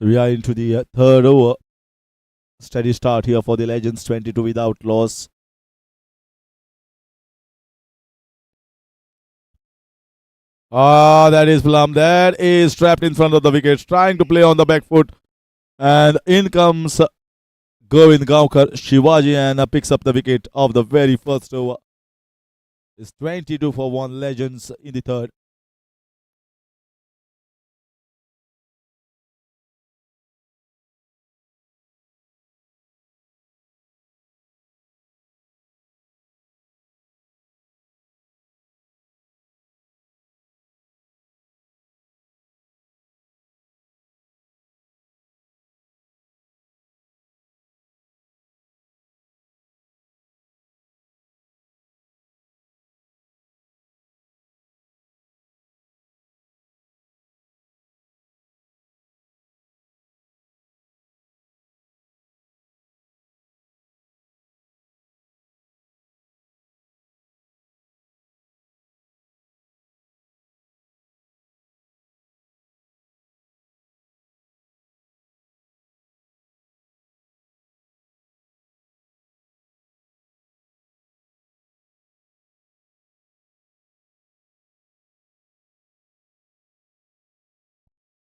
So we are into the third over. Steady start here for the Legends, 22 without loss. Ah, that is Plum. That is trapped in front of the wickets, trying to play on the back foot. And in comes Govind Gaonkar, Shivaji, and picks up the wicket of the very first over. It's 22 for 1 Legends in the third.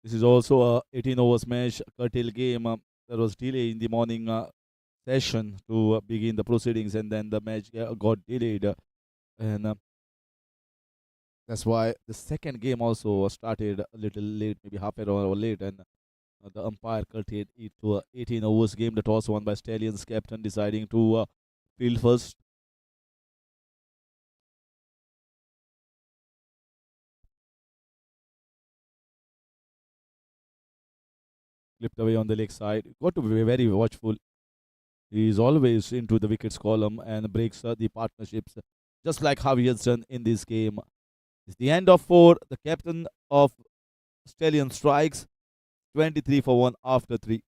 This is also a 18 overs match, curtail game. There was delay in the morning session to begin the proceedings, and then the match got delayed. And that's why the second game also started a little late, maybe half an hour late, and the umpire curtailed it to a 18 overs game. The toss won by Stallions captain, deciding to field first. Clipped away on the leg side. Got to be very watchful. He is always into the wickets column and breaks the partnerships, just like how he has done in this game. It's the end of 4. The captain of Stallion strikes 23 for 1 after 3.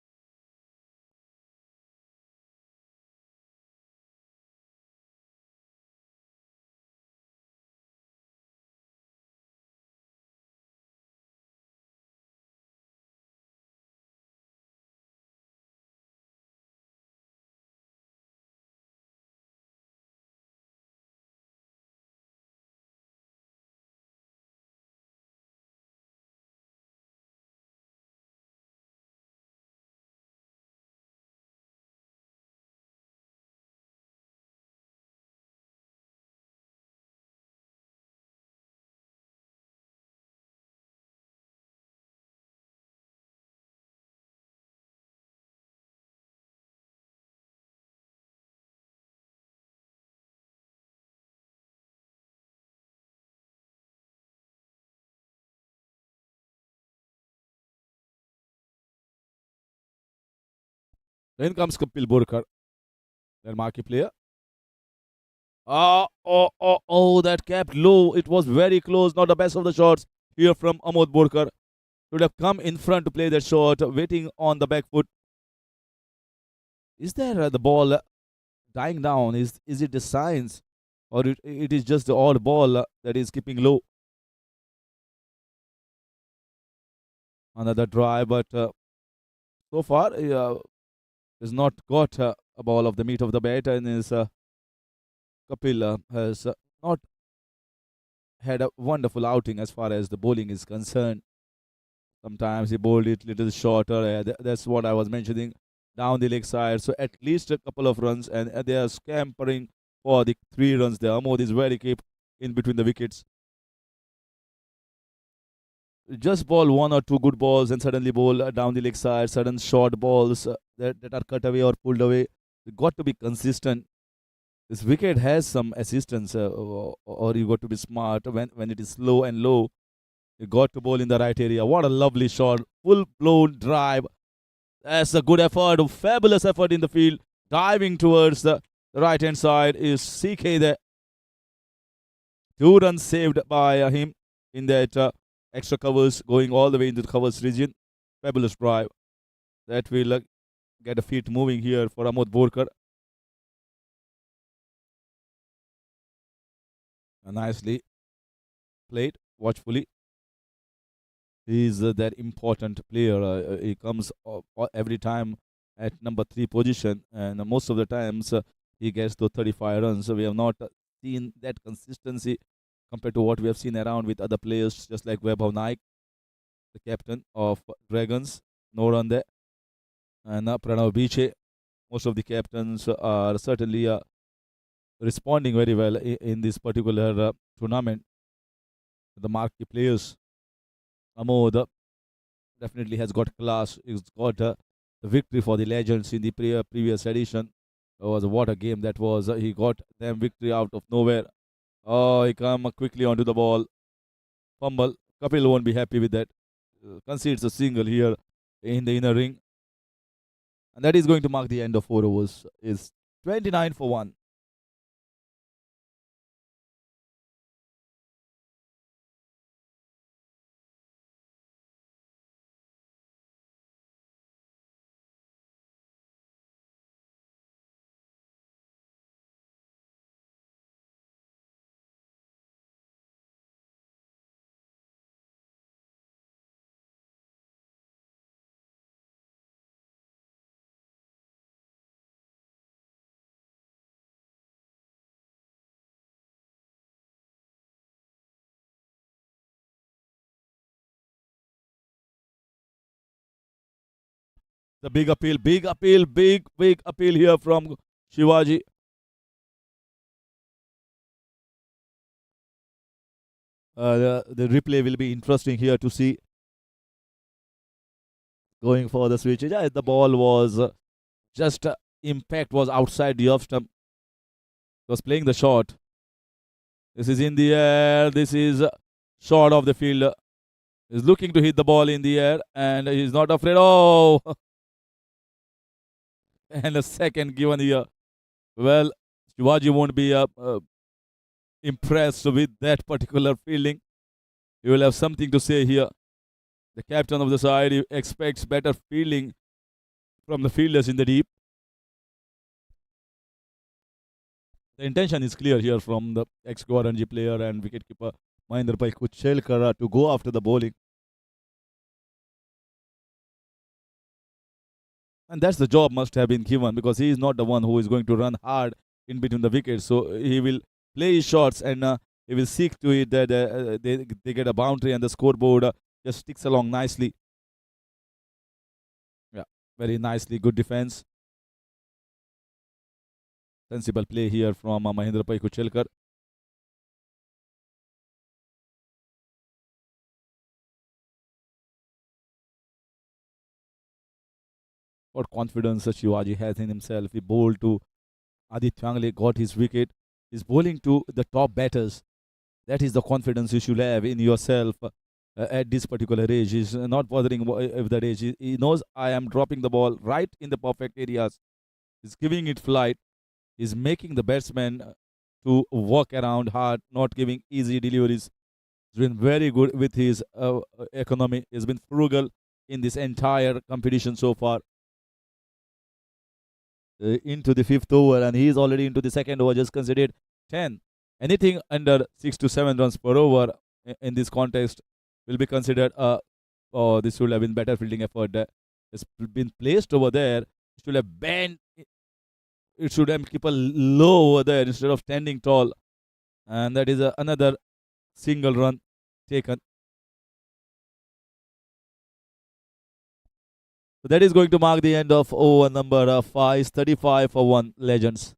Then comes Kapil Burkar, their marquee player. That kept low. It was very close. Not the best of the shots here from Amod Burkar. Should have come in front to play that shot, waiting on the back foot. Is there the ball dying down? Is it the science, or it is just the odd ball that is keeping low? Another try, but so far has not got a ball of the meat of the bat, and is Kapil has not had a wonderful outing as far as the bowling is concerned. Sometimes he bowled it little shorter. That's what I was mentioning, down the leg side. So at least a couple of runs, and they are scampering for the 3 runs there. Amod is very keep in between the wickets. Just bowl 1 or 2 good balls and suddenly bowl down the leg side. Sudden short balls that are cut away or pulled away. You got to be consistent. This wicket has some assistance, or you got to be smart when it is slow and low. You got to bowl in the right area. What a lovely shot. Full blown drive. That's a good effort. A fabulous effort in the field. Diving towards the right hand side is CK there. 2 runs saved by him in that extra covers, going all the way into the covers region. Fabulous drive. That will get the feet moving here for Amod Borkar. Nicely played, watchfully. He's that important player. He comes every time at number 3 position, and most of the times he gets to 35 runs. So we have not seen that consistency compared to what we have seen around with other players, just like Vaibhav Naik, the captain of Dragons. No run there. And Pranav Biche. Most of the captains are certainly responding very well in this particular tournament. The marquee players. Amod definitely has got class. He's got the victory for the Legends in the previous edition. It was what a game that was. He got them victory out of nowhere. Oh, he come quickly onto the ball. Fumble. Kapil won't be happy with that. Concedes a single here in the inner ring. And that is going to mark the end of 4 overs. Is 29 for 1. The big appeal here from Shivaji. The replay will be interesting here to see going for the switch. Yeah, the ball was just impact was outside the off stump. Was playing the shot. This is in the air. This is short of the field. He's looking to hit the ball in the air and he's not afraid. Oh, and a second given here. Well, Shivaji won't be impressed with that particular fielding. He will have something to say here. The captain of the side expects better fielding from the fielders in the deep. The intention is clear here from the ex-Guaranji player and wicketkeeper Mahendra Pai Kuchelkar to go after the bowling. And that's the job must have been given because he is not the one who is going to run hard in between the wickets. So he will play his shots and he will seek to it that they get a boundary and the scoreboard just sticks along nicely. Yeah, very nicely. Good defense. Sensible play here from Mahendra Pai Kuchelkar. What confidence Shivaji has in himself. He bowled to Aditya Angle, got his wicket. He's bowling to the top batters. That is the confidence you should have in yourself at this particular age. He's not bothering with that age. He knows I am dropping the ball right in the perfect areas. He's giving it flight. He's making the batsman to work around hard, not giving easy deliveries. He's been very good with his economy. He's been frugal in this entire competition so far. Into the fifth over, and he is already into the second over, just considered 10. Anything under 6 to 7 runs per over in this contest will be considered oh, this should have been better fielding effort. It's been placed over there. It should have bent. It should have keep a low over there instead of standing tall. And that is another single run taken. So that is going to mark the end of over number 5, 35 for 1 Legends.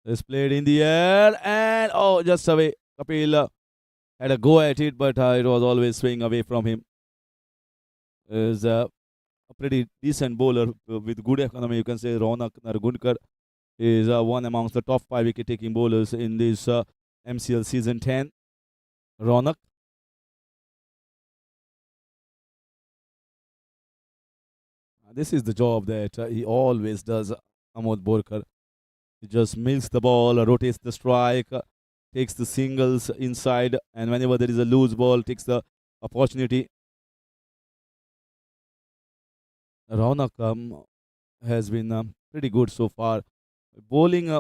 Is played in the air and oh, just away. Kapil had a go at it, but it was always swinging away from him. Is a pretty decent bowler with good economy. You can say Ronak Nargunkar is one amongst the top five wicket-taking bowlers in this MCL season 10. Ronak. This is the job that he always does, Amod Borkar. He just milks the ball, rotates the strike, takes the singles inside, and whenever there is a loose ball, takes the opportunity. Raunak has been pretty good so far. Bowling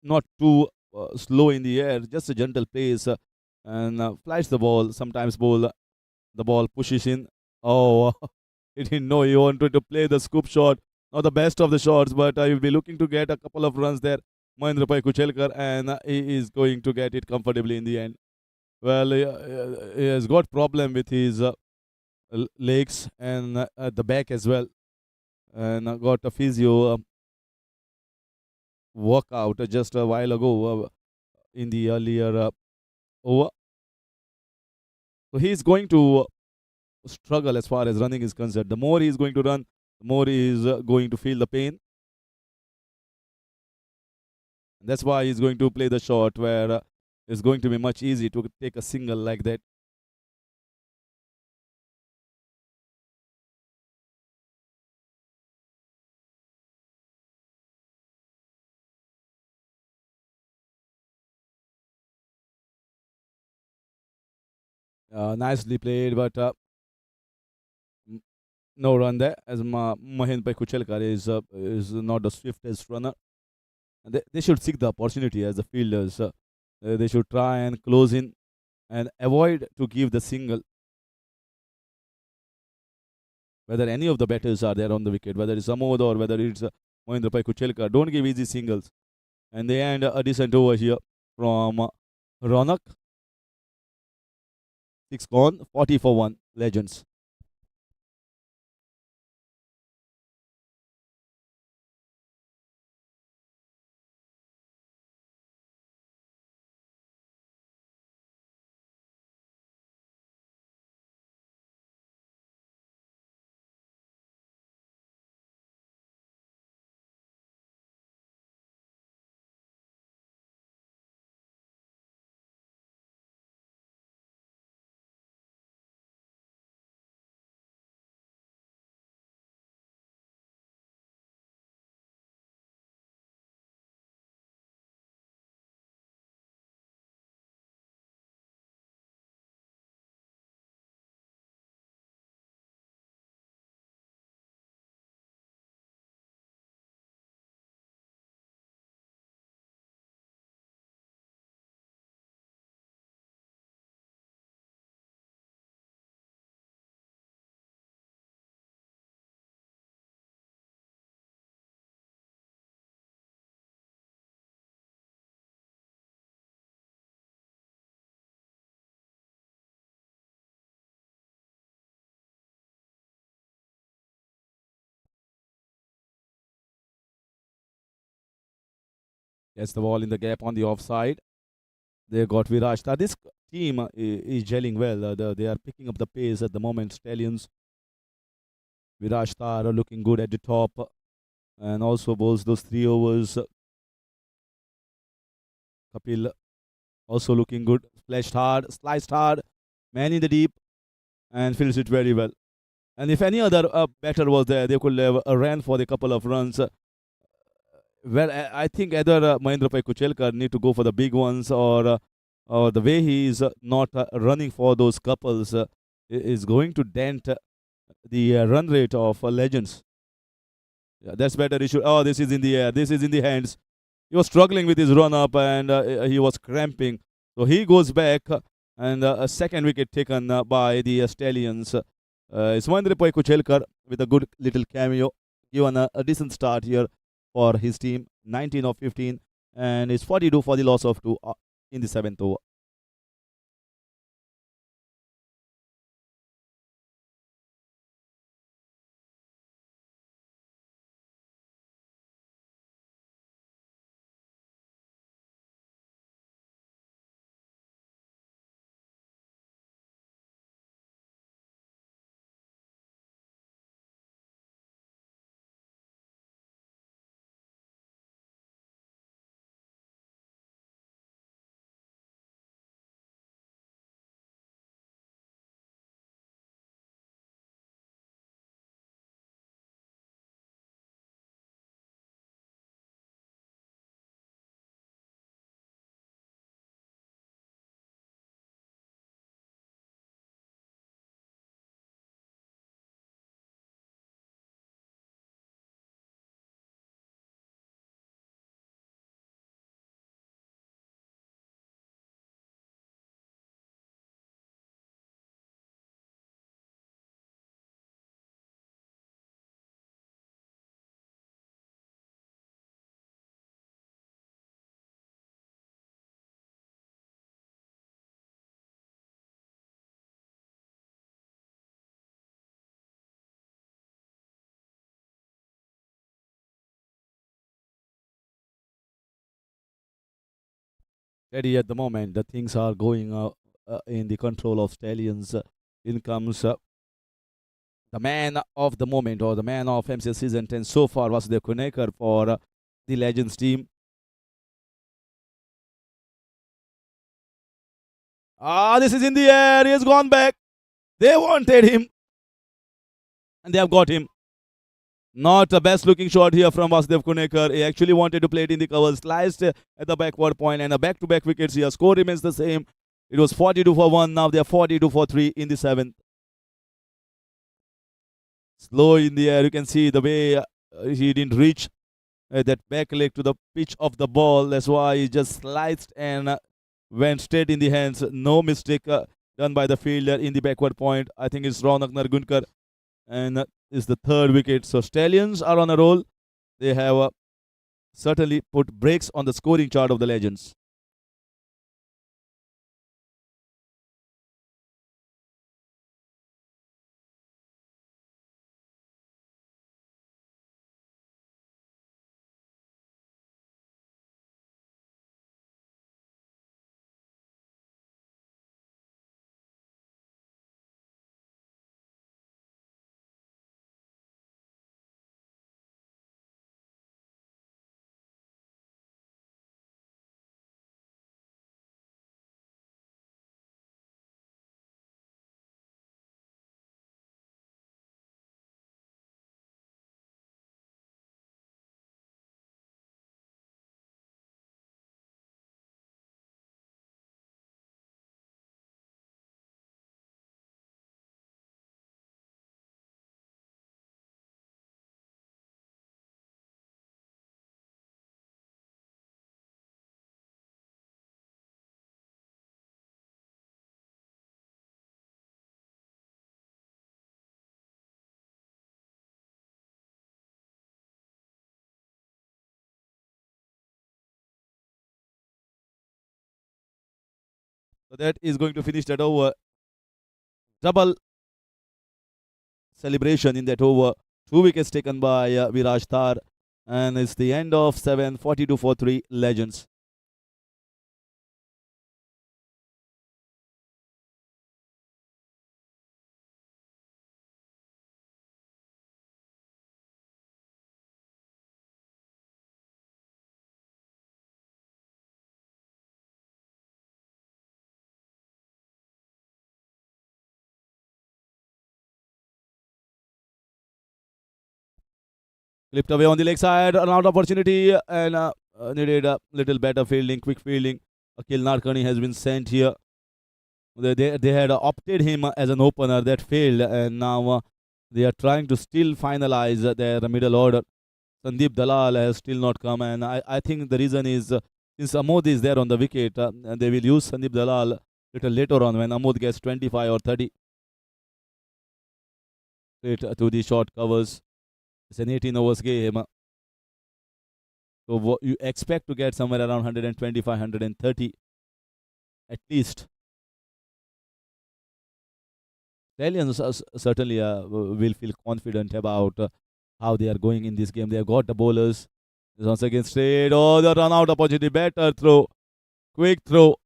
not too slow in the air, just a gentle pace, and flies the ball. Sometimes the ball pushes in. Oh, he didn't know he wanted to play the scoop shot. Not the best of the shots, but he'll be looking to get a couple of runs there. Mahendra Pai Kuchelkar, and he is going to get it comfortably in the end. Well, he has got problem with his legs and at the back as well, and got a physio workout just a while ago in the earlier over. So he's going to struggle as far as running is concerned. The more he's going to run, the more he is going to feel the pain. And that's why he's going to play the shot where it's going to be much easy to take a single like that. Nicely played, but no run there as Mahendra Bhai Kuchelkar is not the swiftest runner. And they should seek the opportunity as the fielders. They should try and close in and avoid to give the single. Whether any of the batters are there on the wicket, whether it's Amod or whether it's Mahendra Pai Kuchelkar, don't give easy singles. And they end a decent over here from Ronak. 6 gone, 40 for 1. Legends. Gets the ball in the gap on the offside. They got Viraj. Now this team is gelling well. They are picking up the pace at the moment. Stallions, Viraj Tar are looking good at the top and also bowls those 3 overs. Kapil also looking good. Splashed hard, sliced hard, man in the deep, and fields it very well. And if any other batter was there, they could have ran for the couple of runs. Well, I think either Mahendra Pai Kuchelkar need to go for the big ones, or the way he is not running for those couples is going to dent the run rate of legends. Yeah, that's better. He should. Oh, this is in the air. This is in the hands. He was struggling with his run up and he was cramping. So he goes back and a second wicket taken by the Stallions. It's Mahendra Pai Kuchelkar with a good little cameo, given a decent start here for his team, 19 of 15, and it's 42 for the loss of 2 in the 7th over. steady at the moment. The things are going in the control of Stallions. In comes the man of the moment or the man of MCC season 10 so far was the Kunekar for the Legends team. This is in the air. He has gone back. They wanted him and they have got him. Not the best looking shot here from Vasudev Kunekar. He actually wanted to play it in the cover, sliced at the backward point, and a back to back wickets here. Score remains the same. It was 42 for 1. Now they are 42 for 3 in the 7th. Slow in the air. You can see the way he didn't reach that back leg to the pitch of the ball. That's why he just sliced and went straight in the hands. No mistake done by the fielder in the backward point. I think it's Ronak Nargunkar and is the third wicket. So Stallions are on a roll. They have certainly put brakes on the scoring chart of the Legends. So that is going to finish that over. Double celebration in that over. 2 wickets taken by Viraj Thar. And it's the end of 7, 42 for 3 Legends. Clipped away on the leg side, another opportunity and needed a little better fielding, quick fielding. Akil Narkani has been sent here. They had opted him as an opener that failed, and now they are trying to still finalize their middle order. Sandeep Dalal has still not come, and I think the reason is since Amod is there on the wicket, and they will use Sandeep Dalal little later on when Amod gets 25 or 30. Straight to the short covers. It's an 18 overs game. So you expect to get somewhere around 125, 130 at least. Stallions certainly will feel confident about how they are going in this game. They have got the bowlers. Once again straight. Oh, the run out opportunity. Better throw. Quick throw.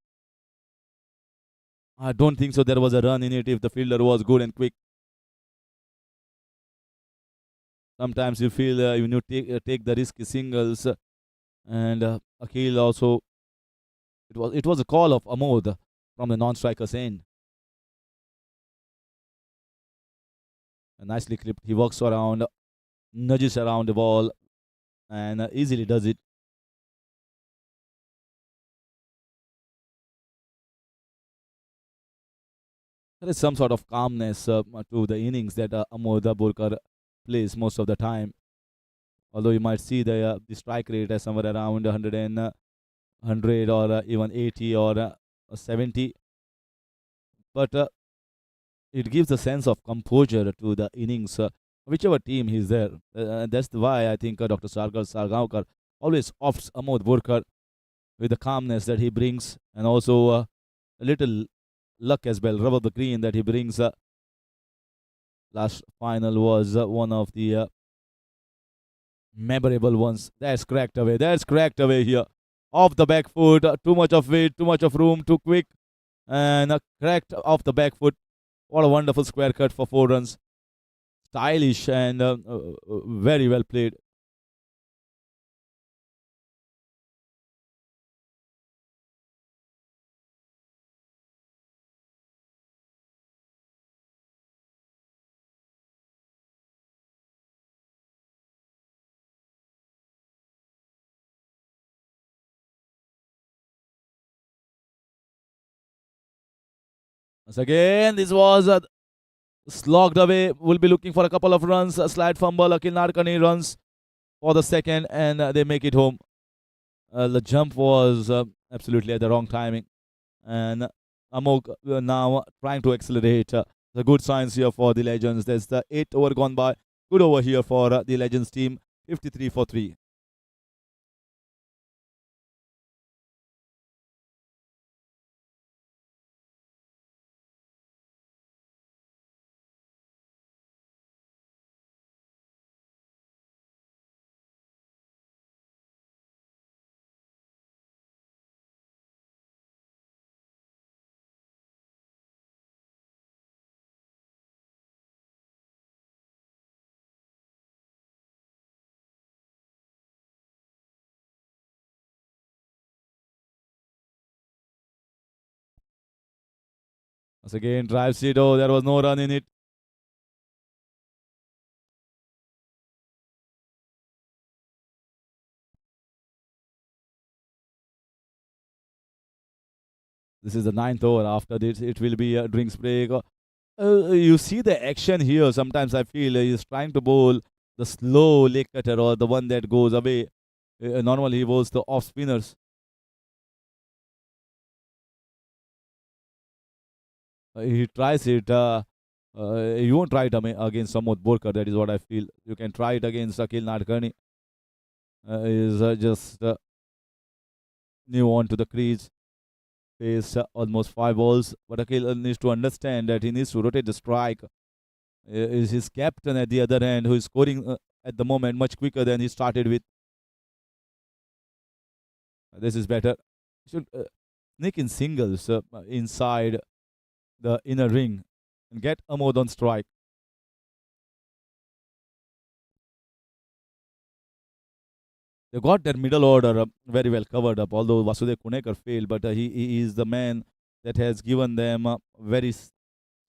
I don't think so. There was a run in it if the fielder was good and quick. Sometimes you feel you need to take the risky singles. And Akhil also. It was a call of Amod from the non-striker's end. Nicely clipped. He walks around, nudges around the ball, and easily does it. There is some sort of calmness to the innings that Amod Burkar plays most of the time. Although you might see the strike rate as somewhere around 100 or even 80 or 70. But it gives a sense of composure to the innings, whichever team he's there. That's why I think Dr. Sargaonkar always opts Amod Burkar with the calmness that he brings and also a little luck as well, rub of the green that he brings. Last final was one of the memorable ones. That's cracked away. That's cracked away here. off the back foot, too much of weight, too much of room, too quick, and cracked off the back foot. What a wonderful square cut for 4 runs. Stylish and very well played. Once again, this was slogged away. Will be looking for a couple of runs. A slight fumble. Akil Narkani runs for the second, and they make it home. The jump was absolutely at the wrong timing, and Amok now trying to accelerate. The good signs here for the Legends. There's the 8 over gone by. Good over here for the Legends team. 53 for 3. Once again, drives it. Oh, there was no run in it. This is the 9th over. After this, it will be a drinks break. You see the action here. Sometimes I feel he's trying to bowl the slow leg cutter or the one that goes away. Normally, he bowls the off spinners. He tries it. You won't try it against Samod Borkar. That is what I feel. You can try it against Akil Nadkarni. Is just new on to the crease. Faced almost 5 balls. But Akil needs to understand that he needs to rotate the strike. Is his captain at the other end who is scoring at the moment much quicker than he started with. This is better. Should sneak in singles inside the inner ring and get Amod on strike. They got their middle order very well covered up, although Vasudev Kunekar failed, but he is the man that has given them very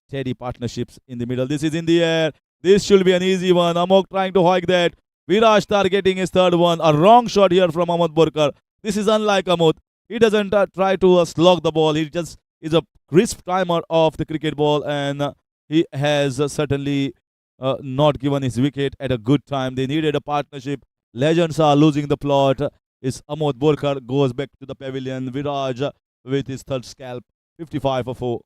steady partnerships in the middle. This is in the air. This should be an easy one. Amok trying to hike that. Viraj targeting his third one. A wrong shot here from Ahmad Borkar. This is unlike Amod. He doesn't try to slog the ball. He just is a crisp timer of the cricket ball, and he has certainly not given his wicket at a good time. They needed a partnership. Legends are losing the plot. Is Amod Borkar goes back to the pavilion. Viraj with his third scalp. 55 for 4.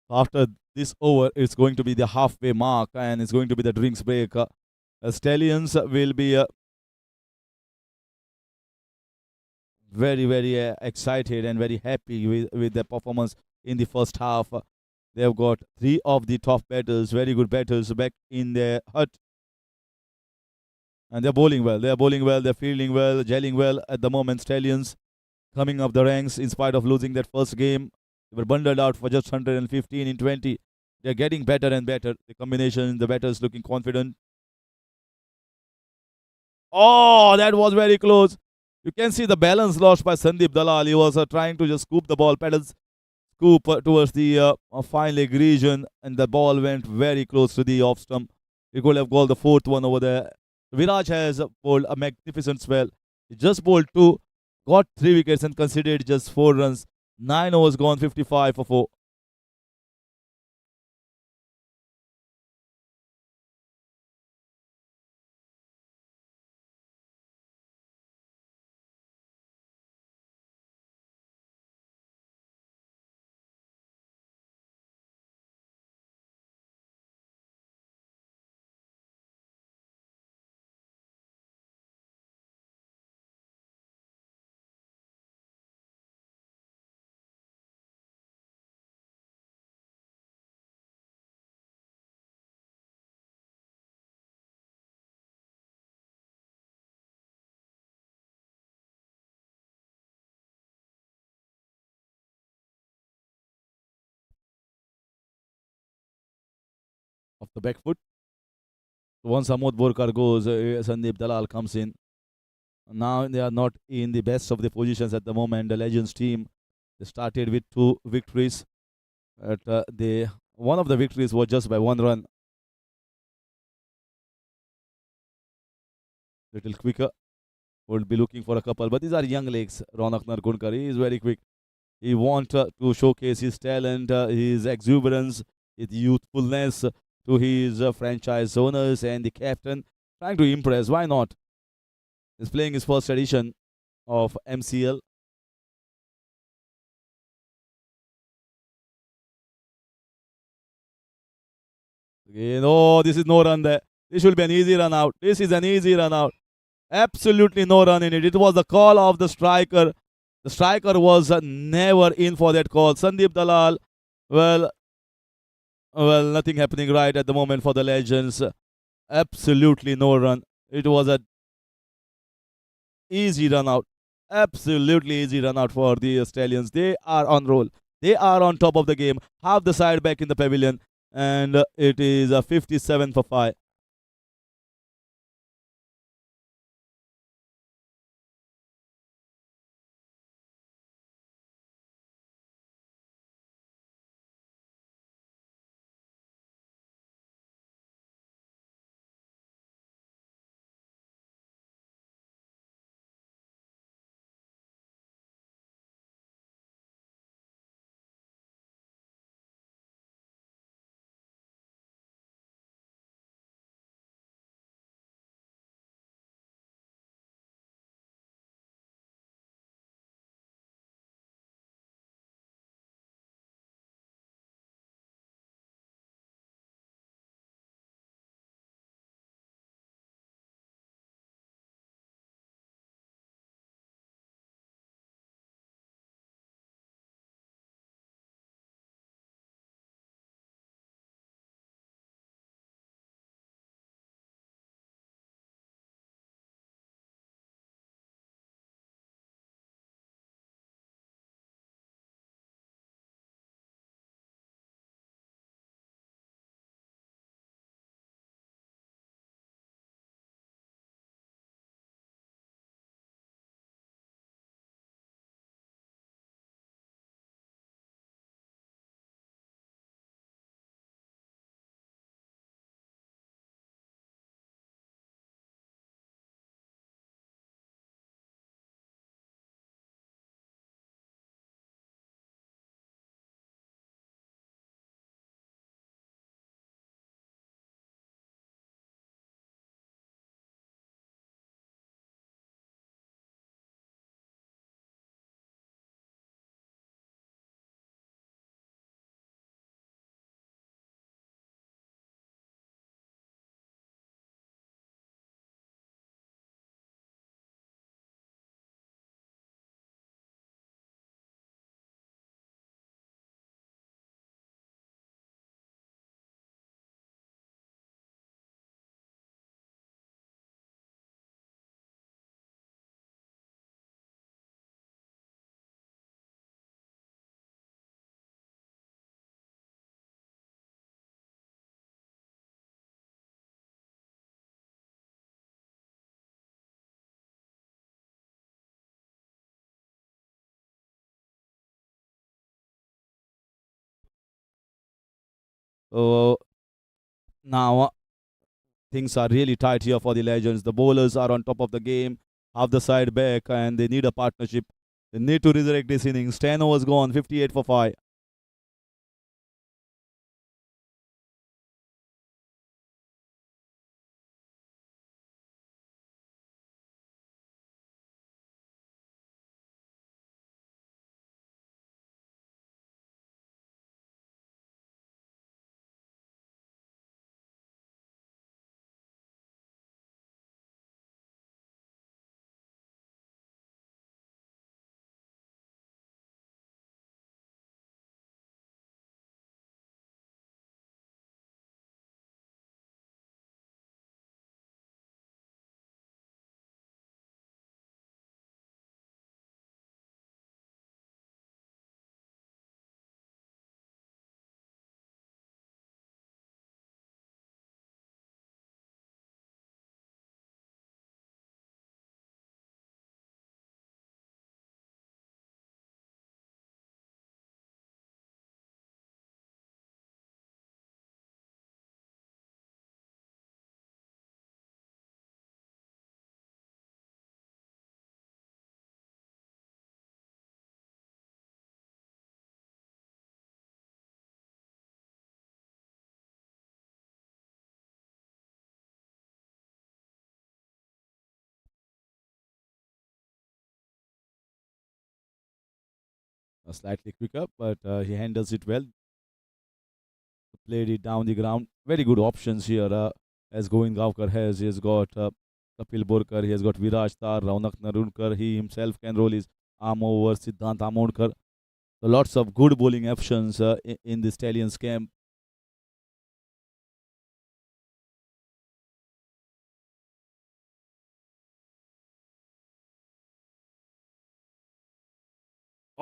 After this over, it's going to be the halfway mark and it's going to be the drinks break. Stallions will be very, very excited and very happy with their performance in the first half. They've got 3 of the top batters, very good batters, back in their hut. And they're bowling well. They're bowling well. They're fielding well, gelling well at the moment. Stallions coming up the ranks in spite of losing that first game. They were bundled out for just 115 in 20. They're getting better and better. The combination, the batters looking confident. Oh, that was very close. You can see the balance lost by Sandeep Dalal. He was trying to just scoop the ball, pedals scoop towards the fine leg region, and the ball went very close to the off stump. He could have called the fourth one over there. Viraj has bowled a magnificent spell. He just bowled two, got 3 wickets, and conceded just 4 runs. 9 overs gone, 55 for 4. Off the back foot. Once Amod Borkar goes, Sandeep Dalal comes in. Now they are not in the best of the positions at the moment. The Legends team, they started with 2 victories. But one of the victories was just by 1 run. Little quicker. Would be looking for a couple. But these are young legs. Ronak Nargunkar, he is very quick. He wants to showcase his talent, his exuberance, his youthfulness to his franchise owners and the captain. Trying to impress. Why not? He's playing his first edition of MCL. No, this is no run there. This will be an easy run out. This is an easy run out. Absolutely no run in it. It was the call of the striker. The striker was never in for that call. Sandeep Dalal, well, nothing happening right at the moment for the Legends. Absolutely no run. It was an easy run out. Absolutely easy run out for the Stallions. They are on roll. They are on top of the game. Half the side back in the pavilion. And it is a 57 for 5. Uh, now things are really tight here for the Legends. The bowlers are on top of the game, half the side back, and they need a partnership. They need to resurrect this innings. 10 overs gone, 58 for 5. Slightly quicker, but he handles it well. Played it down the ground. Very good options here. As Govind Gavkar has, he has got Kapil Borkar, he has got Viraj Tar, Raunak Narunkar. He himself can roll his arm over Siddhant Amodkar. So lots of good bowling options in the Stallions camp.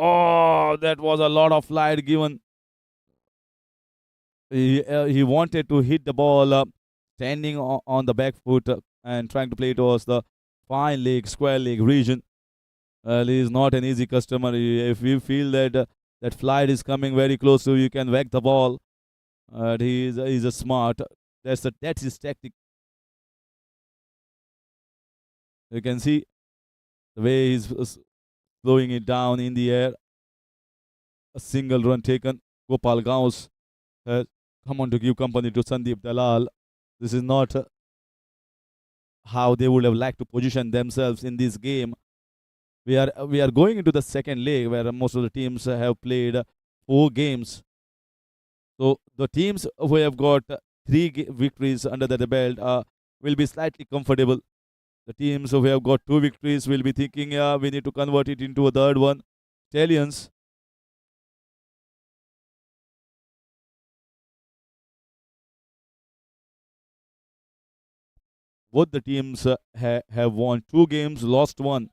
Oh, that was a lot of flight given. He wanted to hit the ball standing on the back foot and trying to play towards the fine leg, square leg region. He is not an easy customer. If you feel that that flight is coming very close to you, can whack the ball. He's a smart. That's his tactic. You can see the way he's slowing it down in the air. A single run taken. Gopal Gaus has come on to give company to Sandeep Dalal. This is not how they would have liked to position themselves in this game. We are going into the second leg where most of the teams have played 4 games. So the teams who have got three victories under the belt will be slightly comfortable. The teams who have got 2 victories will be thinking, yeah, we need to convert it into a third one. Stallions, both the teams have won 2 games, lost one,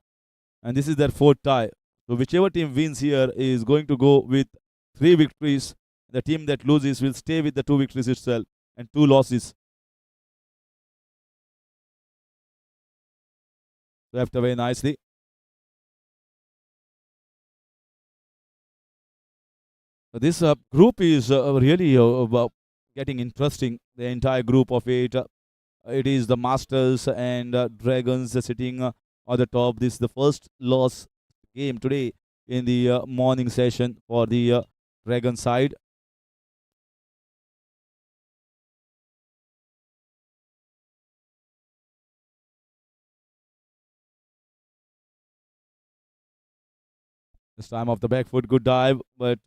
and this is their fourth tie. So whichever team wins here is going to go with 3 victories. The team that loses will stay with the 2 victories itself and 2 losses. Left away nicely. So this group is really getting interesting. The entire group of 8. It is the Masters and Dragons sitting on the top. This is the first loss game today in the morning session for the Dragon side. This time off the back foot, good dive, but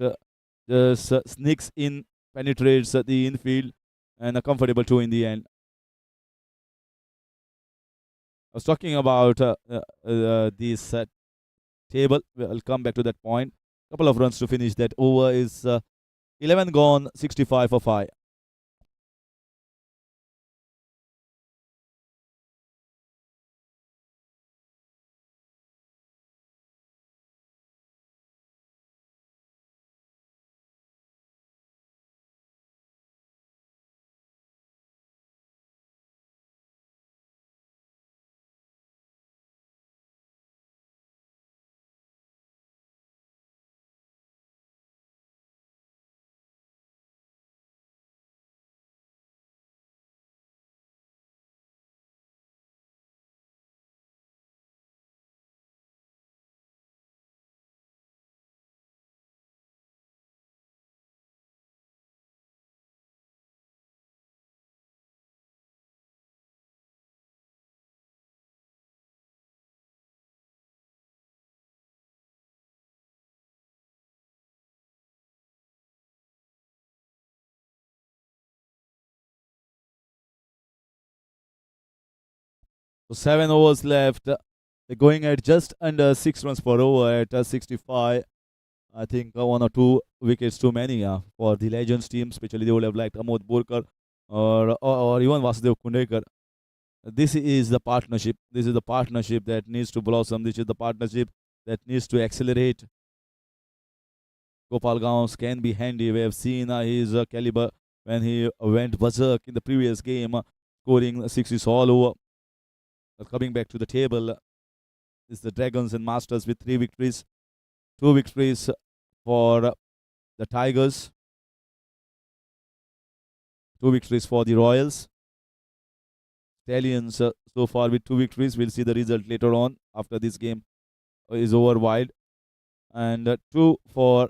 just sneaks in, penetrates the infield, and a comfortable 2 in the end. I was talking about this table. I'll come back to that point. Couple of runs to finish that over is 11 gone, 65 for 5. So 7 overs left. They're going at just under 6 runs per over at 65. I think one or two wickets too many for the Legends team, especially they would have liked Amod Borkar or even Vasudev Kundekar. This is the partnership. This is the partnership that needs to blossom. This is the partnership that needs to accelerate. Gopal Gauss can be handy. We have seen his caliber when he went berserk in the previous game, scoring sixes all over. But coming back to the table, is the Dragons and Masters with 3 victories, 2 victories for the Tigers, 2 victories for the Royals. Stallions so far with 2 victories. We'll see the result later on after this game is over wide. And two for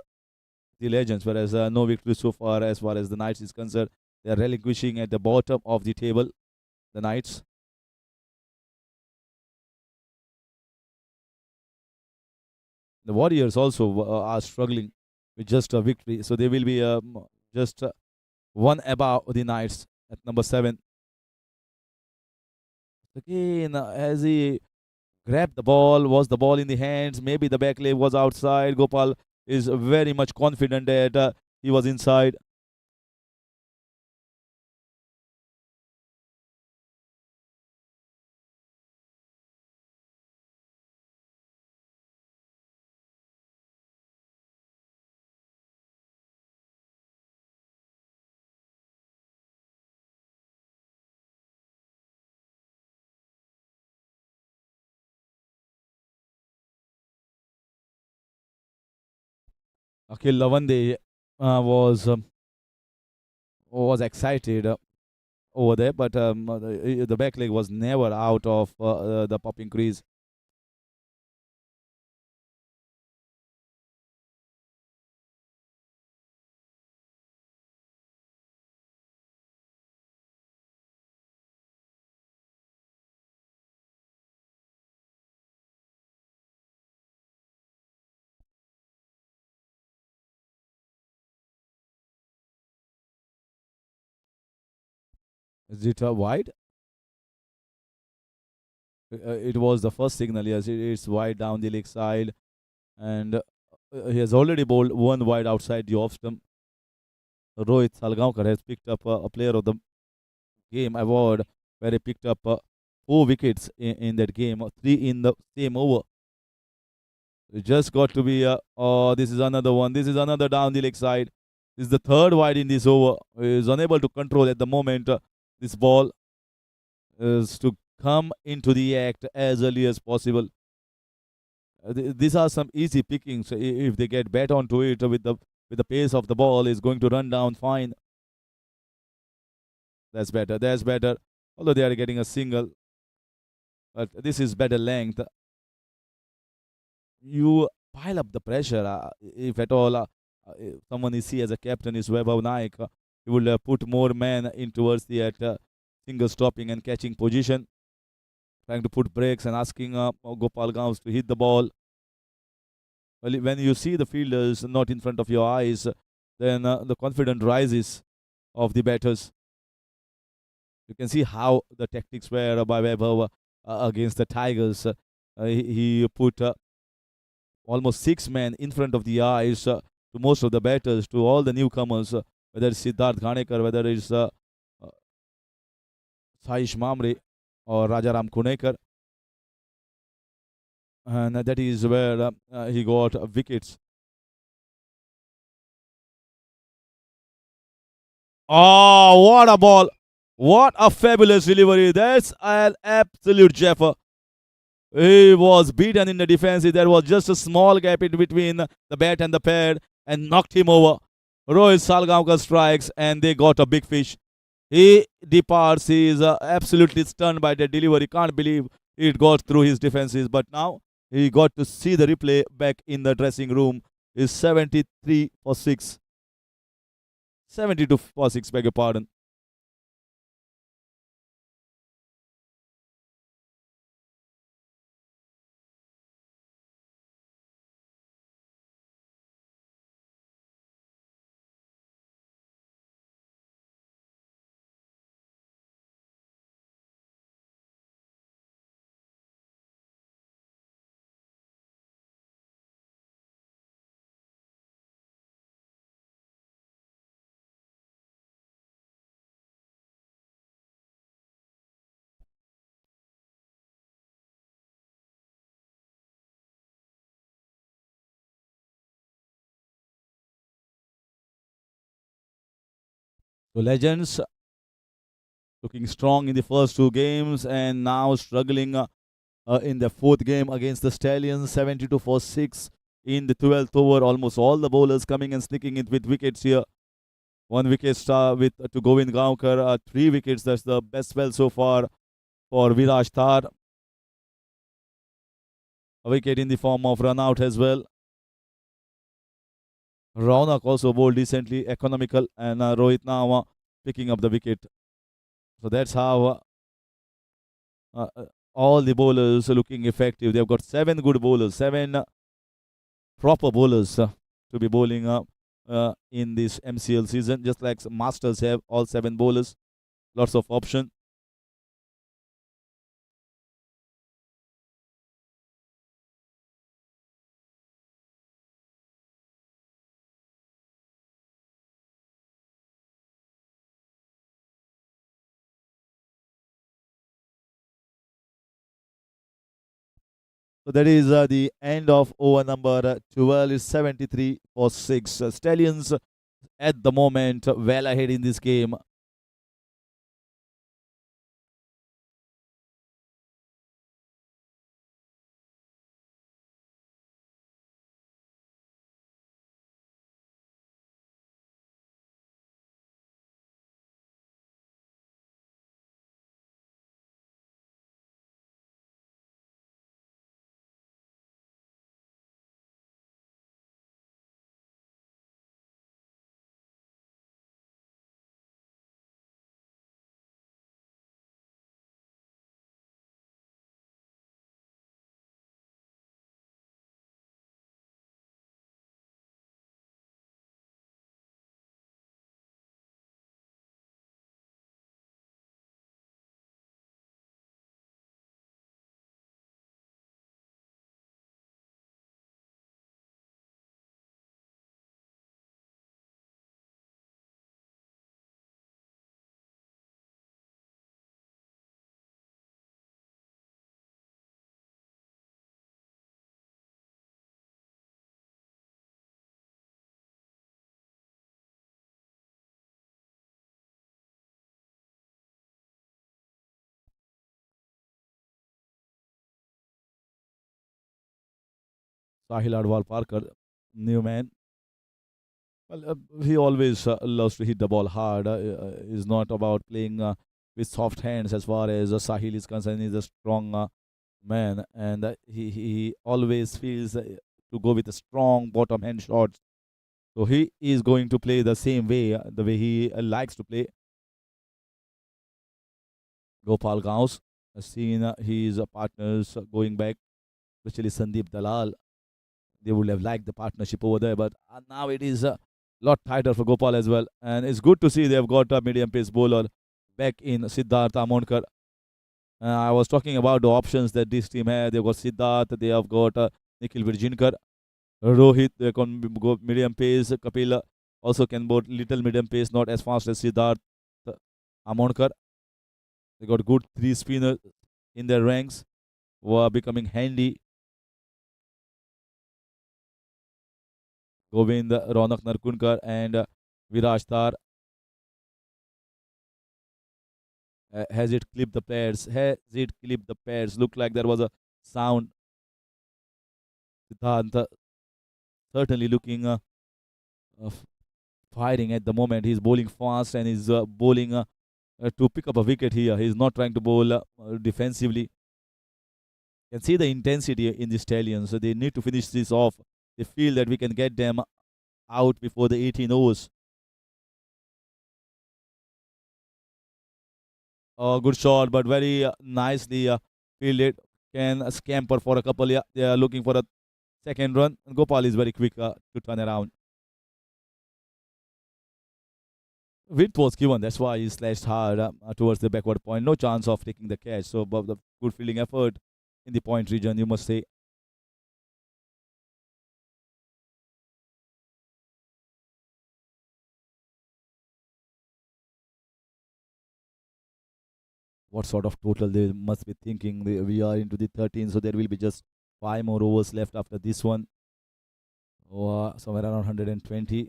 the Legends, whereas no victory so far as the Knights is concerned. They are relinquishing at the bottom of the table, the Knights. The Warriors also are struggling with just a victory, so they will be just one above the Knights at number 7. Again, as he grabbed the ball, was the ball in the hands? Maybe the back leg was outside. Gopal is very much confident that he was inside. Akhil Lavande was excited over there, but the back leg was never out of the popping crease. Is it wide? It was the first signal. Yes, it's wide down the leg side, and he has already bowled one wide outside the off stump. Rohit Salgaonkar has picked up a player of the game award, where he picked up 4 wickets in that game, 3 in the same over. It just got to be oh, this is another one. This is another down the leg side. This is the third wide in this over. He is unable to control at the moment. This ball is to come into the act as early as possible. These are some easy pickings. If they get bat onto it with the pace of the ball, is going to run down fine. That's better. That's better. Although they are getting a single, but this is better length. You pile up the pressure. If at all if someone is seen as a captain is Vaibhav Naik, he will put more men in towards the single stopping and catching position, trying to put breaks and asking Gopal Gauss to hit the ball. Well, when you see the fielders not in front of your eyes, then the confidence rises of the batters. You can see how the tactics were by Vaibhav against the Tigers. He put almost 6 men in front of the eyes to most of the batters, to all the newcomers, whether it's Siddharth Ghanekar, whether it's Saish Mamre or Rajaram Kunekar. And that is where he got wickets. Oh, what a ball! What a fabulous delivery. That's an absolute jeffer. He was beaten in the defense. There was just a small gap in between the bat and the pad and knocked him over. Rohit Salgaonkar strikes and they got a big fish. He departs. He is absolutely stunned by the delivery. Can't believe it got through his defenses. But now he got to see the replay back in the dressing room. Is 73 for 6. 72 for 6, beg your pardon. So Legends looking strong in the first two games and now struggling in the fourth game against the Stallions, 72 for 6 in the 12th over. Almost all the bowlers coming and sneaking it with wickets here. One wicket star with to Govind Gaonkar, three wickets. That's the best spell so far for Viraj Thar. A wicket in the form of run out as well. Raunak also bowled decently, economical, and Rohit now picking up the wicket. So that's how all the bowlers are looking effective. They've got seven good bowlers, seven proper bowlers to be bowling in this MCL season, just like Masters have all seven bowlers, lots of option. So that is the end of over number 12 is 73 for 6. Stallions at the moment well ahead in this game. Sahil Adwal Parker, new man. Well, he always loves to hit the ball hard. Is not about playing with soft hands as far as Sahil is concerned. He's a strong man, and he always feels to go with a strong bottom hand shots. So he is going to play the same way, the way he likes to play. Gopal Gaus, seen his partners going back, especially Sandeep Dalal. They would have liked the partnership over there, but now it is a lot tighter for Gopal as well. And it's good to see they've got a medium pace bowler back in Siddharth Amonkar. I was talking about the options that this team had. They've got Siddharth, they have got Nikhil Virjinkar, Rohit, they can go medium pace. Kapil also can bowl little medium pace, not as fast as Siddharth Amonkar. They got good three spinners in their ranks who are becoming handy. Govind, Ronak Narkunkar, and Viraj Tar. Has it clipped the pads? Has it clipped the pads? Looked like there was a sound. Siddhant certainly looking firing at the moment. He's bowling fast and he's bowling to pick up a wicket here. He's not trying to bowl defensively. You can see the intensity in the Stallions. So they need to finish this off. They feel that we can get them out before the 18 overs. Good shot, but very nicely fielded. Can scamper for a couple. Yeah, they are looking for a second run. And Gopal is very quick to turn around. Width was given. That's why he slashed hard towards the backward point. No chance of taking the catch. So, but the good fielding effort in the point region, you must say. What sort of total they must be thinking? We are into the 13, so there will be just five more overs left after this one. Somewhere around 120.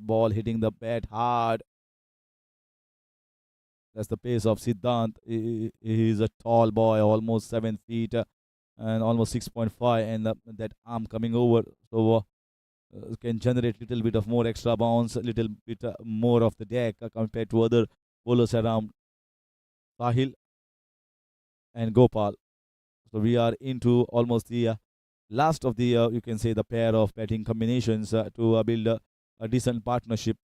Ball hitting the bat hard. That's the pace of Siddhant. He's a tall boy, almost 7 feet and almost 6.5, and that arm coming over, so can generate little bit of more extra bounce, a little bit more of the deck compared to other bowlers around Sahil and Gopal. So we are into almost the last of the you can say the pair of batting combinations to build a decent partnership.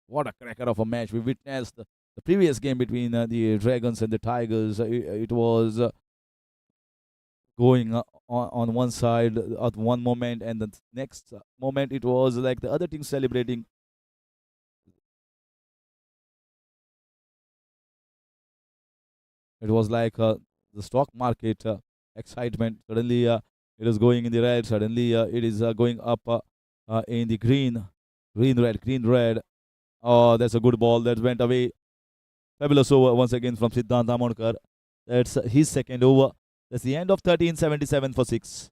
What a cracker of a match we witnessed. The previous game between the Dragons and the Tigers, it was going on one side at one moment, and the next moment it was like the other team celebrating. It was like the stock market excitement. Suddenly it is going in the red. Suddenly it is going up in the green. Green, red, green, red. Oh, that's a good ball that went away. Fabulous over once again from Siddhant Amonkar. That's his second over. That's the end of 1377 for 6.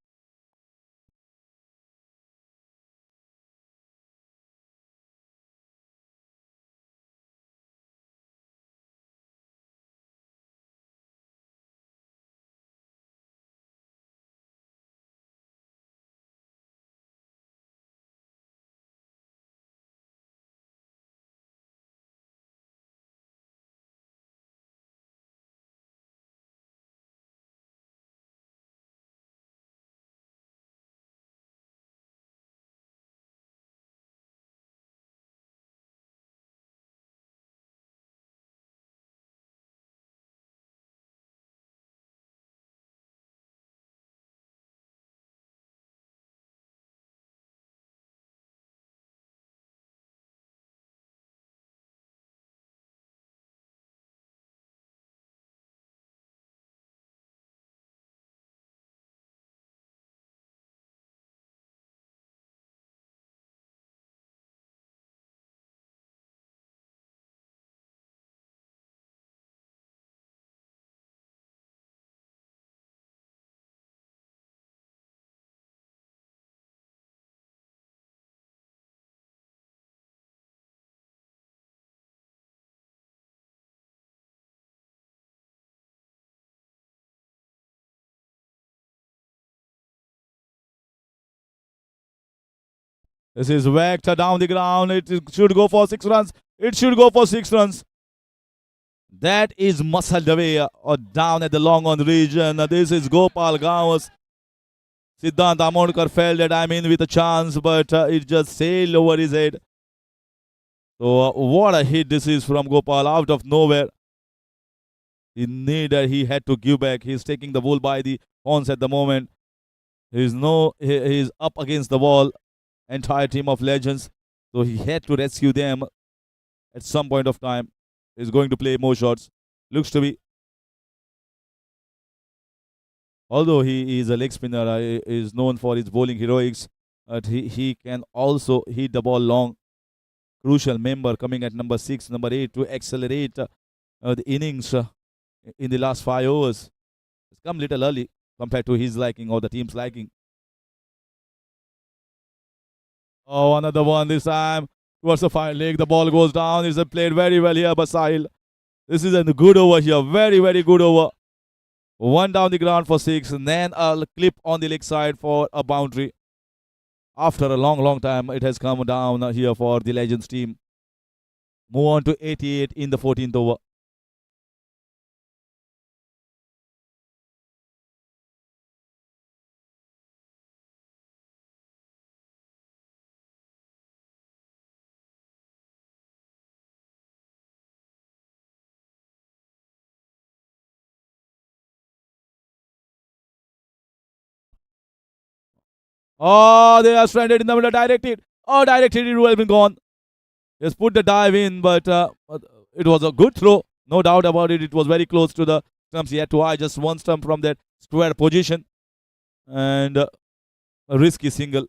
This is whacked down the ground. It should go for 6 runs. It should go for 6 runs. That is muscled away or down at the long on region. This is Gopal Gawas. Siddhant Amonkar felt that I'm in with a chance, but it just sailed over his head. So what a hit this is from Gopal out of nowhere. He had to give back. He's taking the bull by the horns at the moment. He's up against the wall. Entire team of legends. So he had to rescue them at some point of time. He's going to play more shots. Looks to be. Although he is a leg spinner, is known for his bowling heroics, but he can also hit the ball long. Crucial member coming at number 6, number 8 to accelerate the innings in the last 5 overs. It's come little early compared to his liking or the team's liking. Oh, another one this time towards the final leg. The ball goes down. It's played very well here by Sahil. This is a good over here. Very, very good over. One down the ground for 6, and then a clip on the leg side for a boundary. After a long, long time, it has come down here for the Legends team. Move on to 88 in the 14th over. Oh, they are stranded in the middle. Directed. Oh, directed. It would have been gone. Just put the dive in, but it was a good throw. No doubt about it. It was very close to the stumps. He had to eye just one stump from that square position. And a risky single.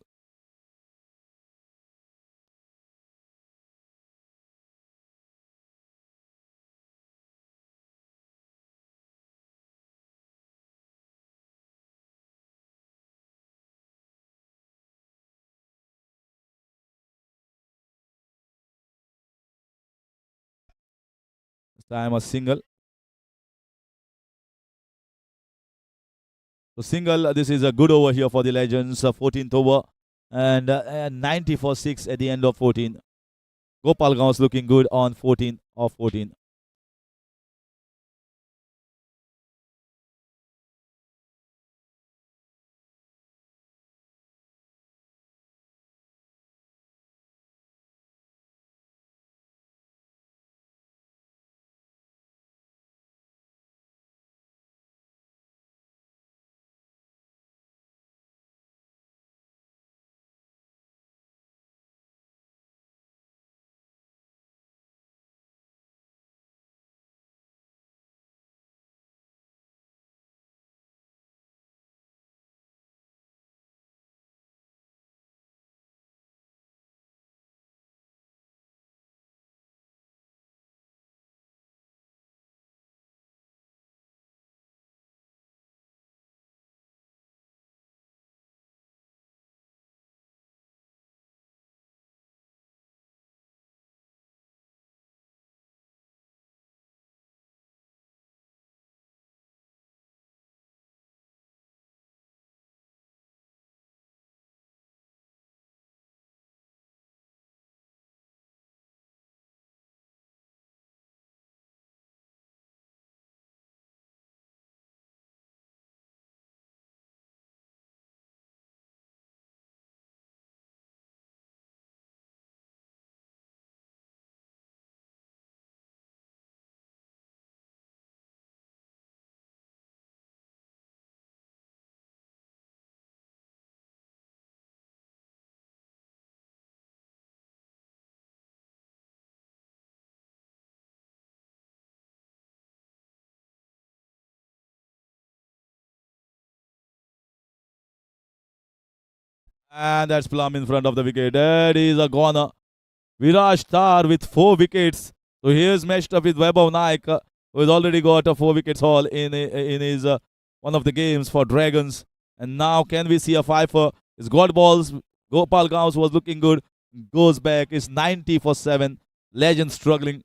time a single. So single, this is a good over here for the Legends, 14th over, and 90 for 6 at the end of 14. Gopal Gaon is looking good on 14 of 14. And that's plumb in front of the wicket. That is a corner. Viraj Tar with 4 wickets. So here's matched up with Vaibhav Naik, who has already got a 4 wickets haul in his one of the games for Dragons. And now can we see a fifer? He's got balls. Gopal Gaus was looking good. Goes back. It's 90 for 7. Legend struggling.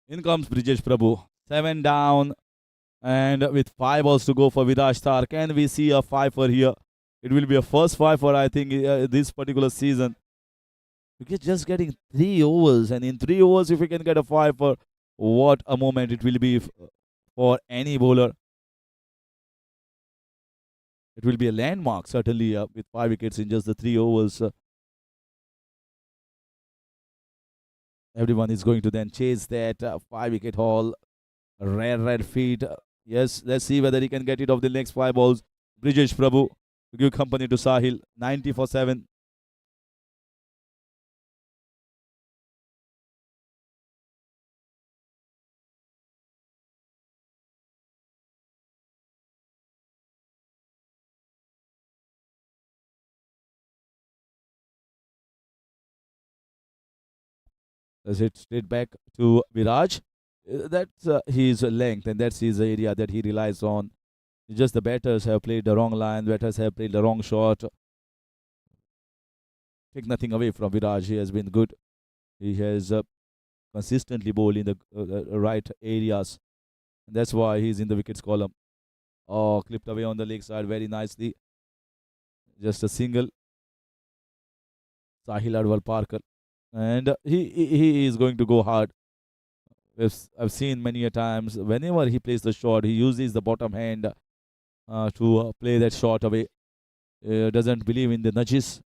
In comes Brijesh Prabhu. 7 down. And with 5 balls to go for Viraj Tar, can we see a fifer here? It will be a first fifer, I think, this particular season. We're just getting 3 overs, and in 3 overs, if we can get a fifer, what a moment it will be for any bowler. It will be a landmark, certainly, with 5 wickets in just the 3 overs. Everyone is going to then chase that 5 wicket haul. Rare feed. Yes, let's see whether he can get it off the next 5 balls. Brijesh Prabhu to give company to Sahil. 90 for 7. Does it straight back to Viraj? That's his length, and that's his area that he relies on. Just the batters have played the wrong line, batters have played the wrong shot. Take nothing away from Viraj. He has been good. He has consistently bowled in the right areas. And that's why he's in the wickets column. Oh, clipped away on the leg side very nicely. Just a single. Sahil Adwal Parker. And he is going to go hard. I've seen many a times whenever he plays the shot, he uses the bottom hand to play that shot away. Doesn't believe in the nudges.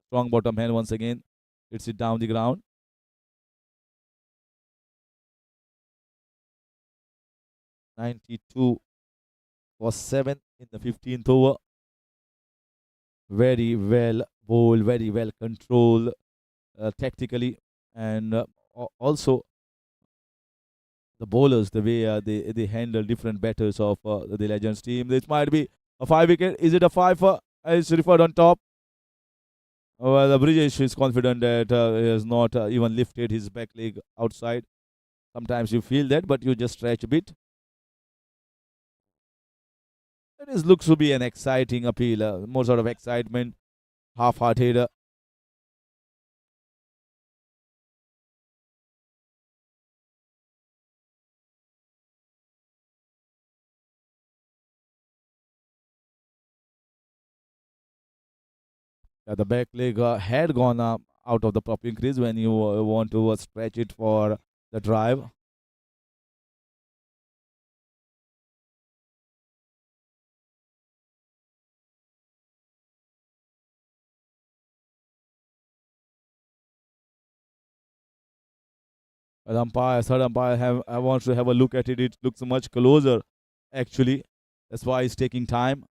Strong bottom hand once again. Hits it down the ground. 92 for 7 in the 15th over. Very well bowled, very well controlled tactically, and also the bowlers, the way they handle different batters of the Legends team. This might be a 5 wicket. Is it a 5? It's referred on top. Well, the British is confident that he has not even lifted his back leg outside. Sometimes you feel that, but you just stretch a bit. It is, looks to be an exciting appeal, more sort of excitement, half-hearted. The back leg had gone out of the proper crease when you want to stretch it for the drive. The umpire, third umpire, I want to have a look at it. It looks much closer, actually. That's why it's taking time.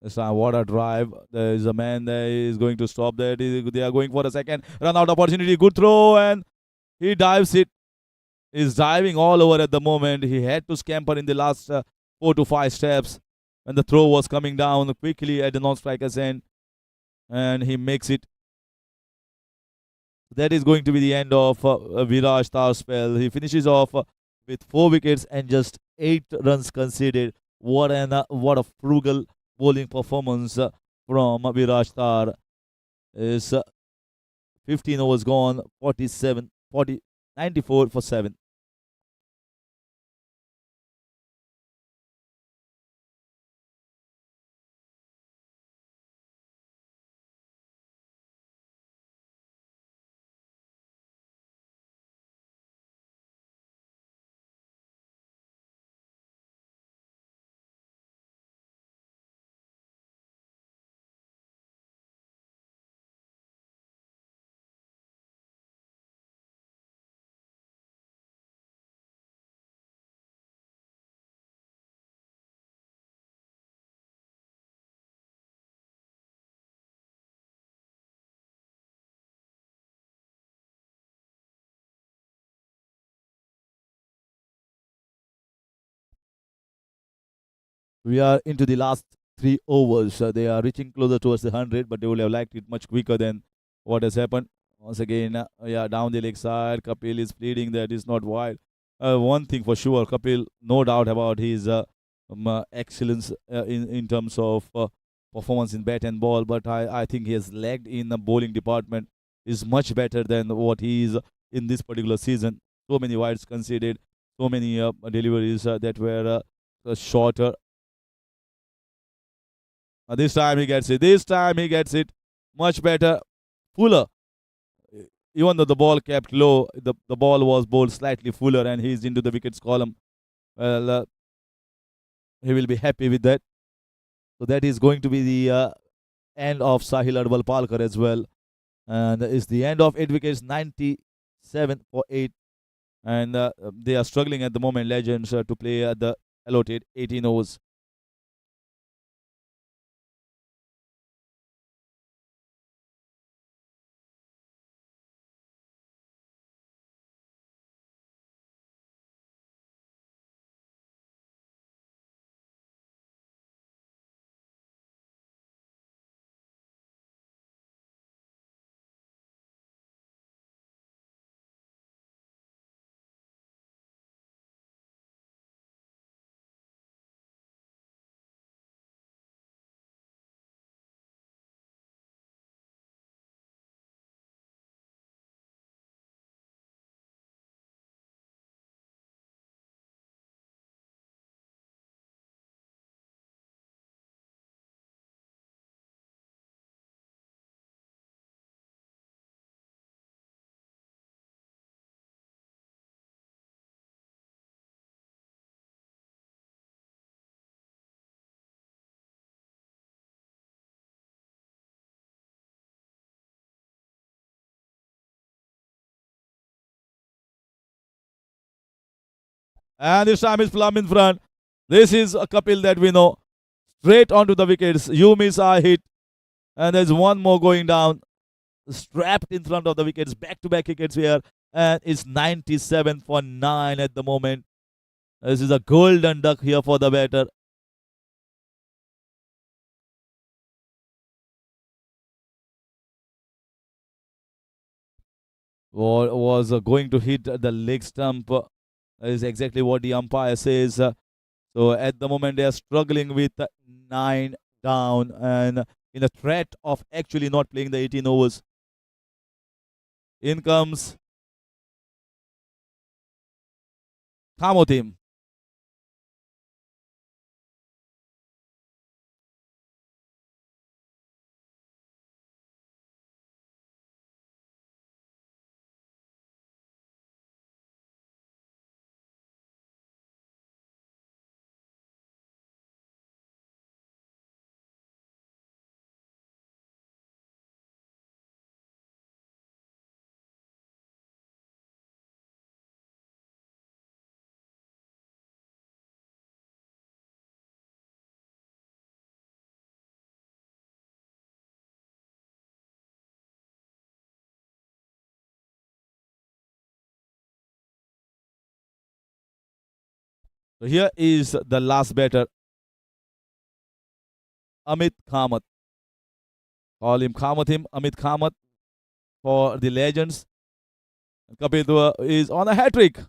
What a drive. There is a man there is going to stop there. They are going for a second run out opportunity. Good throw, and he dives it. He's diving all over at the moment. He had to scamper in the last 4 to 5 steps when the throw was coming down quickly at the non-striker's end, and he makes it. That is going to be the end of Viraj Tar's spell. He finishes off with 4 wickets and just 8 runs conceded. What a frugal bowling performance from Viraj Tar. Is 15 overs gone, 47, 40, 94 for 7. We are into the last 3 overs. They are reaching closer towards the 100, but they would have liked it much quicker than what has happened. Once again, yeah, down the leg side, Kapil is pleading that it's not wide. One thing for sure, Kapil, no doubt about his excellence in terms of performance in bat and ball, but I think he has lagged in the bowling department. Is much better than what he is in this particular season. So many wides conceded, so many deliveries that were shorter. This time he gets it. This time he gets it. Much better. Fuller. Even though the ball kept low, the ball was bowled slightly fuller and he's into the wickets column. Well, he will be happy with that. So that is going to be the end of Sahil Adwal Palkar as well. And it's the end of 8 wickets, 97 for 8. And they are struggling at the moment, Legends, to play at the allotted 18 overs. And this time is Plum in front. This is a Kapil that we know. Straight onto the wickets. You miss, I hit. And there's one more going down. Strapped in front of the wickets. Back-to-back wickets here. And it's 97 for 9 at the moment. This is a golden duck here for the batter. Was going to hit the leg stump. Is exactly what the umpire says. So at the moment they are struggling with 9 down and in a threat of actually not playing the 18 overs. In comes Kamotim. So here is the last batter, Amit Kamath. Call him Kamathim, Amit Kamath for the Legends. Kapil Dua is on a hat trick.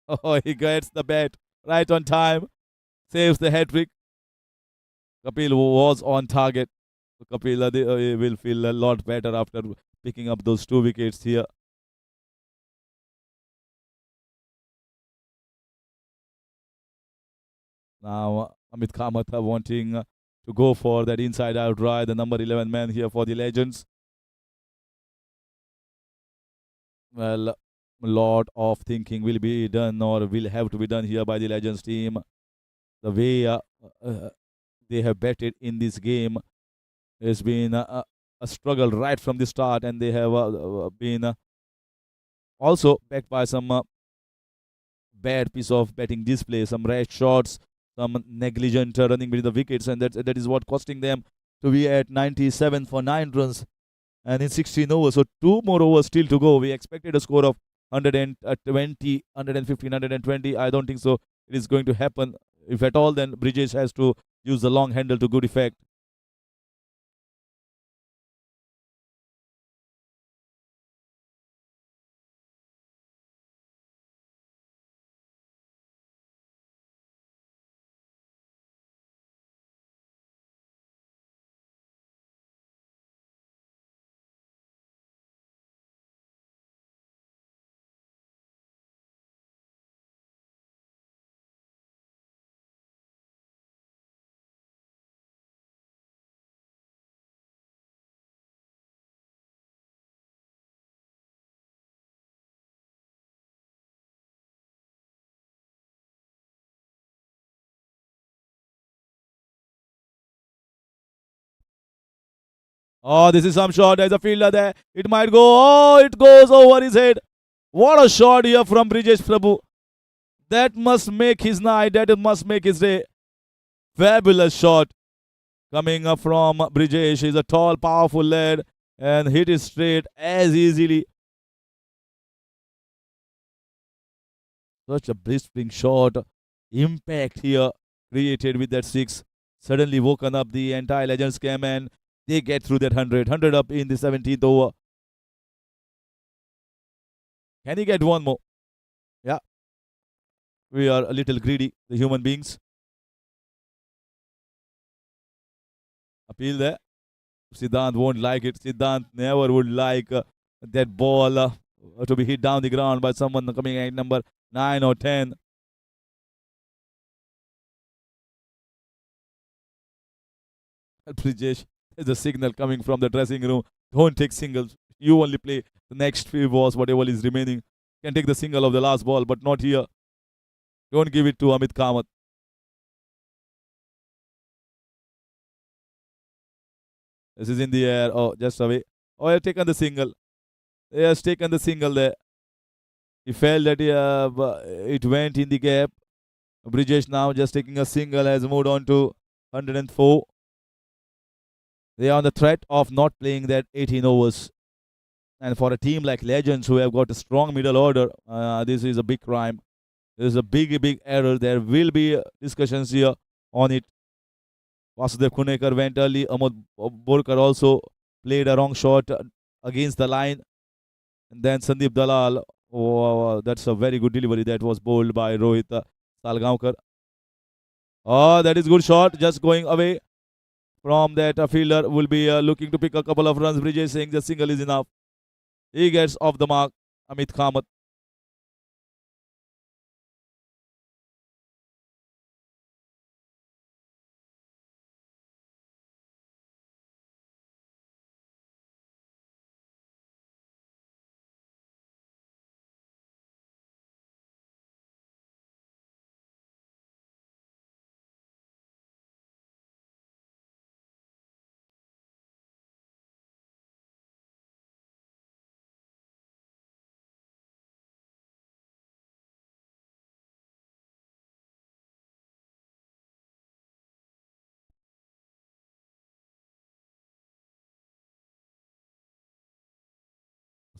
Oh, he gets the bat right on time, saves the hat trick. Kapil was on target. Kapil will feel a lot better after picking up those 2 wickets here. Now Amit Kamath wanting to go for that inside out drive, the number 11 man here for the Legends. Well, a lot of thinking will be done or will have to be done here by the Legends team. The way they have batted in this game has been a struggle right from the start, and they have been also backed by some bad piece of batting display, some rash shots, some negligent running between the wickets, and that is what costing them to be at 97 for 9 runs and in 16 overs. So 2 more overs still to go. We expected a score of 120, 115, 120. I don't think so. It is going to happen. If at all, then Bridges has to use the long handle to good effect. Oh, this is some shot. There's a fielder there. It might go. Oh, it goes over his head. What a shot here from Brijesh Prabhu. That must make his night. That must make his day. Fabulous shot coming up from Brijesh. He's a tall, powerful lad and hit it straight as easily. Such a blistering shot. Impact here created with that 6. Suddenly woken up the entire Legends camp and they get through that 100. 100 up in the 17th over. Can he get one more? Yeah. We are a little greedy, the human beings. Appeal there. Siddhant won't like it. Siddhant never would like that ball to be hit down the ground by someone coming at number 9 or 10. Brijesh, there's a signal coming from the dressing room. Don't take singles. You only play the next few balls, whatever is remaining. Can take the single of the last ball, but not here. Don't give it to Amit Kamath. This is in the air. Oh, just away. Oh, he has taken the single. He has taken the single there. He felt that it went in the gap. Bridges now just taking a single has moved on to 104. They are on the threat of not playing that 18 overs. And for a team like Legends who have got a strong middle order, this is a big crime. This is a big error. There will be discussions here on it. Vasudev Kunekar went early. Amod Borkar also played a wrong shot against the line. And then Sandeep Dalal, oh, that's a very good delivery that was bowled by Rohit Salgaonkar. Oh, that is good shot, just going away from that fielder. Will be looking to pick a couple of runs. Bridges saying the single is enough. He gets off the mark. Amit Kamath.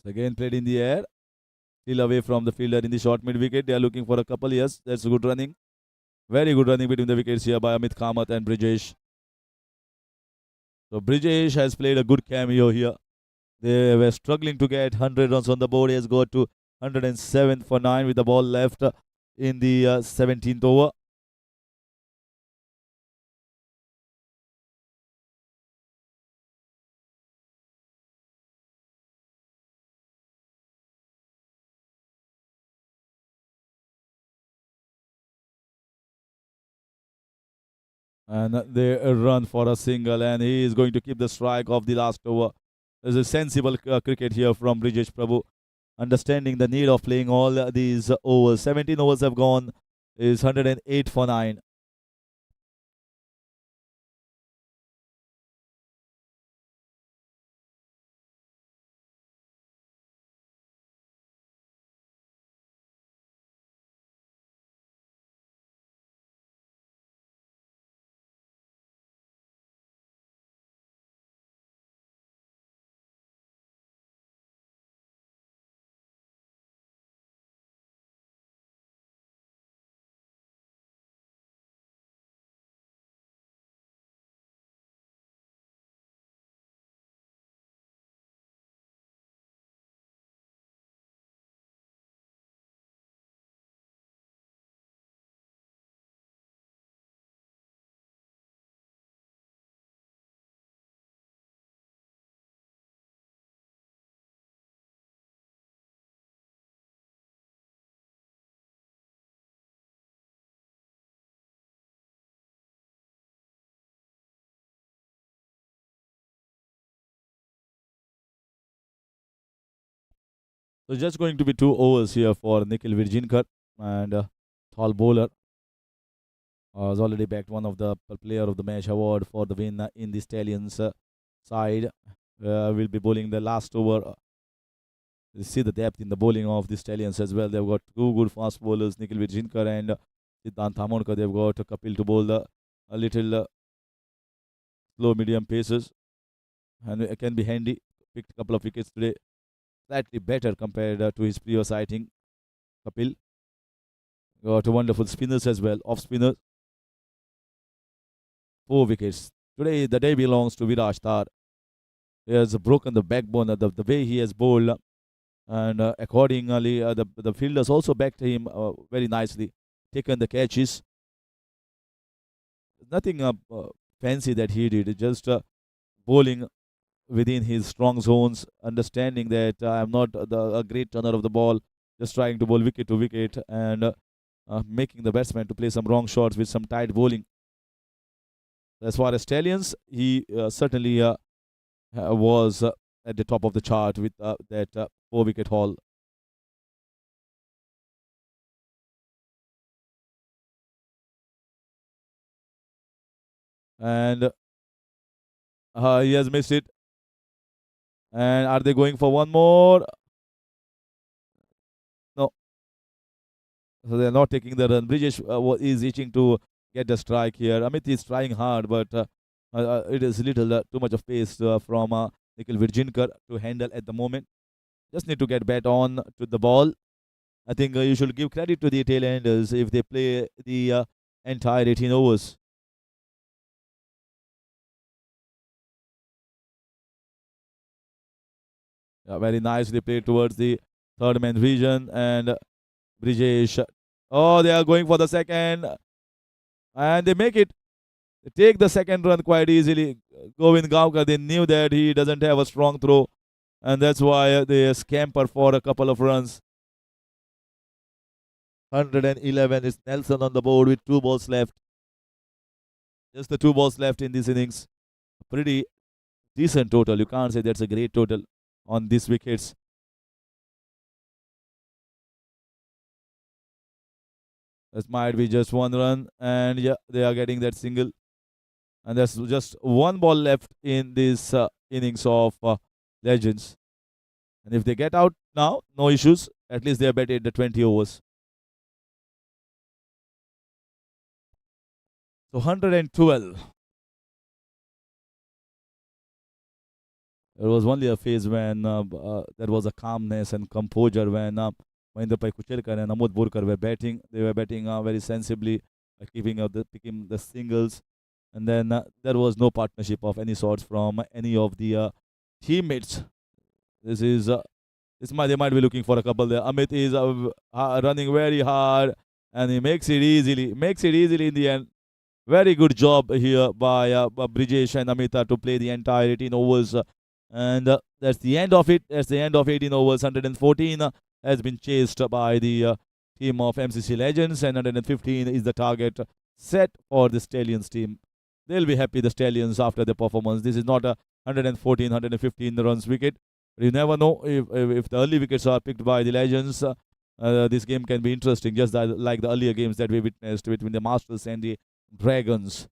Again played in the air. Still away from the fielder in the short mid wicket. They are looking for a couple. Yes, that's good running. Very good running between the wickets here by Amit Kamath and Bridges. So Bridges has played a good cameo here. They were struggling to get 100 runs on the board. He has got to 107 for 9 with the ball left in the 17th over. And they run for a single, and he is going to keep the strike of the last over. There's a sensible cricket here from Brijesh Prabhu, understanding the need of playing all these overs. 17 overs have gone, is 108 for 9. So just going to be 2 overs here for Nikhil Virjinkar, and tall bowler has already backed one of the player of the match award for the win in the Stallions side. Will be bowling the last over. You see the depth in the bowling of the Stallions as well. They've got two good fast bowlers, Nikhil Virjinkar and Siddhant Thamonkar. They've got Kapil to bowl a little slow medium paces, and it can be handy. Picked a couple of wickets today, slightly better compared to his previous sighting. Kapil got wonderful spinners as well, off spinners. 4 wickets. Today, the day belongs to Viraj Tar. He has broken the backbone of the way he has bowled, and accordingly, the fielders also backed him very nicely, taken the catches. Nothing fancy that he did, just bowling within his strong zones, understanding that I'm not a great turner of the ball, just trying to bowl wicket to wicket and making the batsman to play some wrong shots with some tight bowling. As far as Stallions, he certainly was at the top of the chart with that 4 wicket haul. And he has missed it. And are they going for one more? No, So they're not taking the run. Brijesh is itching to get the strike here. Amit is trying hard, but it is little too much of pace from Nikhil Virjinkar to handle at the moment. Just need to get back on to the ball. I think you should give credit to the tail-enders if they play the entire 18 overs. Yeah, very nicely played towards the third man region and Brijesh. Oh, they are going for the second and they make it. They take the second run quite easily. Govind Gavkar, they knew that he doesn't have a strong throw and that's why they scamper for a couple of runs. 111 is Nelson on the board with 2 balls left. Just the 2 balls left in this innings. Pretty decent total. You can't say that's a great total on these wickets. That might be just 1 run, and yeah, they are getting that single. And there's just 1 ball left in this innings of Legends. And if they get out now, no issues. At least they are batted the 20 overs. So 112. There was only a phase when there was a calmness and composure when Mahendra Pai Kuchelkar and Amod Borkar were batting. They were batting very sensibly, keeping up the picking the singles, and then there was no partnership of any sorts from any of the teammates. This is they might be looking for a couple there. Amit is running very hard, and he makes it easily. Makes it easily in the end. Very good job here by Brijesh and Amita to play the entire 18 overs. And that's the end of it. That's the end of 18 overs. 114 has been chased by the team of MCC Legends, and 115 is the target set for the Stallions team. They'll be happy, the Stallions, after their performance. This is not a 114, 115 runs wicket. You never know if the early wickets are picked by the Legends. This game can be interesting, just like the earlier games that we witnessed between the Masters and the Dragons.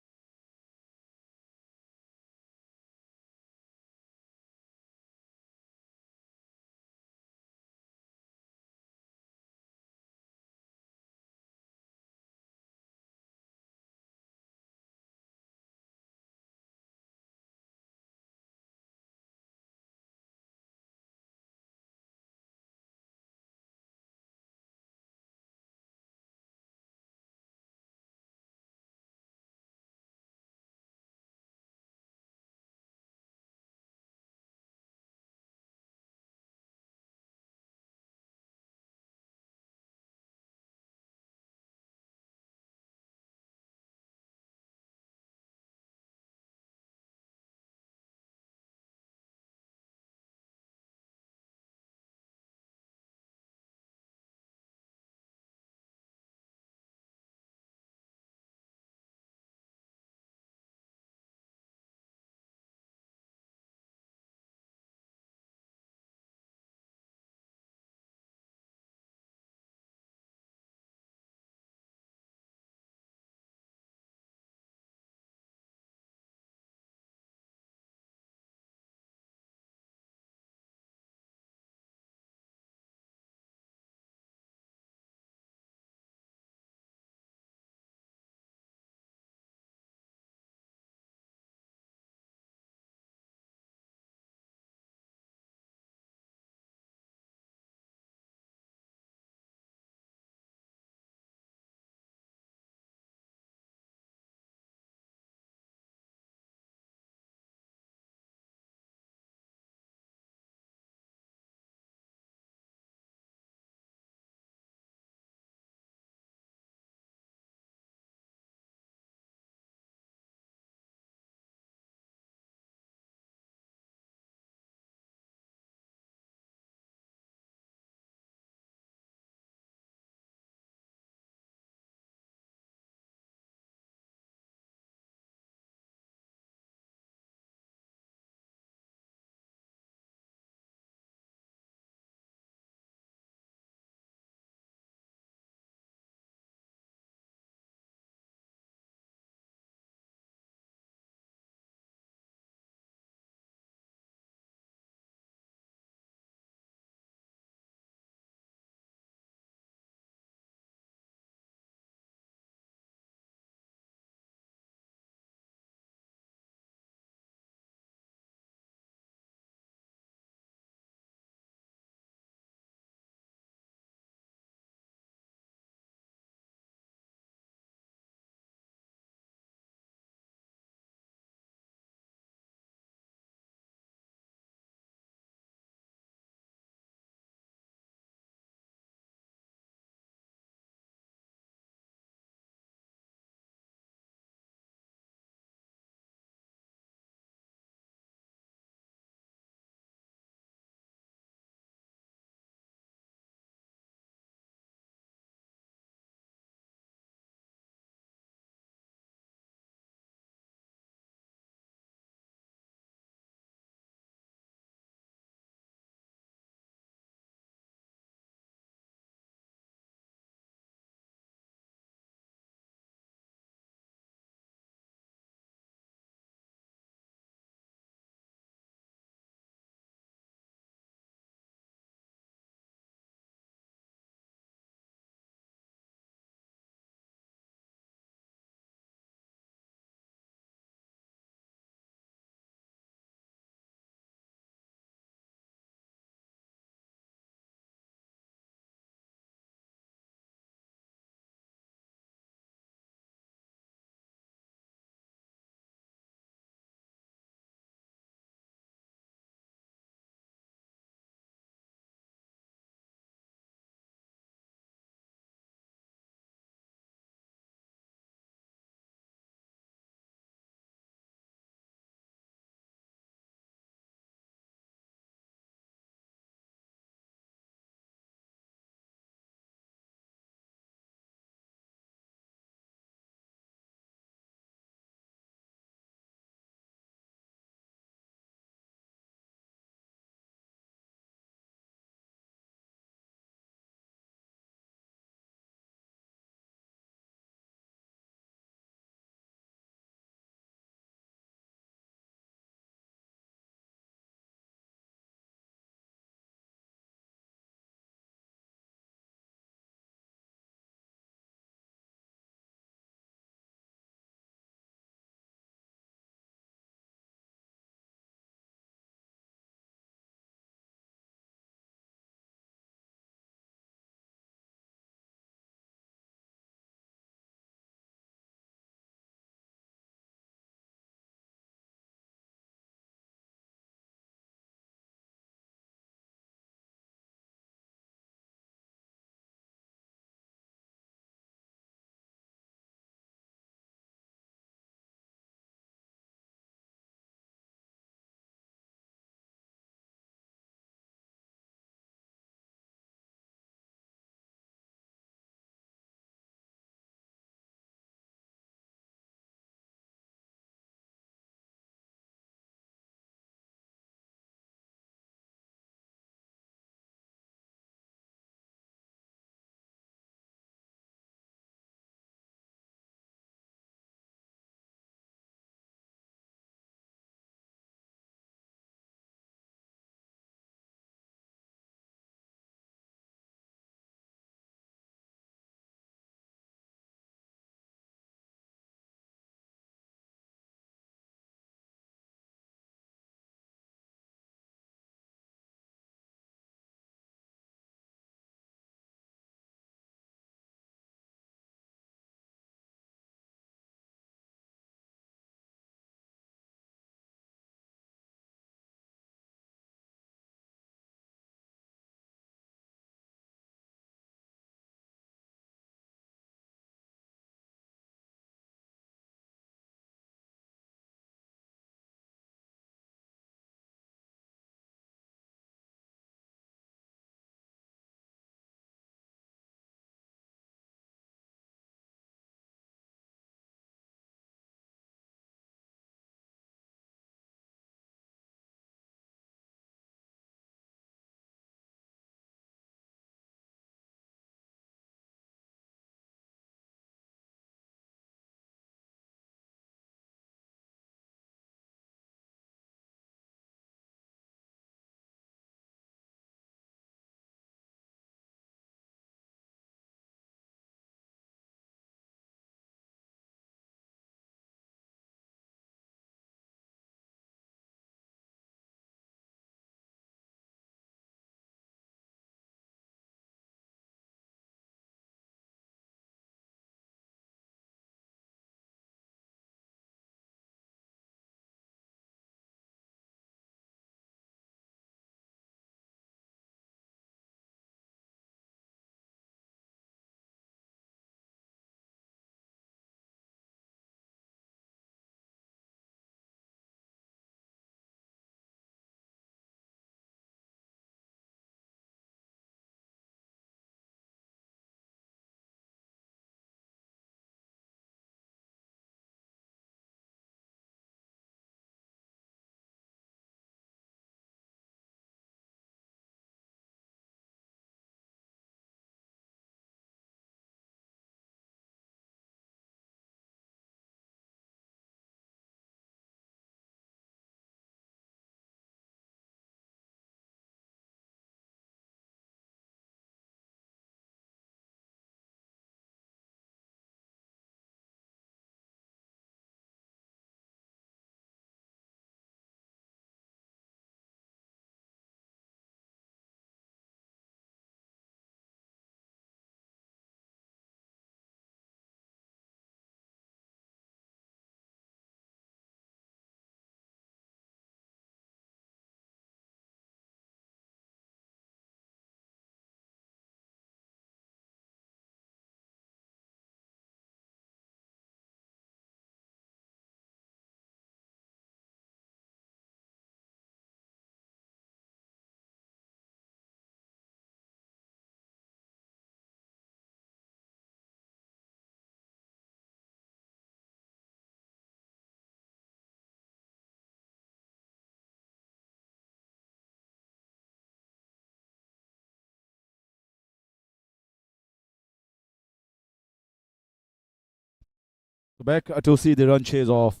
Back to see the run chase of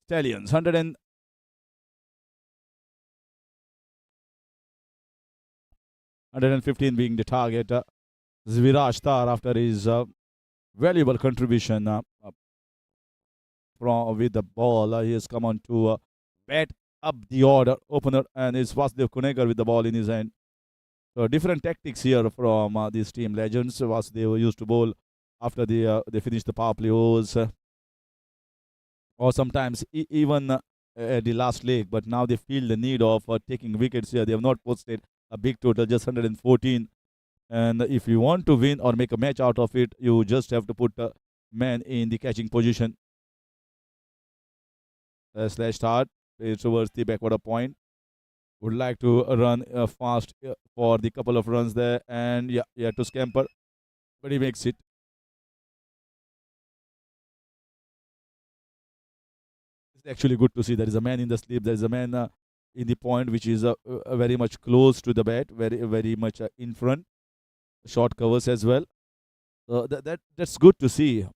Stallions. 115 being the target. Viraj Tar, after his valuable contribution from with the ball, he has come on to bat up the order opener, and it's Vasudev Kunegar with the ball in his hand. So different tactics here from these team legends. Vasudev used to bowl after they finish the power play overs, or sometimes even at the last leg. But now they feel the need of taking wickets here. They have not posted a big total, just 114. And if you want to win or make a match out of it, you just have to put a man in the catching position. Slash start towards the backward point. Would like to run fast for the couple of runs there, and yeah, to scamper, but he makes it. It's actually good to see there is a man in the slip. There is a man in the point which is very much close to the bat, very much in front. Short covers as well. That's good to see.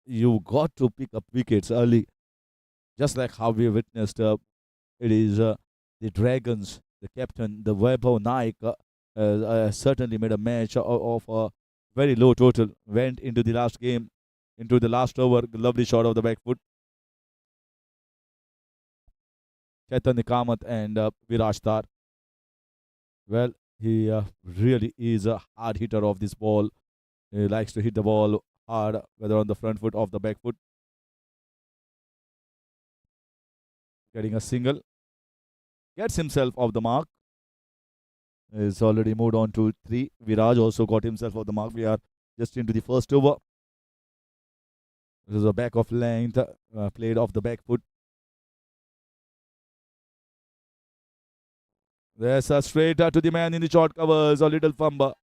You got to pick up wickets early, just like how we witnessed. It is the Dragons, the captain, the Vaibhav Naik, certainly made a match of a very low total. Went into the last game, into the last over. Lovely shot of the back foot. Chaitanya Kamath and Viraj Tar. Well, he really is a hard hitter of this ball. He likes to hit the ball hard, whether on the front foot or the back foot. Getting a single. Gets himself off the mark. Is already moved on to 3. Viraj also got himself off the mark. We are just into the first over. This is a back of length, played off the back foot. There's a straight to the man in the short covers, a little fumble.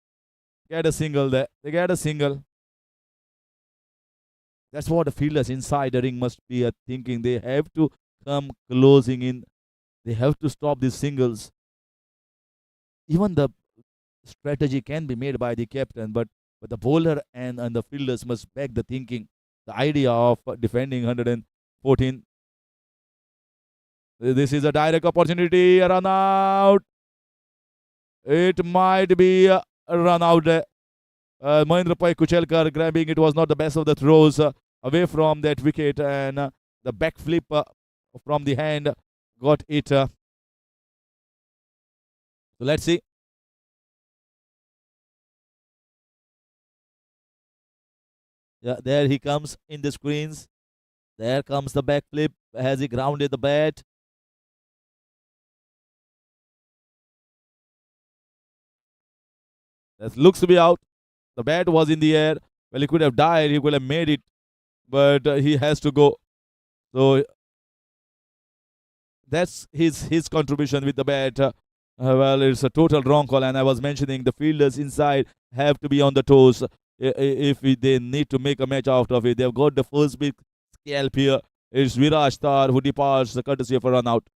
Get a single there. They get a single. That's what the fielders inside the ring must be thinking. They have to come closing in. They have to stop these singles. Even the strategy can be made by the captain, but the bowler and the fielders must back the thinking. The idea of defending 114. This is a direct opportunity. A run out. It might be a run out there. Mahendra Pai Kuchelkar grabbing. It was not the best of the throws away from that wicket, and the backflip from the hand got it. So let's see. Yeah, there he comes in the screens. There comes the backflip. Has he grounded the bat? That looks to be out. The bat was in the air. Well, he could have died. He could have made it, but he has to go. So that's his contribution with the bat. Well, it's a total wrong call, and I was mentioning the fielders inside have to be on the toes if they need to make a match out of it. They've got the first big scalp here. It's Viraj Tar who departs the courtesy of a run out.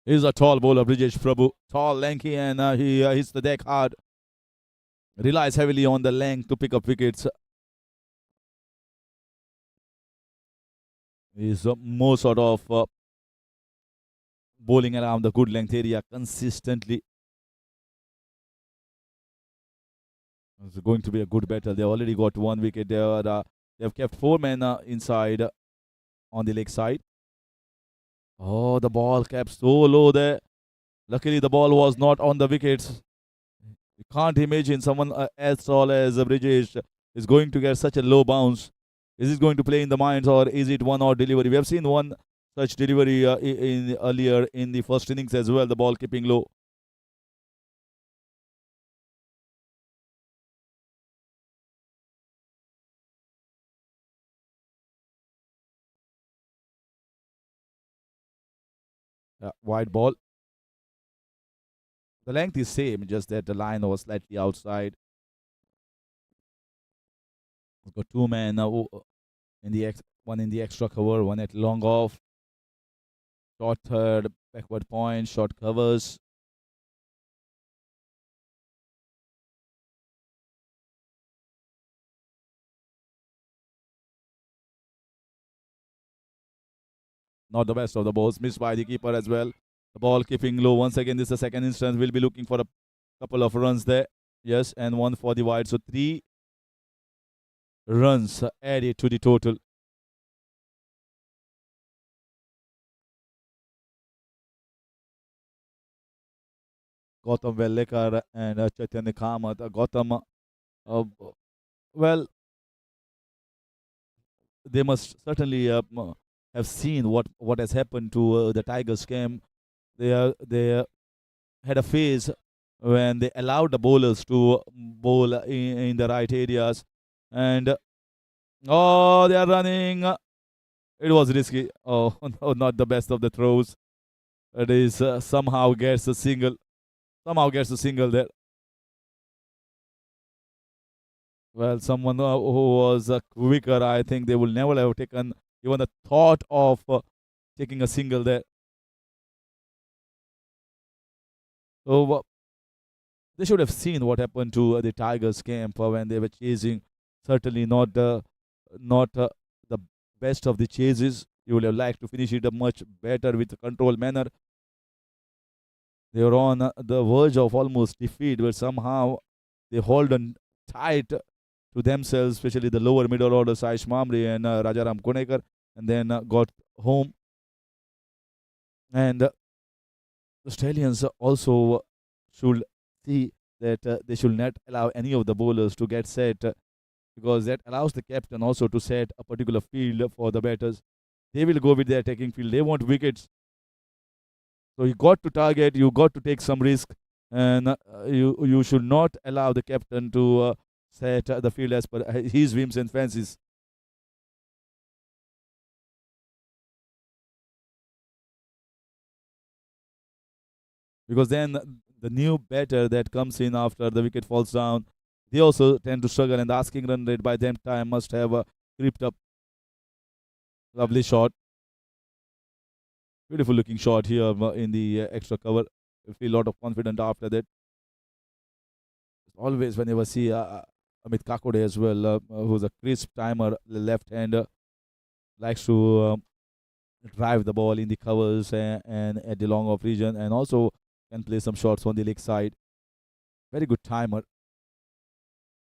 He's a tall bowler, Brijesh Prabhu. Tall, lanky, and he hits the deck hard. Relies heavily on the length to pick up wickets. He's more sort of bowling around the good length area consistently. It's going to be a good battle. They already got one wicket. They've kept four men inside on the leg side. Oh, the ball kept so low there. Luckily, the ball was not on the wickets. You can't imagine someone as tall as Brijesh is going to get such a low bounce. Is it going to play in the minds or is it one odd delivery? We have seen one such delivery in earlier in the first innings as well. The ball keeping low. Wide ball. The length is same, just that the line was slightly outside. We've got two men in the one in the extra cover, one at long off. Short third, backward point, short covers. Not the best of the balls, missed by the keeper as well. The ball keeping low. Once again, this is the second instance. We'll be looking for a couple of runs there. Yes, and one for the wide. So 3 runs added to the total. Gautam Vellekar and Chaitanya Kamath. Gautam, well, they must certainly have seen what has happened to the Tigers game. They had a phase when they allowed the bowlers to bowl in the right areas, and oh, they are running. It was risky. Oh, no, not the best of the throws. It is somehow gets a single. Somehow gets a single there. Well, someone who was quicker, I think they will never have taken even the thought of taking a single there. So they should have seen what happened to the Tigers camp when they were chasing. Certainly not the best of the chases. You would have liked to finish it a much better with a controlled manner. They were on the verge of almost defeat, but somehow they hold on tight to themselves, especially the lower middle order, Saish Mamre and Rajaram Konekar, and then got home. And the Stallions also should see that they should not allow any of the bowlers to get set because that allows the captain also to set a particular field for the batters. They will go with their attacking field. They want wickets. So you got to target, you got to take some risk, and you should not allow the captain to set the field as per his whims and fancies. Because then the new batter that comes in after the wicket falls down, they also tend to struggle, and the asking run rate by them time must have creeped up. Lovely shot. Beautiful looking shot here in the extra cover. You feel a lot of confidence after that. Always, whenever see Amit Kakode as well, who's a crisp timer, left-hander, likes to drive the ball in the covers and at the long off region, and also can play some shots on the leg side. Very good timer.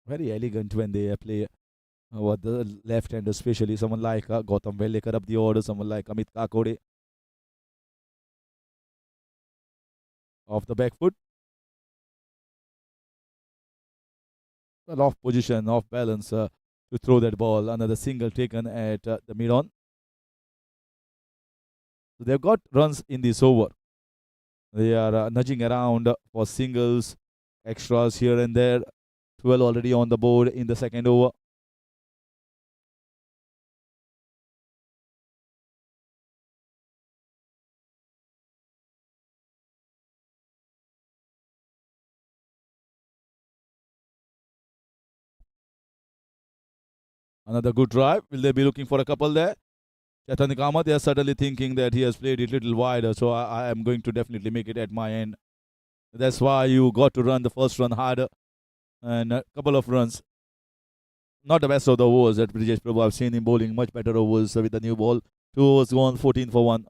Very elegant when they play with the left hand, especially someone like Gautam Vellekar up the order, someone like Amit Kakode off the back foot. Well, off position, off balance to throw that ball. Another single taken at the mid on. So they've got runs in this over. They are nudging around for singles, extras here and there. 12 already on the board in the second over. Another good drive. Will they be looking for a couple there? Chetan Kamath is certainly thinking that he has played it a little wider, so I am going to definitely make it at my end. That's why you got to run the first run harder and a couple of runs. Not the best of the overs at Brijesh Prabhu. I've seen him bowling much better overs with the new ball. 2 overs gone, 14 for 1.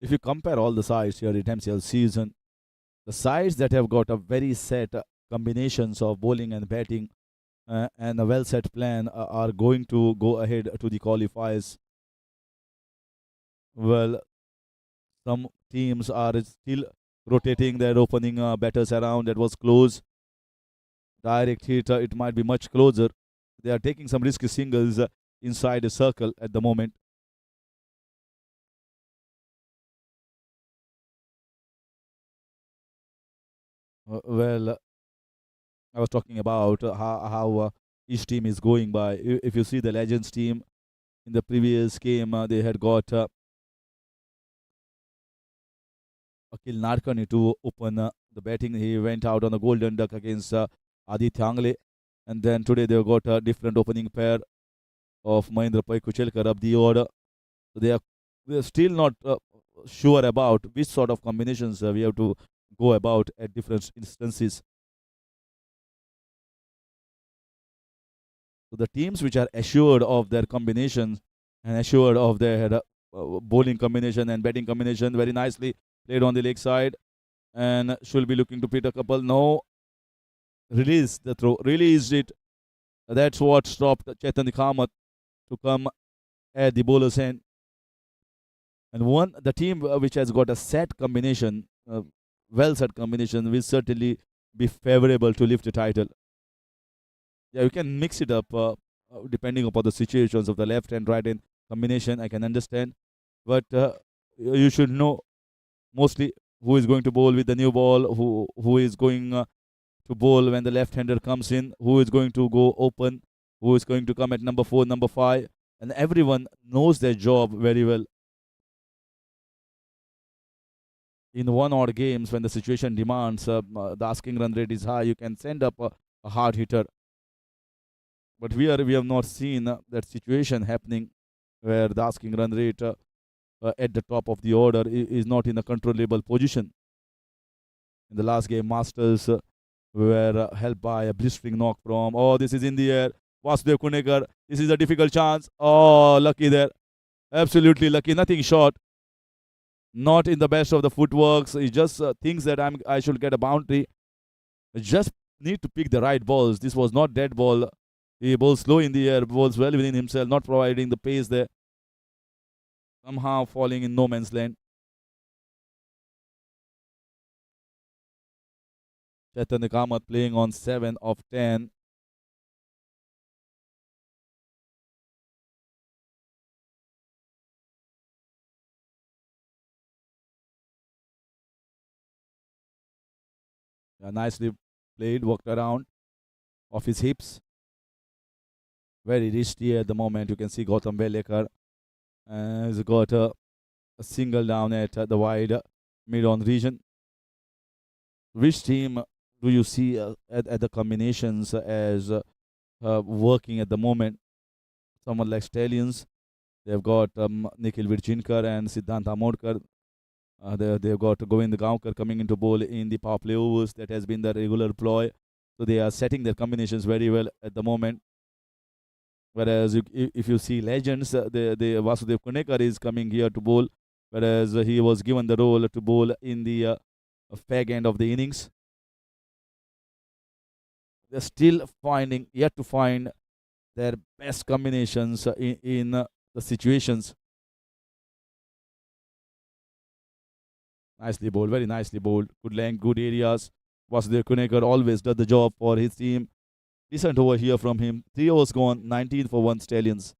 If you compare all the sides here in MCL season, the sides that have got a very set combinations of bowling and batting and a well set plan are going to go ahead to the qualifiers. Well, some teams are still rotating their opening batters around. That was close. Direct hit, it might be much closer. They are taking some risky singles inside the circle at the moment. Well, I was talking about how each team is going by. If you see the Legends team in the previous game, they had got Akil Narkani to open the batting. He went out on a golden duck against Aditya Angle. And then today they've got a different opening pair of Mahendra Pai Kuchelkar up the order. So they are still not sure about which sort of combinations we have to go about at different instances. So the teams which are assured of their combinations and assured of their bowling combination and batting combination very nicely played on the leg side and should be looking to pit a couple. No, release the throw, released it. That's what stopped Chetan Kamath to come at the bowler's end. And one, the team which has got a set combination, well set combination, will certainly be favorable to lift the title. Yeah, you can mix it up depending upon the situations of the left and right hand combination. I can understand, but you should know mostly who is going to bowl with the new ball, who is going to bowl when the left-hander comes in, who is going to go open, who is going to come at number 4, number 5, and everyone knows their job very well. In one odd games, when the situation demands, the asking run rate is high, you can send up a hard hitter. But we have not seen that situation happening where the asking run rate at the top of the order is not in a controllable position. In the last game, Masters were helped by a blistering knock from, oh, this is in the air. Vasudev Kunekar, this is a difficult chance. Oh, lucky there. Absolutely lucky. Nothing short. Not in the best of the footworks. He just thinks that I should get a boundary. Just need to pick the right balls. This was not dead ball. He bowls slow in the air, bowls well within himself, not providing the pace there. Somehow falling in no man's land. Chetan Kamath playing on 7 of 10. Yeah, nicely played, worked around off his hips. Very risky at the moment. You can see Gautam Belekar has got a single down at the wide mid-on region. Which team do you see at the combinations as working at the moment? Someone like Stallions. They've got Nikhil Virjinkar and Siddhant Amodkar. They've got Govind Gaonkar coming into bowl in the power play overs. That has been the regular ploy. So they are setting their combinations very well at the moment. Whereas if you see Legends, the Vasudev Kunekar is coming here to bowl, whereas he was given the role to bowl in the fag end of the innings. They're still yet to find their best combinations in the situations. Nicely bowled, very nicely bowled. Good length, good areas. Vasudev Kunekar always does the job for his team. Decent over here from him. 3 overs gone, 19 for 1 Stallions.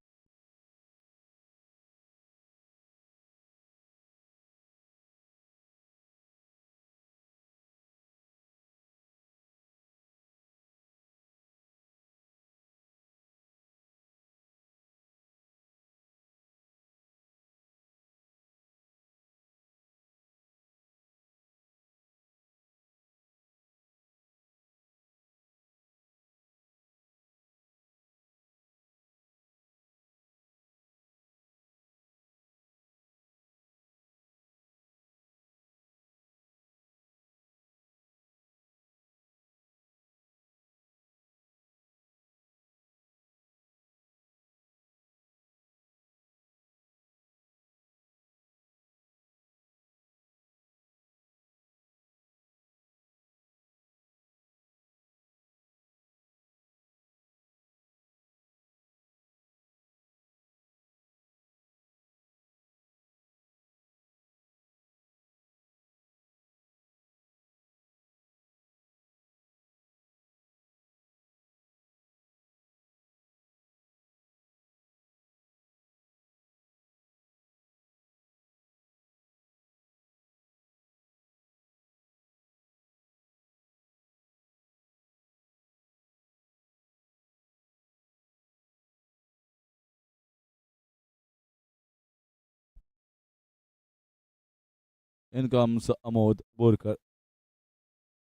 In comes Amod Borkar.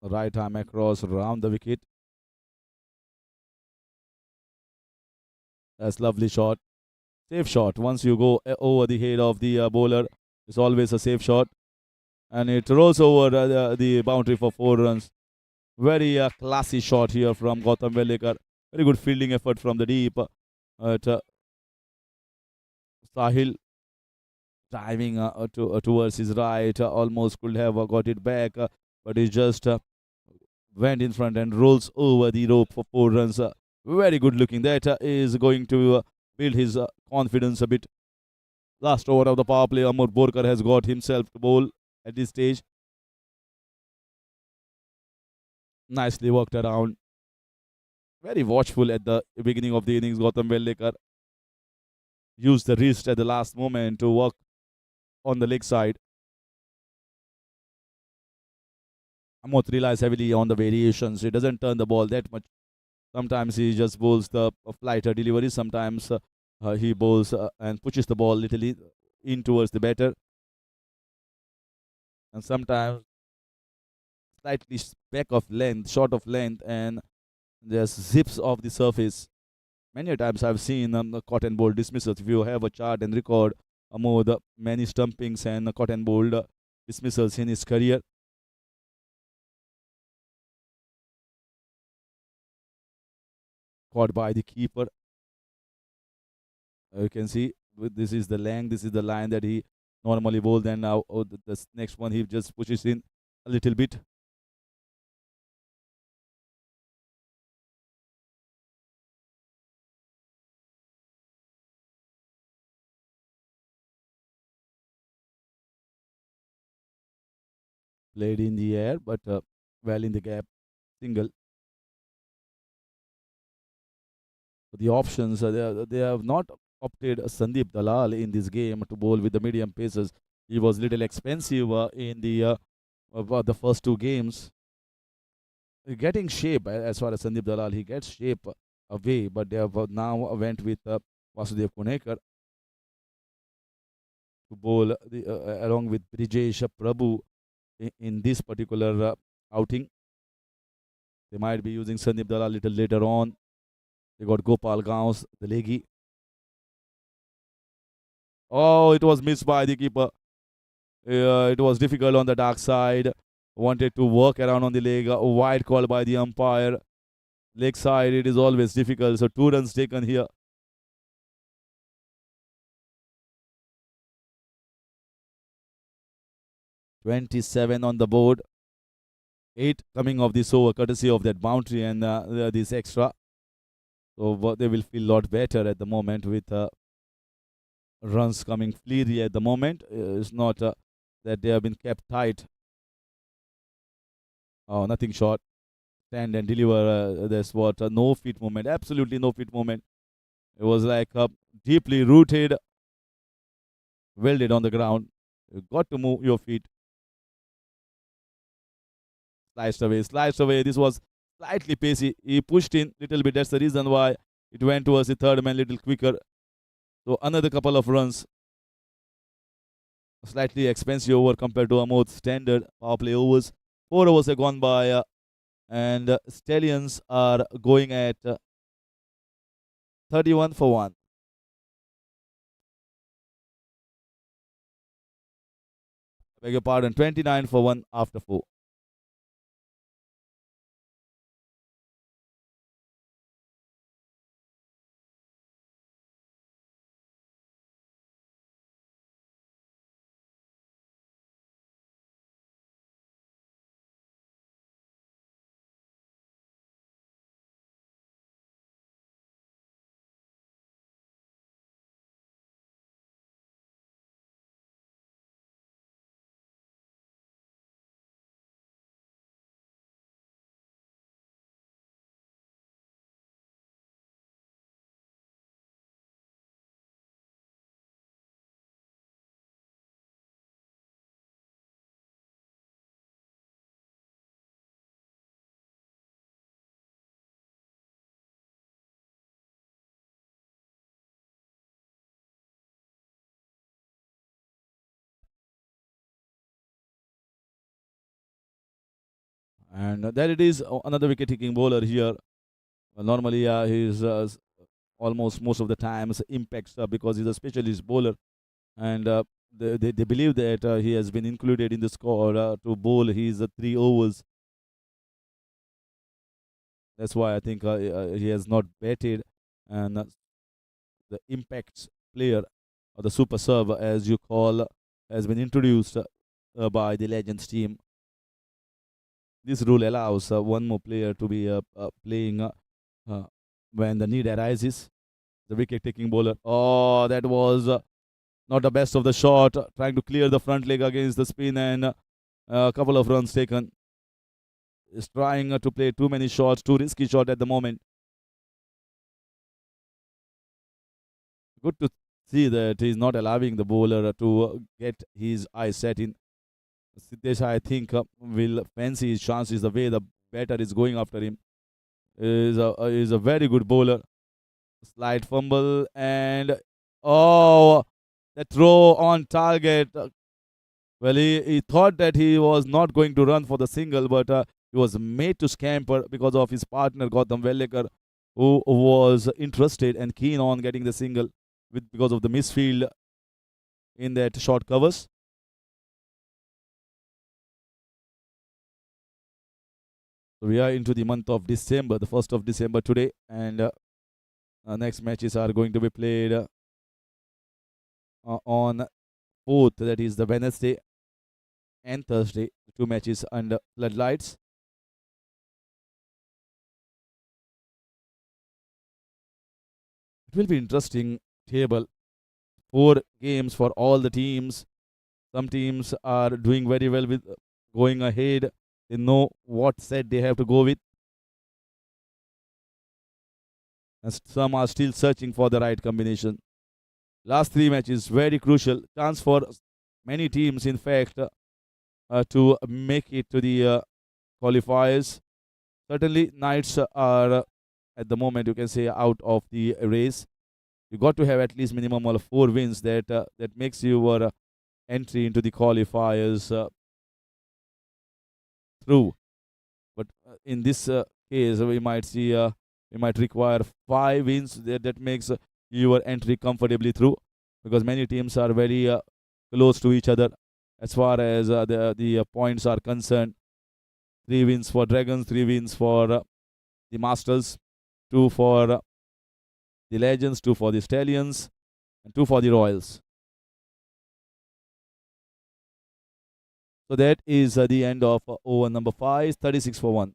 Right arm across around the wicket. That's lovely shot. Safe shot. Once you go over the head of the bowler, it's always a safe shot. And it rolls over the boundary for 4 runs. Very classy shot here from Gautam Velekar. Very good fielding effort from the deep. At Sahil diving towards his right, almost could have got it back, but he just went in front and rolls over the rope for 4 runs. Very good looking. That is going to build his confidence a bit. Last over of the power play, Amar Borkar has got himself to bowl at this stage. Nicely worked around. Very watchful at the beginning of the innings. Gautam Velekar used the wrist at the last moment to work on the leg side. Amot relies heavily on the variations. He doesn't turn the ball that much. Sometimes he just bowls the flighter delivery. Sometimes he bowls and pushes the ball little in towards the batter. And sometimes slightly back of length, short of length, and just zips off the surface. Many times I've seen the cotton ball dismissals. If you have a chart and record more the many stumpings and cotton ball dismissals in his career. Caught by the keeper. You can see this is the length, this is the line that he normally bowled, and now this next one he just pushes in a little bit. Played in the air, but well in the gap, single. The options they have not opted Sandeep Dalal in this game to bowl with the medium paces. He was little expensive in the first two games. Getting shape as far as Sandeep Dalal, he gets shape away, but they have now went with Vasudev Punekar to bowl along with Brijesh Prabhu in this particular outing. They might be using Sandeep Dalal a little later on. They got Gopal Gaus, the leggy. Oh, it was missed by the keeper. It was difficult on the dark side. Wanted to work around on the leg. A wide call by the umpire. Leg side, it is always difficult. So 2 runs taken here. 27 on the board. 8 coming off this over, courtesy of that boundary and this extra. So they will feel a lot better at the moment with runs coming freely at the moment. It's not that they have been kept tight. Oh, nothing short. Stand and deliver. There's what? No feet movement. Absolutely no feet movement. It was like deeply rooted, welded on the ground. You got to move your feet. Sliced away, sliced away. This was slightly pacey. He pushed in a little bit. That's the reason why it went towards the third man a little quicker. So another couple of runs. Slightly expensive over compared to Amod's standard power play overs. 4 overs have gone by, and Stallions are going at 31 for 1. Beg your pardon, 29 for 1 after 4. And there it is, another wicket-taking bowler here. Normally, he's almost most of the times impacts because he's a specialist bowler, and they believe that he has been included in the squad to bowl his 3 overs. That's why I think he has not batted, and the impacts player or the super sub, as you call, has been introduced by the Legends team. This rule allows one more player to be playing uh, when the need arises. The wicket-taking bowler. Oh, that was not the best of the shot. Trying to clear the front leg against the spin, and a couple of runs taken. Is trying to play too many shots, too risky shot at the moment. Good to see that he's not allowing the bowler to get his eyes set in. Siddesh, I think, will fancy his chances the way the batter is going after him. Is a very good bowler. Slight fumble and oh, the throw on target. Well, he thought that he was not going to run for the single, but he was made to scamper because of his partner Gautam Vellekar, who was interested and keen on getting the single because of the misfield in that short covers. So we are into the month of December, the 1st of December today, and next matches are going to be played on both, that is the Wednesday and Thursday, 2 matches under floodlights. It will be interesting table. 4 games for all the teams. Some teams are doing very well with going ahead. They know what set they have to go with, and some are still searching for the right combination. Last 3 matches very crucial. Chance for many teams, in fact, to make it to the qualifiers. Certainly, Knights are at the moment, you can say, out of the race. You got to have at least minimum of 4 wins that makes your entry into the qualifiers through. But in this case, we might require 5 wins that makes your entry comfortably through, because many teams are very close to each other as far as the points are concerned. 3 wins for Dragons, 3 wins for the Masters, 2 for the Legends, 2 for the Stallions, and 2 for the Royals. So that is the end of over number 5, 36 for 1.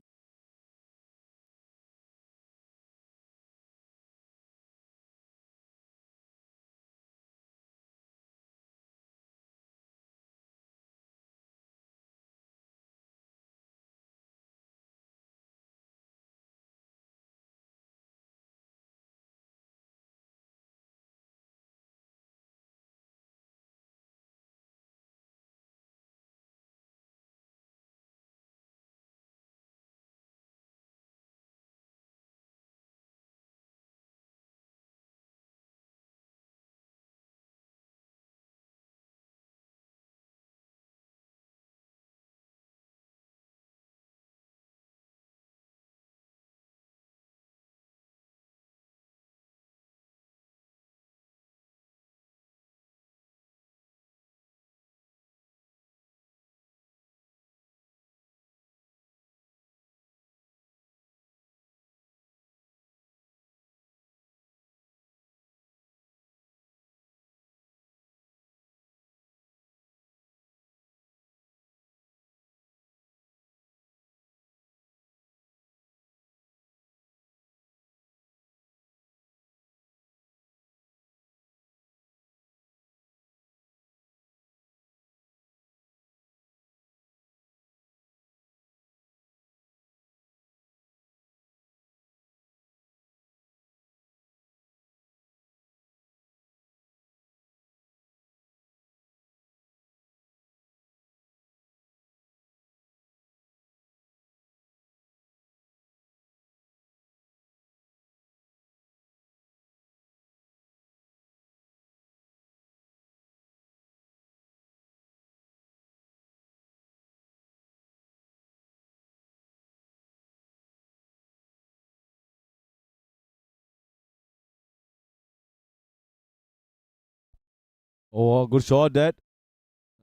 Oh, good shot that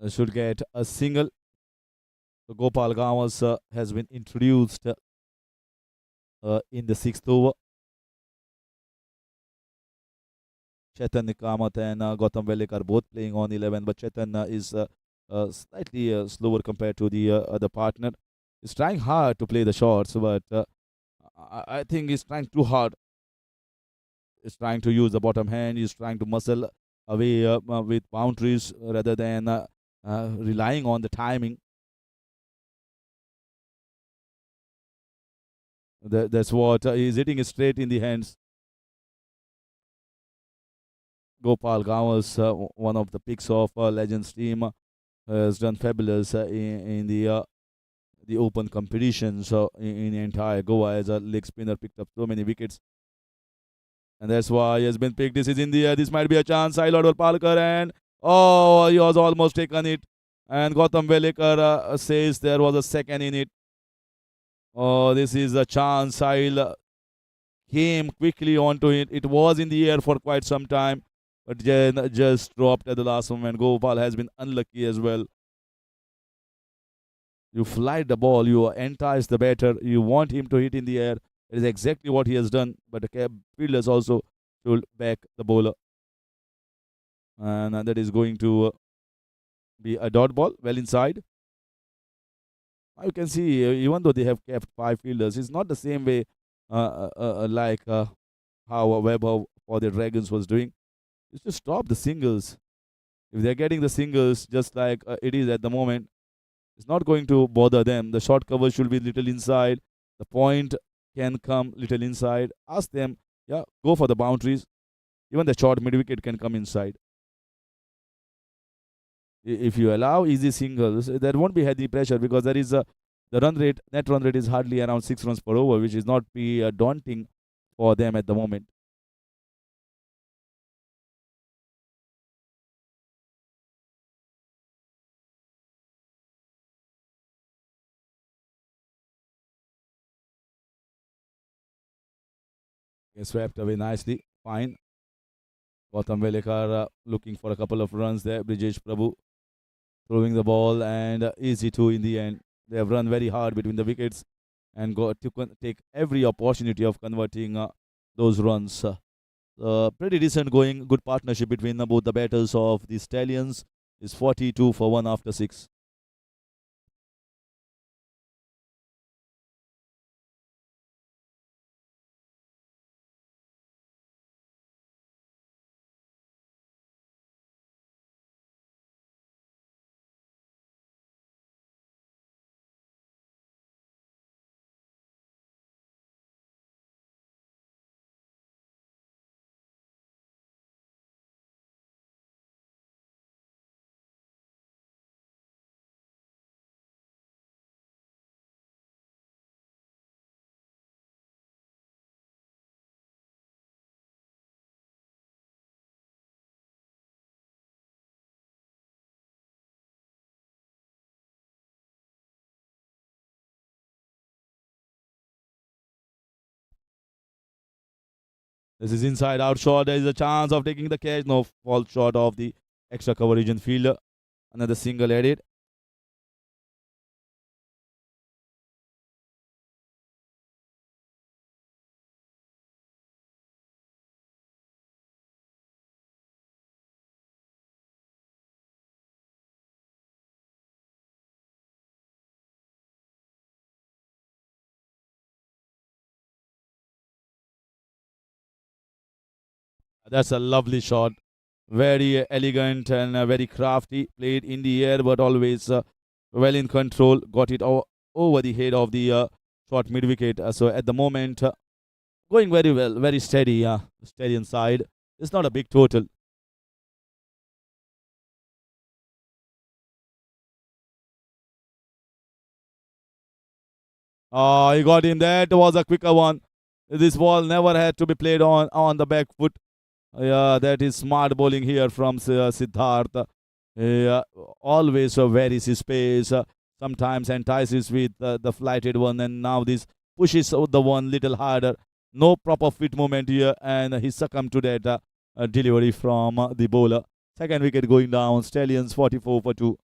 should get a single. So Gopal Gawas has been introduced in the sixth over. Chetan Kamath and Gautam Velik are both playing on 11, but Chetan is slightly slower compared to the other partner. He's trying hard to play the shots, but I think he's trying too hard. He's trying to use the bottom hand. He's trying to muscle away with boundaries rather than relying on the timing. That's what he's hitting it straight in the hands. Gopal Gawas, one of the picks of Legends team, has done fabulous in the open competition. So in the entire Goa as a leg spinner, picked up so many wickets, and that's why he has been picked. This is India. This might be a chance. Sailor Palkar, and oh, he was almost taken it. And Gautam Velekar says there was a second in it. Oh, this is a chance. Sahil came quickly onto it. It was in the air for quite some time, but just dropped at the last moment. Gopal has been unlucky as well. You flight the ball, you entice the batter, you want him to hit in the air. It is exactly what he has done, but the fielders also should back the bowler. And that is going to be a dot ball, well inside. Now you can see, even though they have kept five fielders, it's not the same way like how Webber for the Dragons was doing. It's to stop the singles. If they're getting the singles just like it is at the moment, it's not going to bother them. The short cover should be little inside. The point can come little inside. Ask them, yeah, go for the boundaries. Even the short mid wicket can come inside. If you allow easy singles, there won't be heavy pressure because there is the run rate, net run rate is hardly around 6 runs per over, which is not be daunting for them at the moment. Swept away nicely. Fine. Gautam Velekar looking for a couple of runs there. Brijesh Prabhu throwing the ball and easy two in the end. They have run very hard between the wickets and got to take every opportunity of converting those runs. Pretty decent going, good partnership between both the batters of the Stallions. Is 42 for 1 after 6. This is inside out shot. There is a chance of taking the catch. No, fall short of the extra coverage in fielder. Another single added. That's a lovely shot. Very elegant and very crafty. Played in the air, but always well in control. Got it over the head of the short mid wicket. So at the moment, going very well, very steady. Steady inside. It's not a big total. Oh, he got in. That was a quicker one. This ball never had to be played on the back foot. Yeah, that is smart bowling here from Siddharth. Yeah, always varies his pace. Sometimes entices with the flighted one, and now this pushes out the one little harder. No proper fit movement here, and he succumbed to that delivery from the bowler. Second wicket going down. Stallions 44 for 2.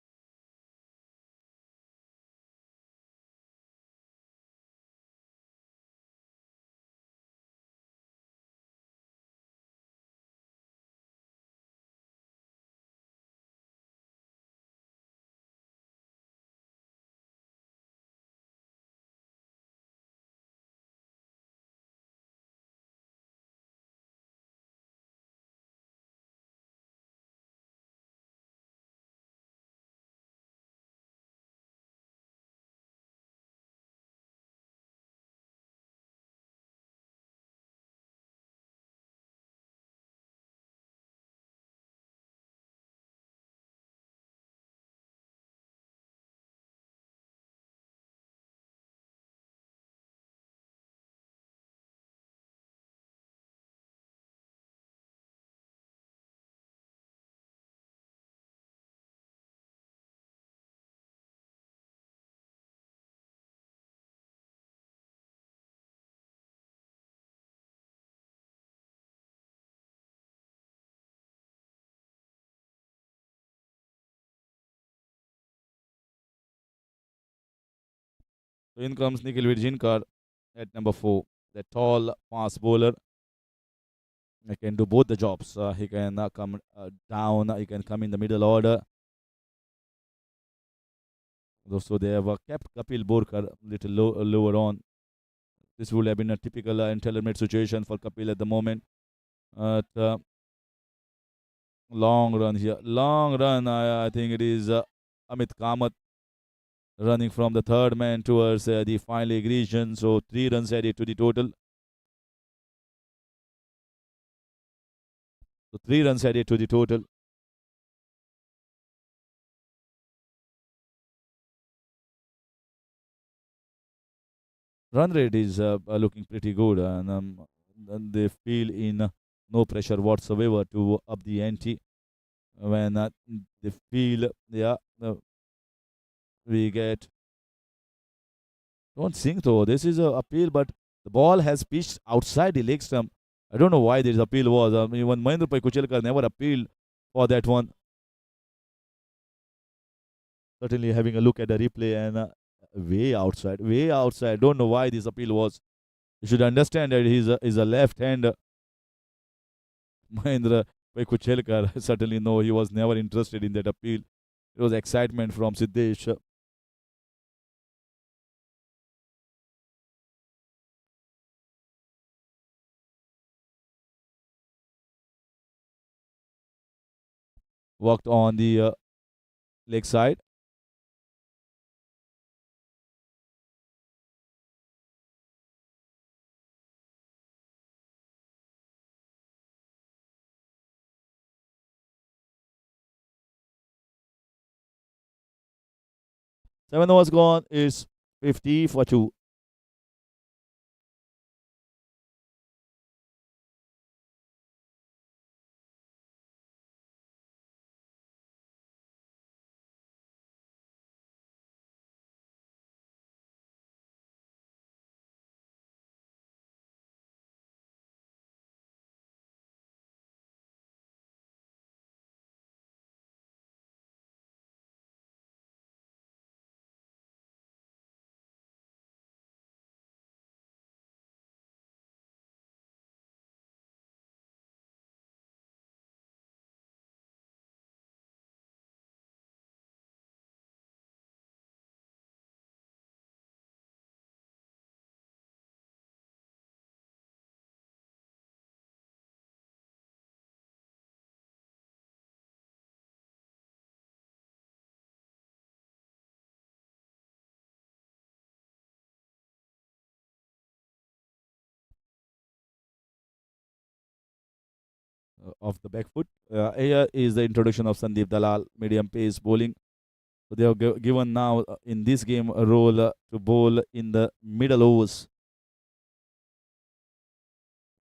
So in comes Nikhil Virjinkar at number 4. The tall fast bowler. He can do both the jobs. He can come down. He can come in the middle order. So they have kept Kapil Borkar a little lower on. This would have been a typical intermediate situation for Kapil at the moment. Long run here. Long run. I think it is Amit Kamath running from the third man towards the final aggression. So 3 runs added to the total. So 3 runs added to the total. Run rate is looking pretty good, and they feel in no pressure whatsoever to up the ante when they feel, yeah, we get. Don't think though. This is a appeal, but the ball has pitched outside the leg stump. I don't know why this appeal was. Even Mahendra Pai Kuchelkar never appealed for that one. Certainly having a look at the replay and way outside, way outside. Don't know why this appeal was. You should understand that he's a left hand Mahendra Pai Kuchelkar. Certainly no, he was never interested in that appeal. It was excitement from Siddesh. Worked on the leg side. Seven overs gone is 50 for 2. Off the back foot. Here is the introduction of Sandeep Dalal, medium pace bowling. So they have given now in this game a role to bowl in the middle overs.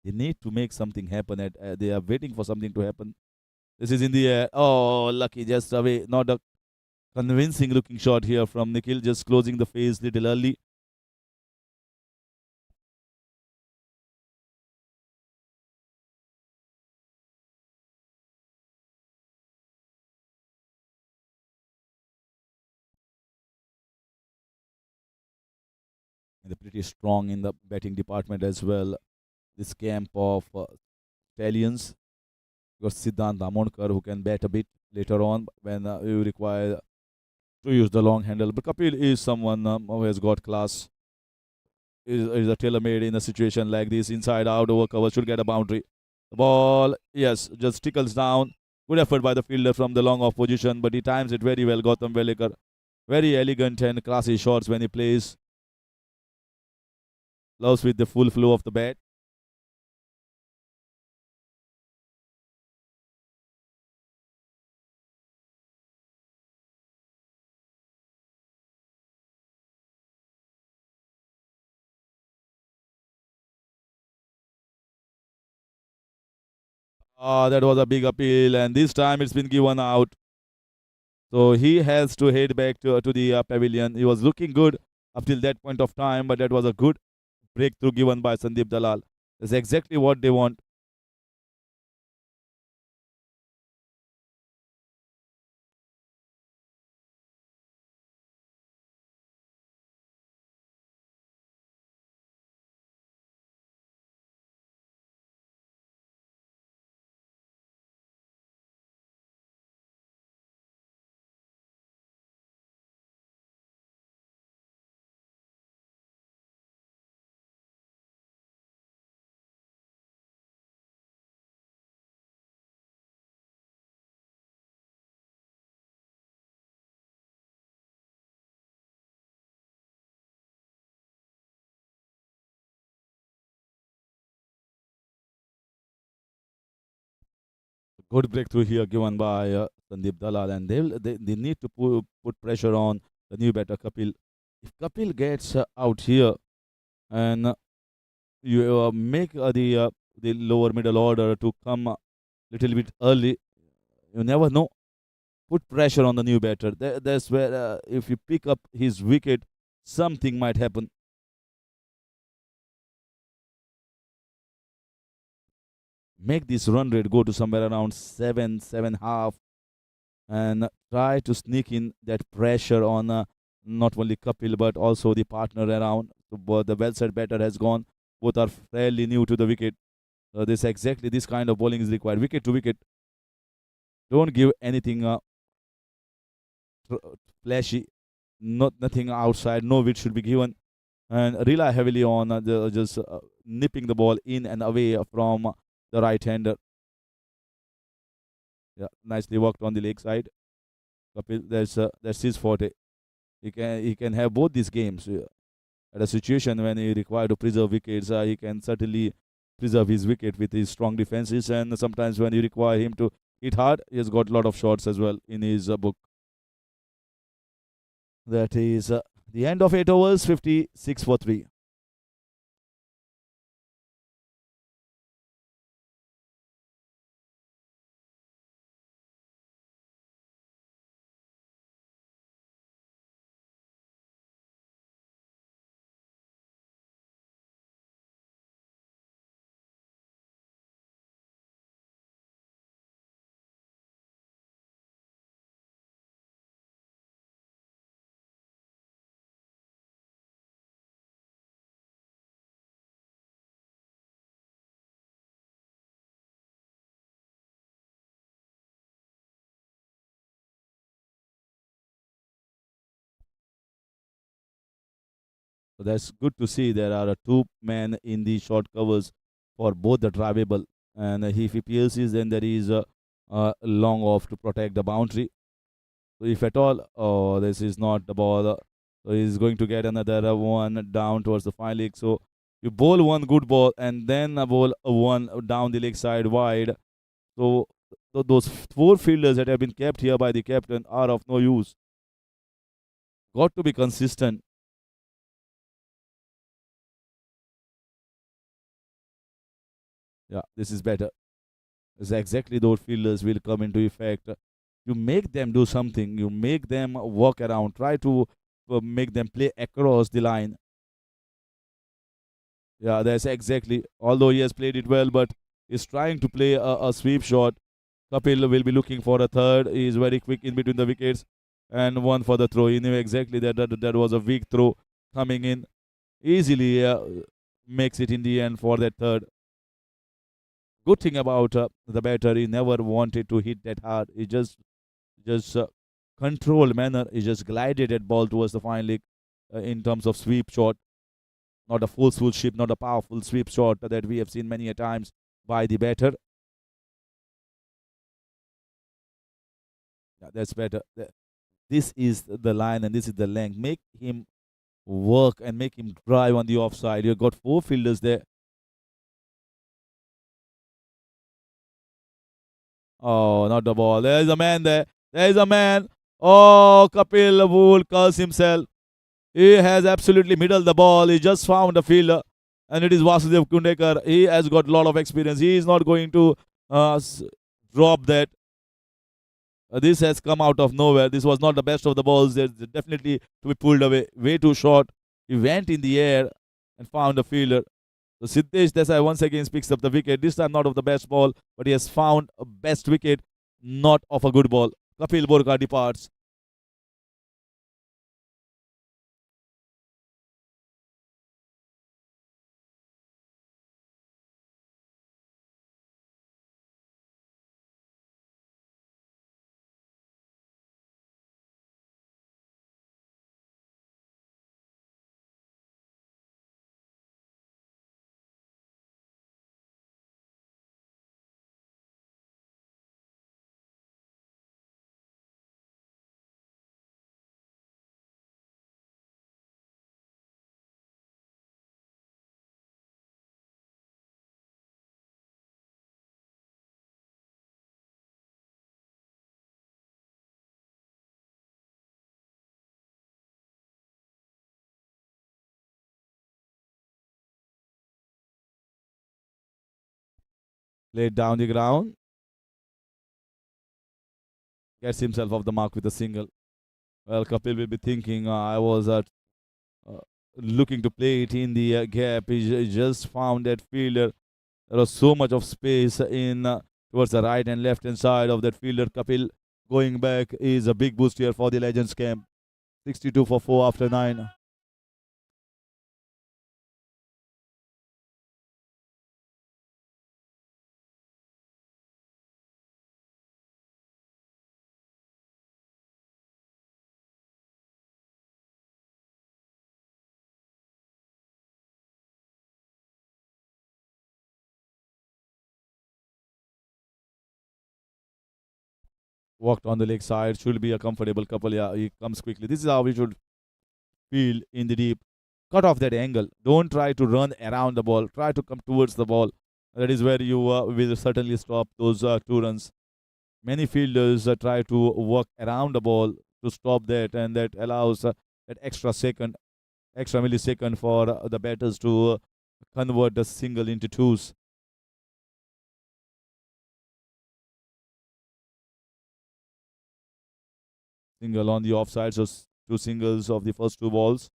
They need to make something happen. They are waiting for something to happen. This is in the air. Oh, lucky, just away. Not a convincing looking shot here from Nikhil, just closing the face little early. pretty strong in the batting department as well. This camp of Stallions. Got Siddhant Damonkar who can bat a bit later on when you require to use the long handle. But Kapil is someone who has got class. Is a tailor made in a situation like this. Inside out over cover should get a boundary. The ball, yes, just tickles down. Good effort by the fielder from the long off position, but he times it very well. Gautam Velekar, very elegant and classy shots when he plays. Loves with the full flow of the bat. That was a big appeal, and this time it's been given out. So he has to head back to the pavilion. He was looking good up till that point of time, but that was a good breakthrough given by Sandeep Dalal. That's exactly what they want. Good breakthrough here given by Sandeep Dalal, and they need to put pressure on the new batter Kapil. If Kapil gets out here and you make the lower middle order to come a little bit early, you never know. Put pressure on the new batter. That's where if you pick up his wicket, something might happen. Make this run rate go to somewhere around 7.5, and try to sneak in that pressure on not only Kapil but also the partner around. So, the well set batter has gone. Both are fairly new to the wicket. This exactly this kind of bowling is required. Wicket to wicket. Don't give anything flashy. Nothing outside. No wicket should be given, and rely heavily on just nipping the ball in and away from the right hander. Yeah, nicely worked on the leg side. Kapil, that's his forte. He can have both these games. At a situation when he required to preserve wickets, he can certainly preserve his wicket with his strong defenses. And sometimes when you require him to hit hard, he has got a lot of shots as well in his book. That is the end of 8 overs, 56 for 3. So that's good to see. There are two men in the short covers for both the drivable. And if he pierces, then there is a long off to protect the boundary. So if at all, oh, this is not the ball. So he's going to get another one down towards the fine leg. So you bowl one good ball and then a bowl one down the leg side wide. So those four fielders that have been kept here by the captain are of no use. Got to be consistent. Yeah, this is better. It's exactly those fielders will come into effect. You make them do something. You make them walk around. Try to make them play across the line. Yeah, that's exactly. Although he has played it well, but he's trying to play a sweep shot. Kapil will be looking for a third. He is very quick in between the wickets, and one for the throw. He knew exactly that was a weak throw coming in. easily makes it in the end for that third. Good thing about the batter, he never wanted to hit that hard. He just controlled manner. He just glided that ball towards the fine leg in terms of sweep shot, not a forceful sweep, not a powerful sweep shot that we have seen many a times by the batter. Yeah, that's better. This is the line and this is the length. Make him work and make him drive on the offside. You've got four fielders there. Oh, not the ball. There's a man there. There's a man. Oh, Kapil will curse himself. He has absolutely middled the ball. He just found a fielder, and it is Vasudev Kundekar. He has got a lot of experience. He is not going to drop that. This has come out of nowhere. This was not the best of the balls. There's definitely to be pulled away. Way too short. He went in the air and found a fielder. So Siddesh Desai once again picks up the wicket. This time not of the best ball, but he has found a best wicket, not of a good ball. Kapil Borka departs. Laid down the ground. Gets himself off the mark with a single. Well, Kapil will be thinking, I was uh, looking to play it in the gap. He just found that fielder. There was so much of space in towards the right and left hand side of that fielder. Kapil going back is a big boost here for the Legends camp. 62 for 4 after 9. Walked on the leg side. Should be a comfortable couple. Yeah, he comes quickly. This is how we should feel in the deep. Cut off that angle. Don't try to run around the ball. Try to come towards the ball. That is where you will certainly stop those 2 runs. Many fielders try to work around the ball to stop that, and that allows that extra millisecond for the batters to convert the single into twos. Single on the offside, so two singles of the first two balls.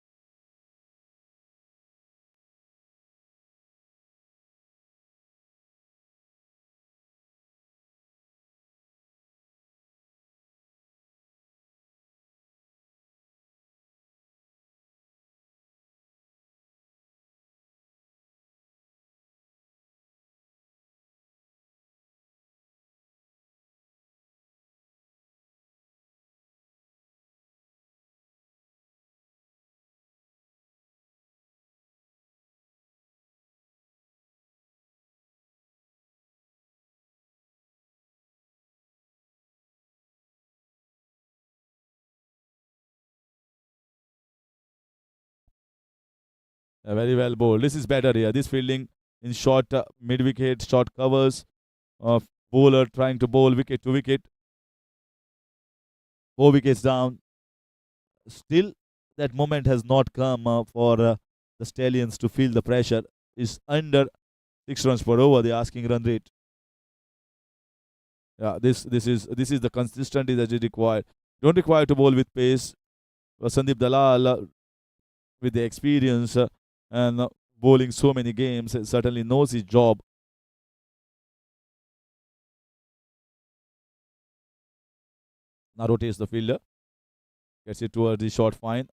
Very well bowled. This is better here. This fielding in short mid wicket, short covers. Bowler trying to bowl wicket to wicket. 4 wickets down. Still, that moment has not come for the Stallions to feel the pressure. Is under 6 runs per over. The asking run rate. Yeah, this is the consistency that is required. Don't require to bowl with pace. Sandeep Dalal, with the experience and bowling so many games, certainly knows his job. Now rotates the fielder, gets it towards the short fine.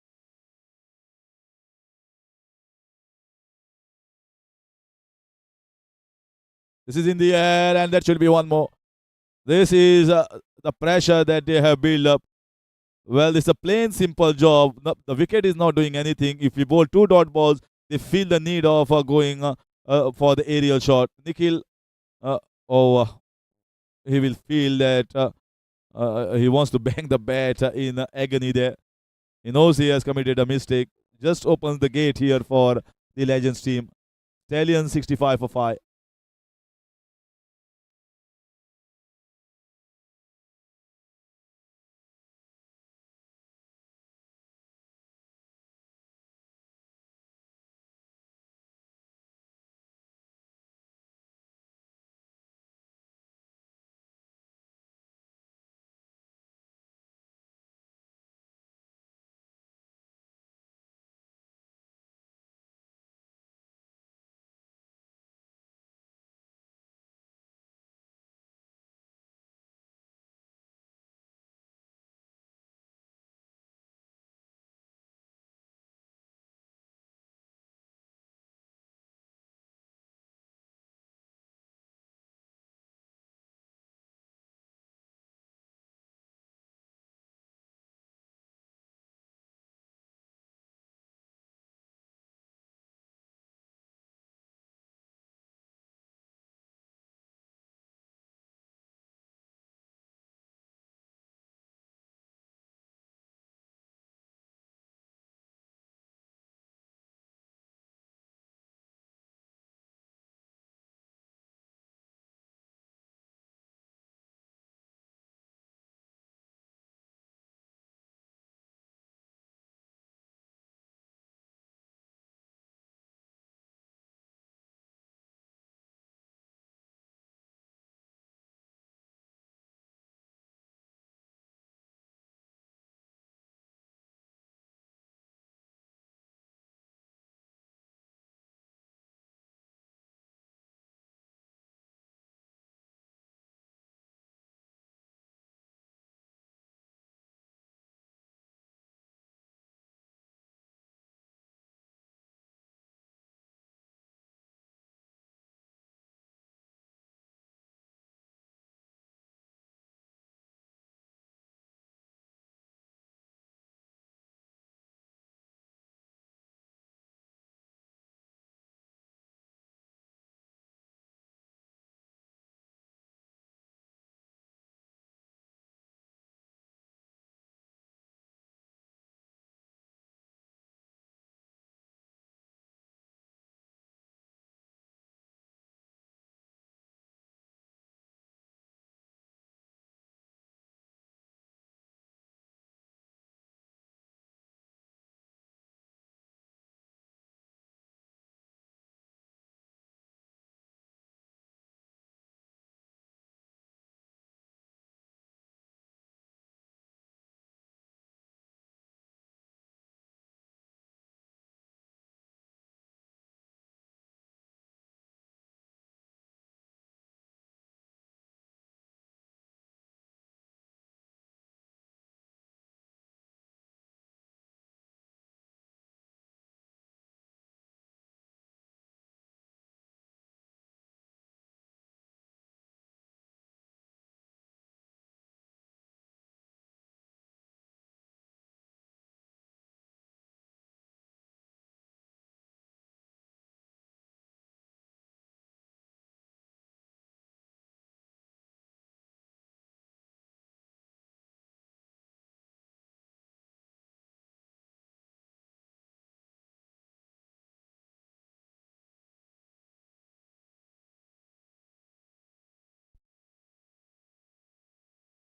This is in the air, and that should be one more. This is the pressure that they have built up. Well, it's a plain simple job. The wicket is not doing anything. If we bowl two dot balls, they feel the need of going for the aerial shot. Nikhil, uh, oh, he will feel that he wants to bang the bat in agony there. He knows he has committed a mistake. Just opens the gate here for the Legends team. Stallions 65 for 5.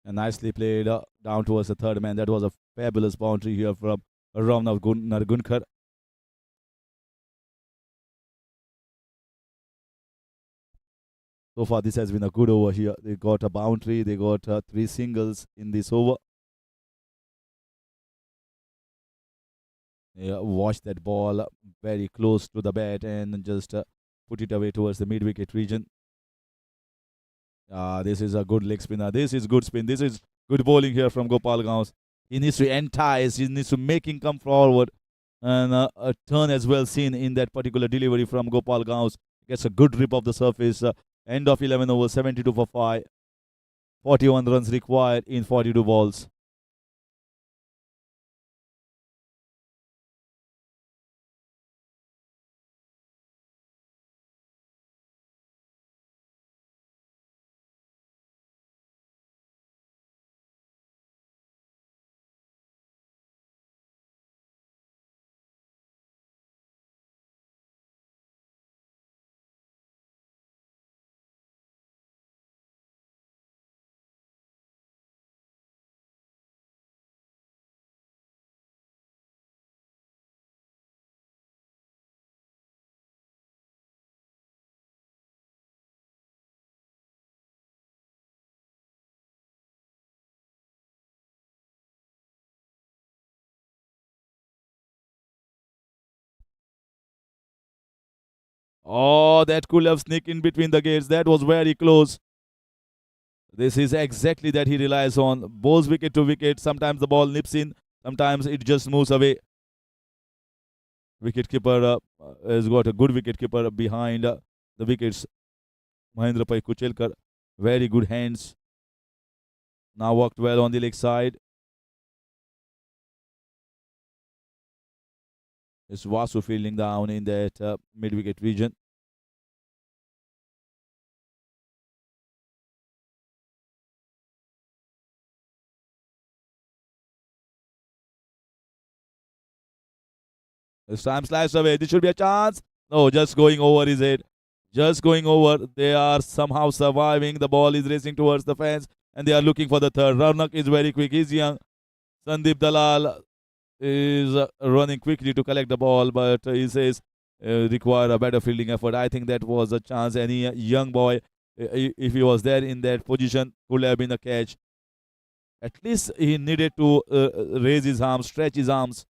And nicely played down towards the third man. That was a fabulous boundary here from Ravnav Nargunkar. So far, this has been a good over here. They got a boundary, they got three singles in this over. Yeah, watch that ball very close to the bat and just put it away towards the mid wicket region. This is a good leg spinner. This is good spin. This is good bowling here from Gopal Gauss. He needs to entice. He needs to make him come forward. And a turn as well seen in that particular delivery from Gopal Gauss. Gets a good rip of the surface End of 11 overs, 72 for 5. 41 runs required in 42 balls. Oh, that could have sneaked in between the gates. That was very close. This is exactly that he relies on. Bowls wicket to wicket. Sometimes the ball nips in. Sometimes it just moves away. Wicketkeeper has got a good wicketkeeper behind the wickets. Mahendra Pai Kuchelkar. Very good hands. Now worked well on the leg side. It's Vasu fielding down in that mid-wicket region. This time sliced away. This should be a chance. No, just going over his head. Just going over. They are somehow surviving. The ball is racing towards the fence and they are looking for the third. Raunak is very quick. He's young. Sandeep Dalal is running quickly to collect the ball, but he says require a better fielding effort. I think that was a chance. Any young boy, if he was there in that position, could have been a catch. At least he needed to raise his arms, stretch his arms.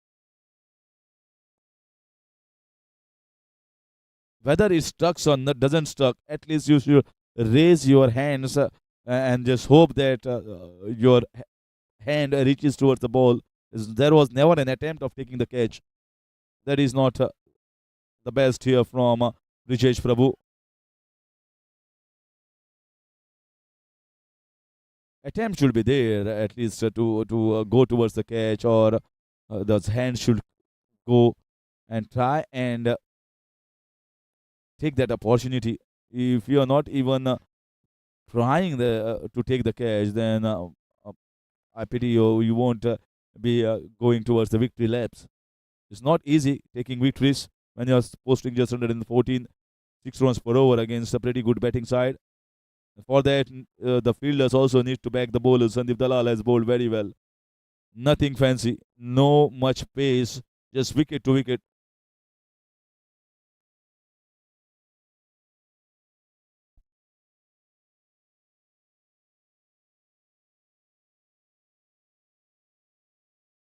Whether it stucks or not, doesn't stuck, at least you should raise your hands and just hope that your hand reaches towards the ball. There was never an attempt of taking the catch. That is not the best here from Rijesh Prabhu. Attempt should be there at least to go towards the catch, or the hand should go and try and take that opportunity. If you are not even trying to take the catch, then I pity you. You won't be going towards the victory laps. It's not easy taking victories when you're posting just 114, 6 runs per over against a pretty good batting side. For that, the fielders also need to back the bowlers. Sandeep Dalal has bowled very well. Nothing fancy, no much pace, just wicket to wicket.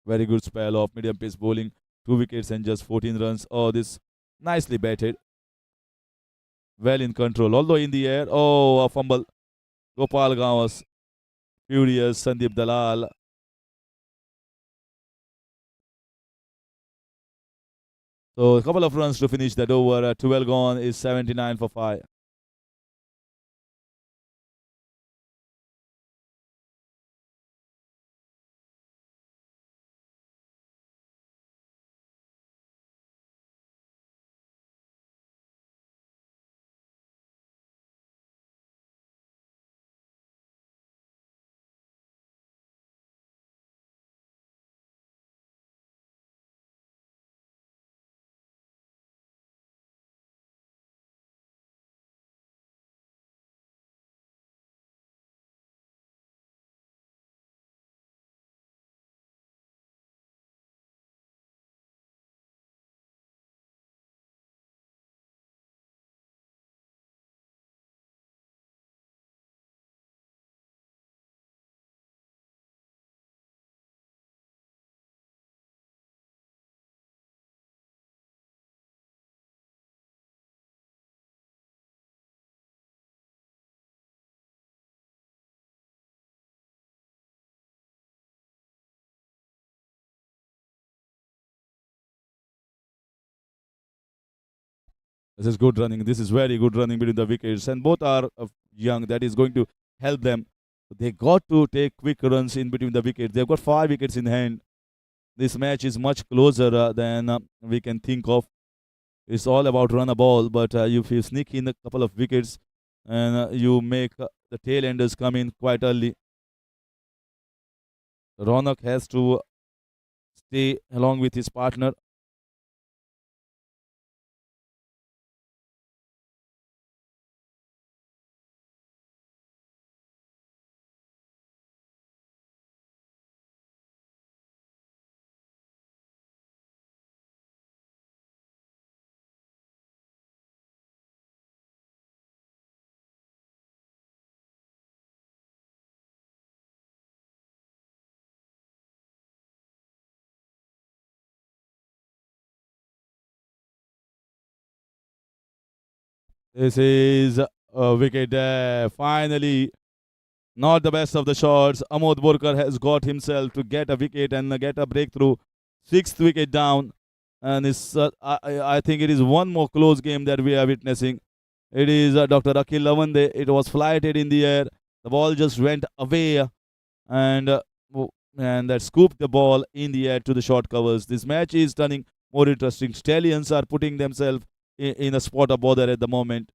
Very good spell of medium pace bowling. 2 wickets and just 14 runs. Oh, this nicely batted. Well in control. Although in the air, oh, a fumble. Gopal Gawas, furious. Sandeep Dalal. So a couple of runs to finish that over. 12 gone is 79 for 5. This is good running. This is very good running between the wickets, and both are young. That is going to help them. They got to take quick runs in between the wickets. They've got 5 wickets in hand. This match is much closer than we can think of. It's all about run a ball, but if you sneak in a couple of wickets and you make the tail enders come in quite early, Ronak has to stay along with his partner. This is a wicket there. Finally, not the best of the shots. Amod Borkar has got himself to get a wicket and get a breakthrough. Sixth wicket down. And I think it is one more close game that we are witnessing. It is Dr. Akhil Lavande. It was flighted in the air. The ball just went away and and that scooped the ball in the air to the short covers. This match is turning more interesting. Stallions are putting themselves in a spot of bother at the moment.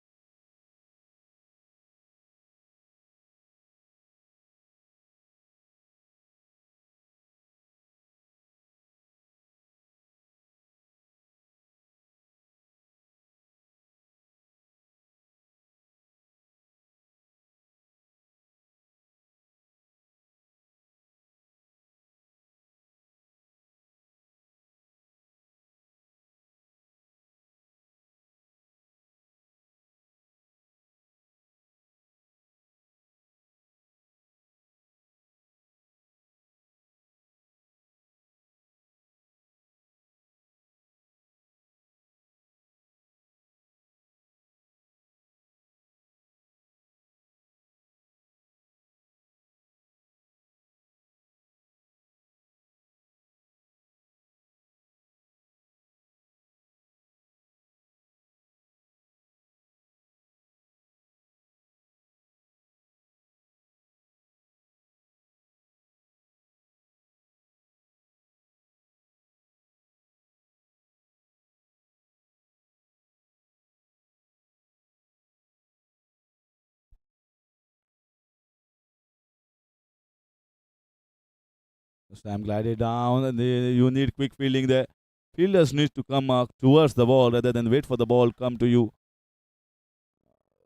Sam glided down, and you need quick fielding there. Fielders need to come towards the ball rather than wait for the ball come to you.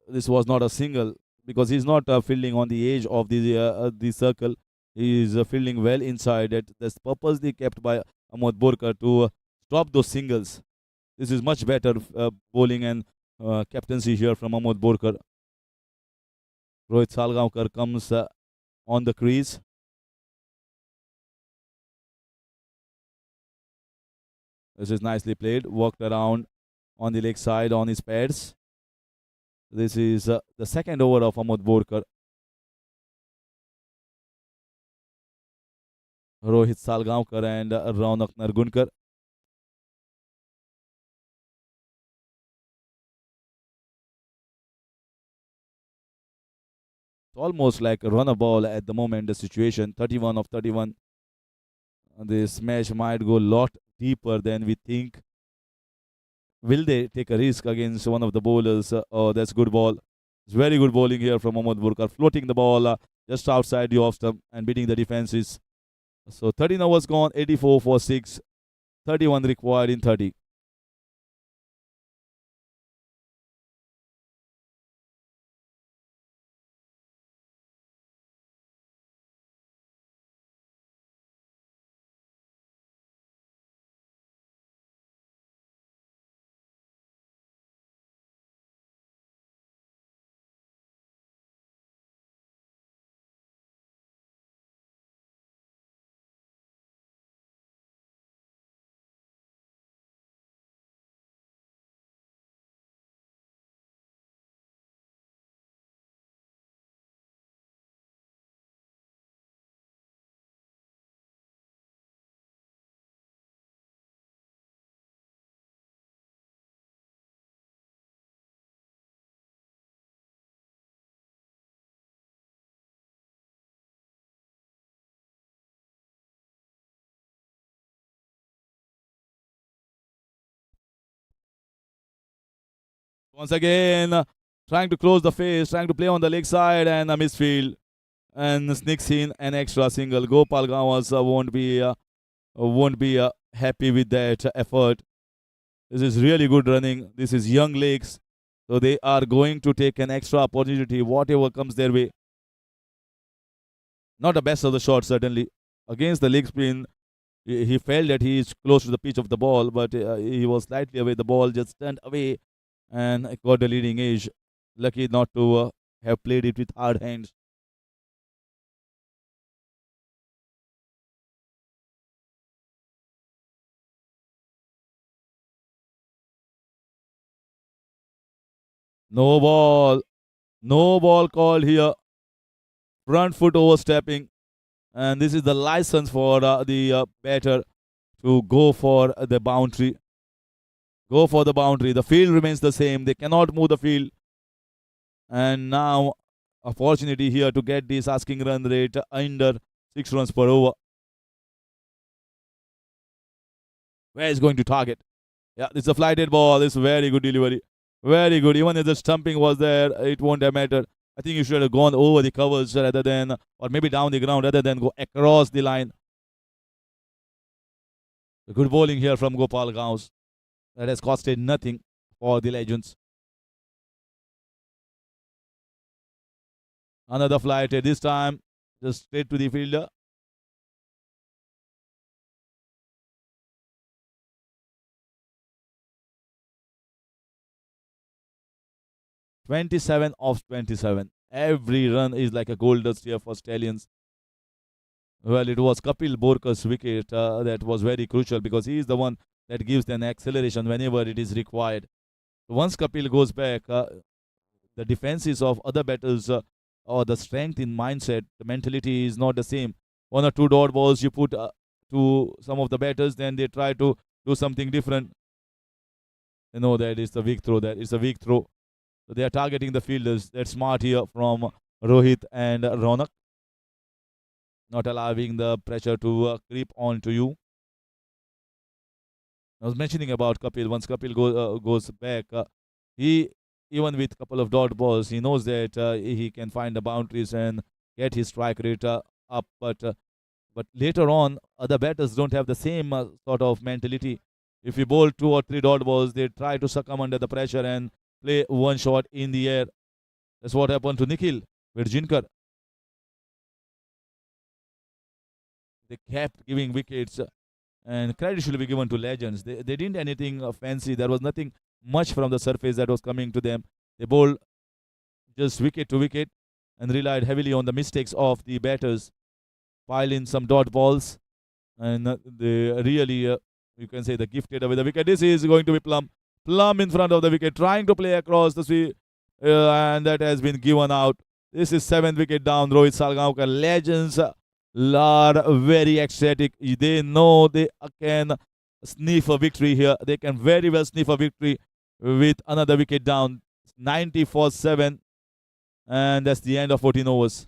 This was not a single because he's not fielding on the edge of the circle. He is fielding well inside it. That's purposely kept by Amod Borkar to stop those singles. This is much better bowling and captaincy here from Amod Borkar. Rohit Salgaonkar comes on the crease. This is nicely played. Worked around on the leg side on his pads. This is the second over of Amod Borkar. Rohit Salgaonkar and Raunak Nargunkar. It's almost like a runner ball at the moment, the situation. 31 of 31. This match might go a lot deeper than we think. Will they take a risk against one of the bowlers? Oh, that's good ball. It's very good bowling here from Mohammad Burkar, floating the ball just outside the off stump and beating the defenses. So 13 overs gone, 84 for 6, 31 required in 30. Once again, trying to close the face, trying to play on the leg side, and a misfield, and sneaks in an extra single. Gopal Gawas won't be happy with that effort. This is really good running. This is young legs, so they are going to take an extra opportunity, whatever comes their way. Not the best of the shots, certainly. Against the leg spin, he felt that he is close to the pitch of the ball, but he was slightly away. The ball just turned away and got the leading edge. Lucky not to have played it with hard hands. No ball. No ball called here. Front foot overstepping. And this is the license for the batter to go for the boundary. Go for the boundary. The field remains the same. They cannot move the field. And now, opportunity here to get this asking run rate under 6 runs per over. Where is going to target? Yeah, this is a flighted ball. This is a very good delivery. Very good. Even if the stumping was there, it won't have mattered. I think you should have gone over the covers rather than, or maybe down the ground rather than go across the line. Good bowling here from Gopal Gaus. That has costed nothing for the Legends. Another flight this time, just straight to the fielder. 27 of 27. Every run is like a gold dust here for Stallions. Well, it was Kapil Borkar's wicket that was very crucial because he is the one that gives an acceleration whenever it is required. Once Kapil goes back, the defenses of other batters or the strength in mindset, the mentality is not the same. One or two dot balls you put to some of the batters, then they try to do something different. You know that is a weak throw. That is a weak throw. So they are targeting the fielders. That's smart here from Rohit and Ronak, not allowing the pressure to creep on to you. I was mentioning about Kapil. Once Kapil goes back, he, even with a couple of dot balls, he knows that he can find the boundaries and get his strike rate up. But later on, other batters don't have the same sort of mentality. If you bowl two or three dot balls, they try to succumb under the pressure and play one shot in the air. That's what happened to Nikhil with Jinkar. They kept giving wickets, and credit should be given to legends. They didn't anything fancy. There was nothing much from the surface that was coming to them. They bowled just wicket to wicket and relied heavily on the mistakes of the batters, pile in some dot balls, and they really, you can say, the gifted away the wicket. This is going to be Plum in front of the wicket, trying to play across the sea, and that has been given out. This is 7th wicket down. Rohit Salgaonkar. Legends are very ecstatic. They know they can sniff a victory here. They can very well sniff a victory with another wicket down. 94-7, and that's the end of 14 overs.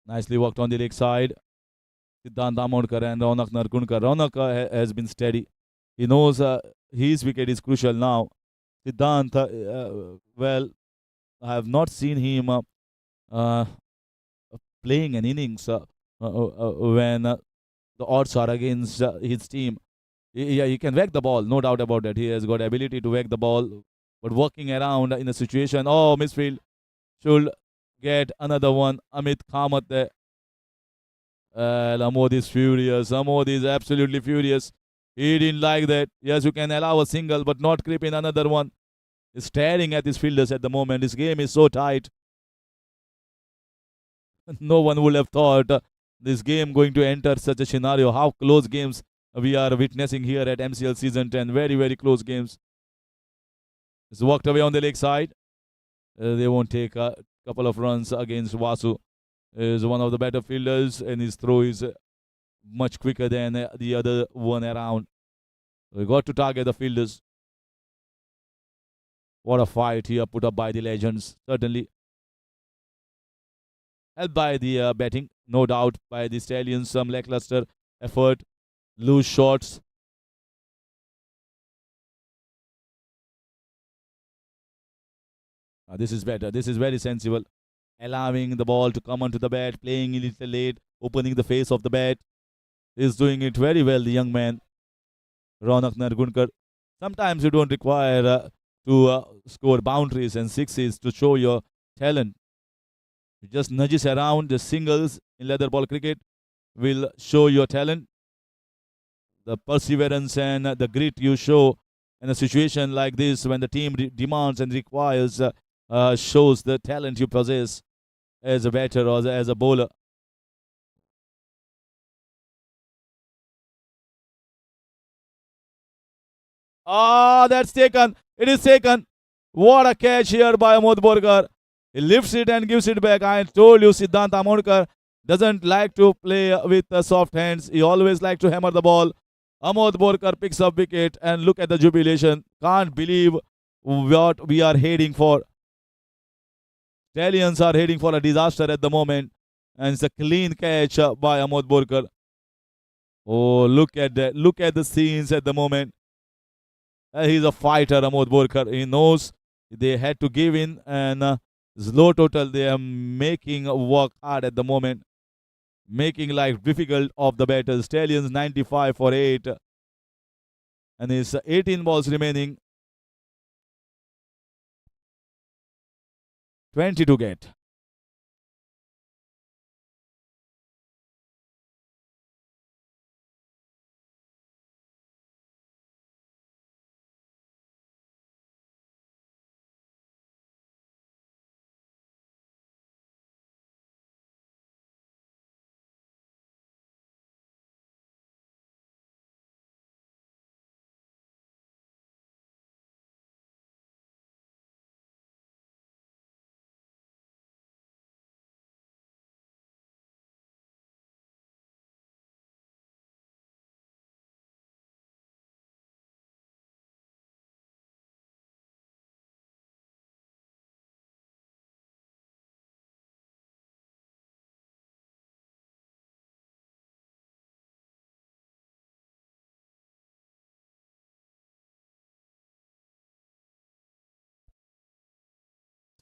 Nicely worked on the leg side. Siddhant Amodkar and Raunak Nargunkar. Raunak has been steady. He knows his wicket is crucial now. Siddhant, well, I have not seen him uh, playing an innings when the odds are against his team. Yeah, he can whack the ball, no doubt about that. He has got ability to whack the ball, but working around in a situation, oh, misfield, should get another one. Amit Kamath there. Amod is furious. Amod is absolutely furious. He didn't like that. Yes, you can allow a single, but not creep in another one. He's staring at his fielders at the moment. His game is so tight. No one would have thought this game going to enter such a scenario. How close games we are witnessing here at MCL Season 10. Very, very close games. It's walked away on the leg side. They won't take a couple of runs against Vasu. Is one of the better fielders, and his throw is much quicker than the other one around. We got to target the fielders. What a fight here put up by the legends. Certainly helped by the batting, no doubt, by the Stallions. Some lackluster effort, loose shots. This is better. This is very sensible. Allowing the ball to come onto the bat, playing a little late, opening the face of the bat. He's doing it very well, the young man, Raunak Nargunkar. Sometimes you don't require to score boundaries and sixes to show your talent. You just nudges around the singles in leather ball cricket will show your talent. The perseverance and the grit you show in a situation like this when the team demands and requires shows the talent you possess as a batter or as a bowler. Ah, that's taken. It is taken. What a catch here by Amod Borkar. He lifts it and gives it back. I told you, Siddhant Amodkar doesn't like to play with soft hands. He always likes to hammer the ball. Amod Borkar picks up wicket and look at the jubilation. Can't believe what we are heading for. Stallions are heading for a disaster at the moment. And it's a clean catch by Amod Borkar. Oh, look at that. Look at the scenes at the moment. He's a fighter, Amod Borkar. He knows they had to give in, and low total they are making work hard at the moment, making life difficult of the batters. Stallions 95 for 8, and it's 18 balls remaining. 20 to get.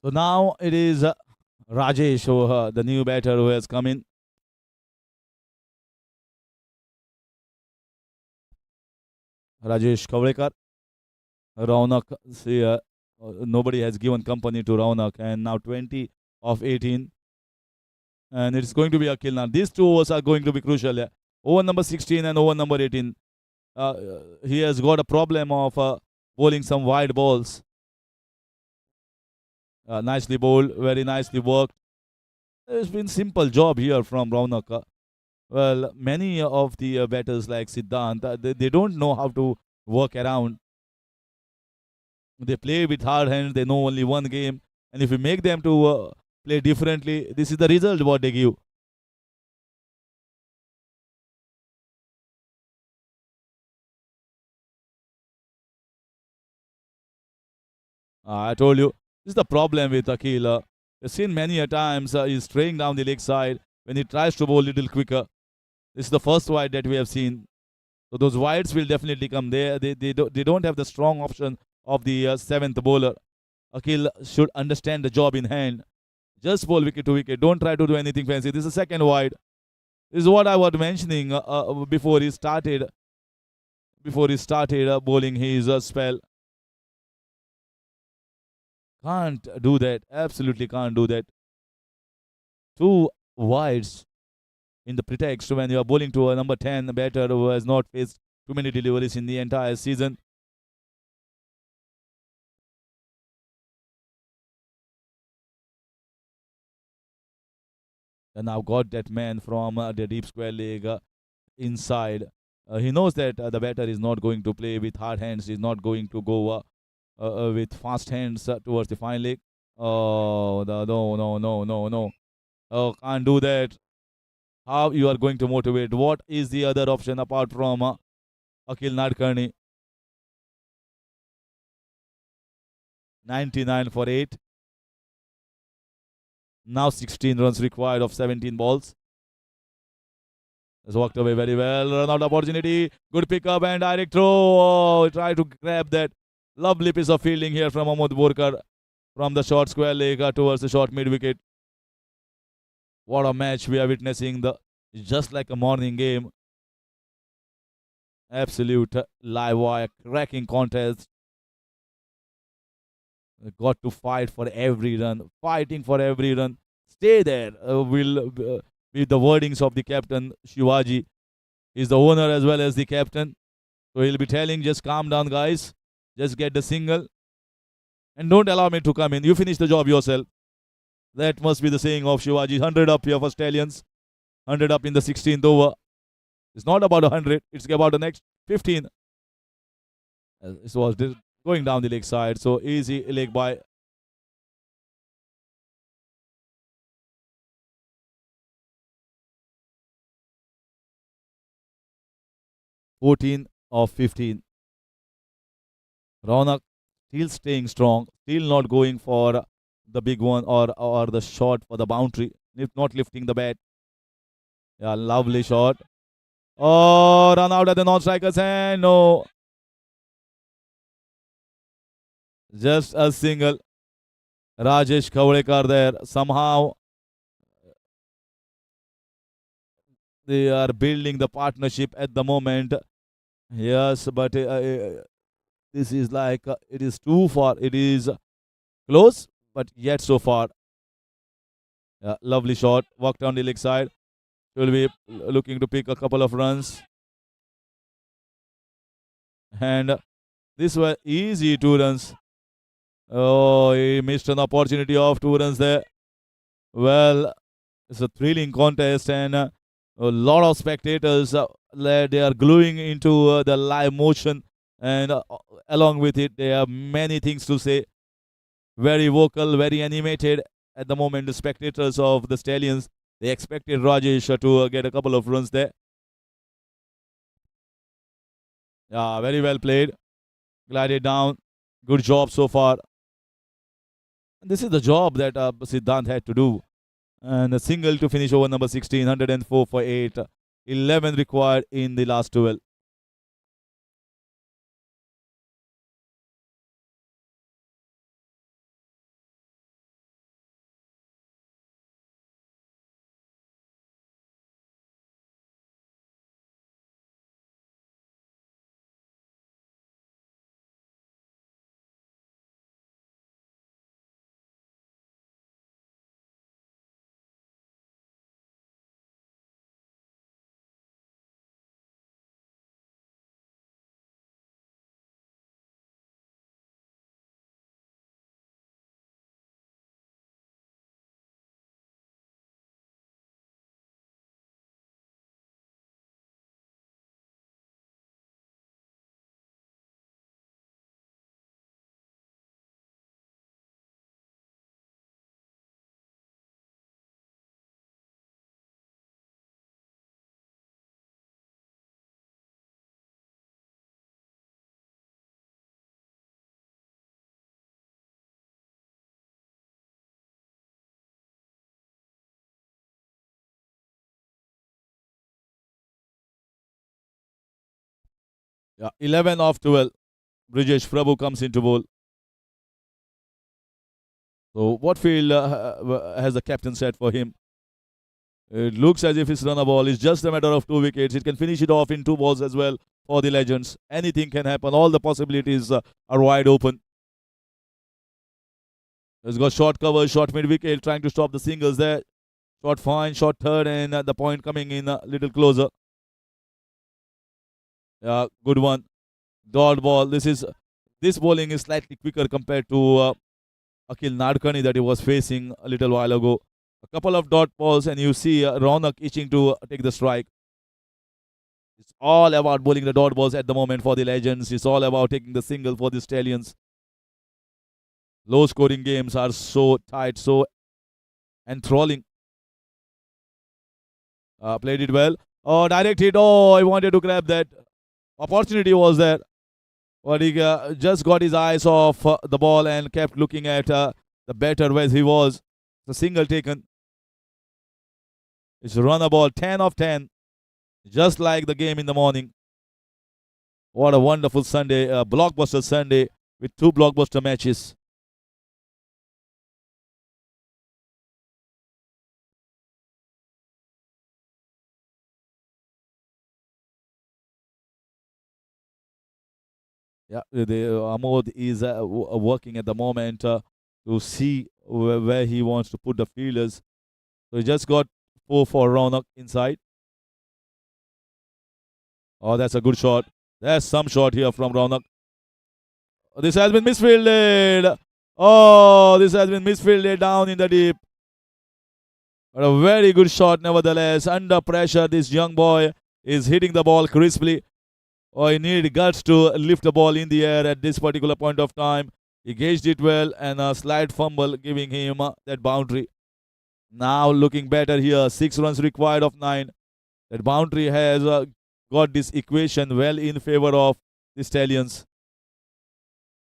So now it is Rajesh, the new batter who has come in. Rajesh Kavlekar. Raunak, see, nobody has given company to Raunak, and now 20 of 18. And it's going to be a kill now. These two overs are going to be crucial. Yeah. Over number 16 and over number 18. He has got a problem of bowling some wide balls. Nicely bowled, very nicely worked. There's been simple job here from Raunak. Well, many of the batters like Siddhant, they don't know how to work around. They play with hard hands. They know only one game, and if you make them to play differently, this is the result what they give. I told you, this is the problem with Akil. We've seen many a times he's straying down the leg side. when he tries to bowl a little quicker. This is the first wide that we have seen. So those wides will definitely come there. They don't have the strong option of the seventh bowler. Akil should understand the job in hand. Just bowl wicket to wicket. Don't try to do anything fancy. This is the second wide. This is what I was mentioning before he started. Before he started bowling his spell. Can't do that. Absolutely can't do that. Two wides in the pretext when you are bowling to a number 10 batter who has not faced too many deliveries in the entire season. And now got that man from the deep square leg inside. He knows that the batter is not going to play with hard hands. He's not going to go with fast hands towards the fine leg. Oh, no, no, no, no, no. Oh, can't do that. How you are going to motivate? What is the other option apart from Akil Nadkarni? 99 for 8. Now 16 runs required of 17 balls. Has walked away very well. Run out opportunity. Good pickup and direct throw. Oh, try to grab that. Lovely piece of fielding here from Mahmood Borkar from the short square leg towards the short mid wicket. What a match we are witnessing. Just like a morning game. Absolute live wire cracking contest. Got to fight for every run. Fighting for every run. Stay there. Will with the wordings of the captain Shivaji. He's the owner as well as the captain. So he'll be telling, just calm down, guys. Just get the single. And don't allow me to come in. You finish the job yourself. That must be the saying of Shivaji. 100 up here for Stallions. 100 up in the 16th over. It's not about 100. It's about the next 15. This was going down the leg side. So easy leg by. $14 of 15. Ronak still staying strong, still not going for the big one or the shot for the boundary, if not lifting the bat. Yeah, lovely shot. Oh, run out at the non-striker's hand. No. Just a single. Rajesh Kavlekar there. Somehow they are building the partnership at the moment. Yes, but this is like, it is too far. It is close, but yet so far. Yeah, lovely shot. Walk down the leg side. Will be looking to pick a couple of runs. And this was easy 2 runs. Oh, he missed an opportunity of 2 runs there. Well, it's a thrilling contest and a lot of spectators they are gluing into the live motion, and along with it there are many things to say. Very vocal, very animated at the moment. The spectators of the Stallions, they expected Rajesh to get a couple of runs there. Yeah, very well played. Glided down. Good job so far. And this is the job that Siddhant had to do. And a single to finish over number 16, 104 for 8. 11 required in the last 12. Yeah, 11 off 12. Brijesh Prabhu comes into bowl. So what field has the captain set for him? It looks as if it's run a ball. It's just a matter of 2 wickets. It can finish it off in 2 balls as well for the Legends. Anything can happen. All the possibilities are wide open. He's got short cover, short mid-wicket, trying to stop the singles there. Short fine, short third, and the point coming in a little closer. Yeah, good one. Dot ball. This bowling is slightly quicker compared to Akhil Nadkarni that he was facing a little while ago. A couple of dot balls, and you see Raunak itching to take the strike. It's all about bowling the dot balls at the moment for the Legends. It's all about taking the single for the Stallions. Low scoring games are so tight, so enthralling. Played it well. Oh, direct hit. Oh, I wanted to grab that. Opportunity was there. But he just got his eyes off the ball and kept looking at the batter where he was. The single taken. It's run a ball 10 of 10. Just like the game in the morning. What a wonderful Sunday. Blockbuster Sunday with 2 blockbuster matches. Yeah, Amod is working at the moment to see where he wants to put the fielders. So he just got 4 for Raunak inside. Oh, that's a good shot. There's some shot here from Raunak. This has been misfielded. Oh, this has been misfielded down in the deep. But a very good shot nevertheless. Under pressure, this young boy is hitting the ball crisply. Oh, he needed guts to lift the ball in the air at this particular point of time. He gauged it well, and a slight fumble giving him that boundary. Now looking better here. 6 runs required of 9. That boundary has got this equation well in favor of the Stallions.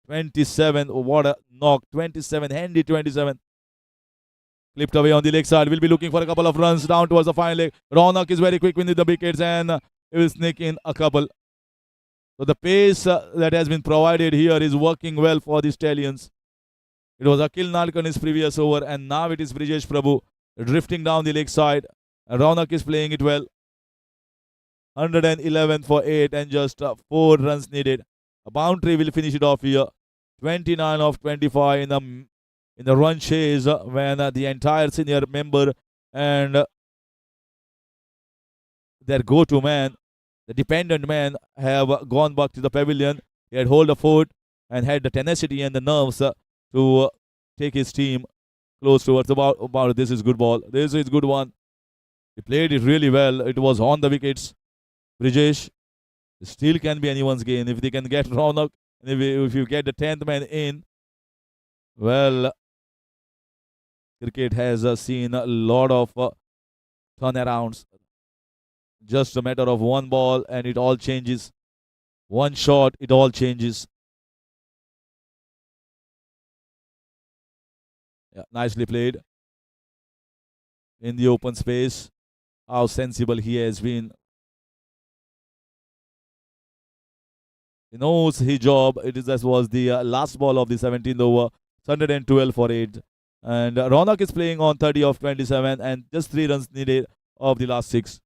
27. What a knock. 27. Handy 27. Clipped away on the leg side. We'll be looking for a couple of runs down towards the final leg. Raunak is very quick with the wickets, and he will sneak in a couple. So the pace that has been provided here is working well for the Stallions. It was Akhil Nadkarni's previous over, and now it is Brijesh Prabhu drifting down the leg side. Raunak is playing it well. 111 for 8 and just 4 runs needed. A boundary will finish it off here. 29 of 25 in the run chase when the entire senior member and their go-to man, the dependent man, have gone back to the pavilion. He had hold of foot and had the tenacity and the nerves to take his team close towards about this is good ball. This is good one. He played it really well. It was on the wickets. Brijesh, still can be anyone's game if they can get Raunak. And if you get the 10th man in, well, cricket has seen a lot of turnarounds. Just a matter of one ball and it all changes. One shot, it all changes. Yeah, nicely played. In the open space. How sensible he has been. He knows his job. That was the last ball of the 17th over. 112 for 8. And Raunak is playing on 30 of 27 and just 3 runs needed of the last 6.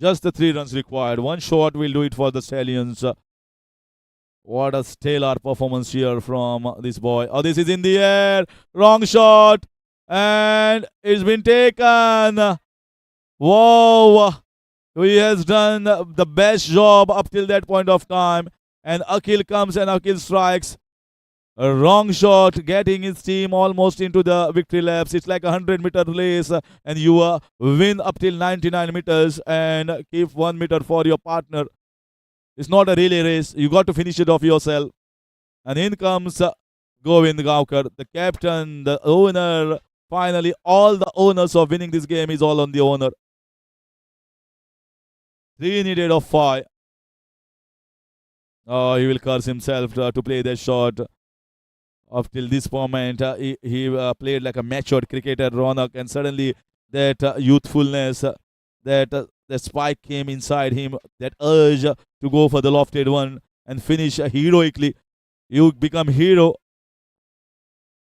Just the 3 runs required. One shot will do it for the Stallions. What a stellar performance here from this boy. Oh, this is in the air. Wrong shot. And it's been taken. Wow. He has done the best job up till that point of time. And Akhil comes and Akhil strikes. A wrong shot, getting his team almost into the victory laps. It's like a 100-meter race, and you win up till 99 meters and keep 1 meter for your partner. It's not a relay race. You got to finish it off yourself. And in comes Govind Gaonkar, the captain, the owner. Finally, all the owners of winning this game is all on the owner. 3 needed of 5. Oh, he will curse himself to play that shot. Up till this moment, he played like a matured cricketer, Ronak, and suddenly that youthfulness, that the spike came inside him, that urge to go for the lofted one and finish heroically. You become hero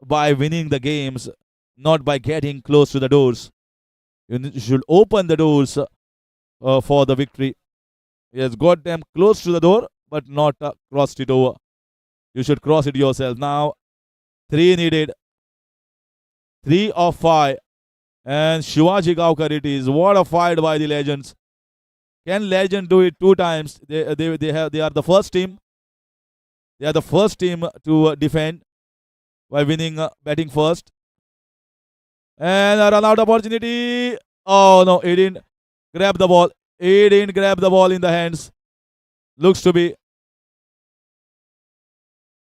by winning the games, not by getting close to the doors. You should open the doors for the victory. He has got them close to the door, but not crossed it over. You should cross it yourself. Now, 3 needed. 3 of 5. And Shivaji Gaonkar it is. What a fight by the legends. Can legend do it 2 times? They are the first team. They are the first team to defend by winning batting first. And a run out opportunity. Oh no, he didn't grab the ball. He didn't grab the ball in the hands. Looks to be.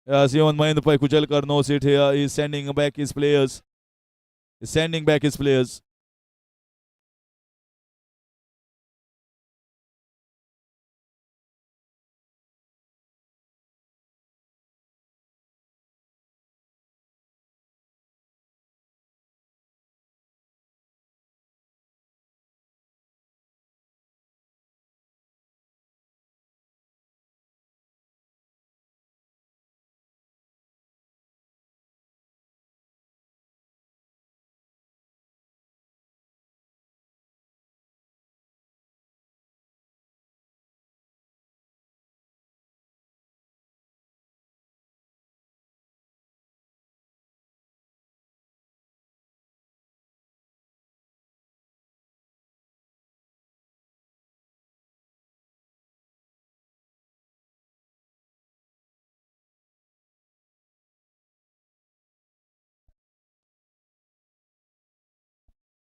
Even Mahendra Kuchelkar knows it here. He's sending back his players. He's sending back his players.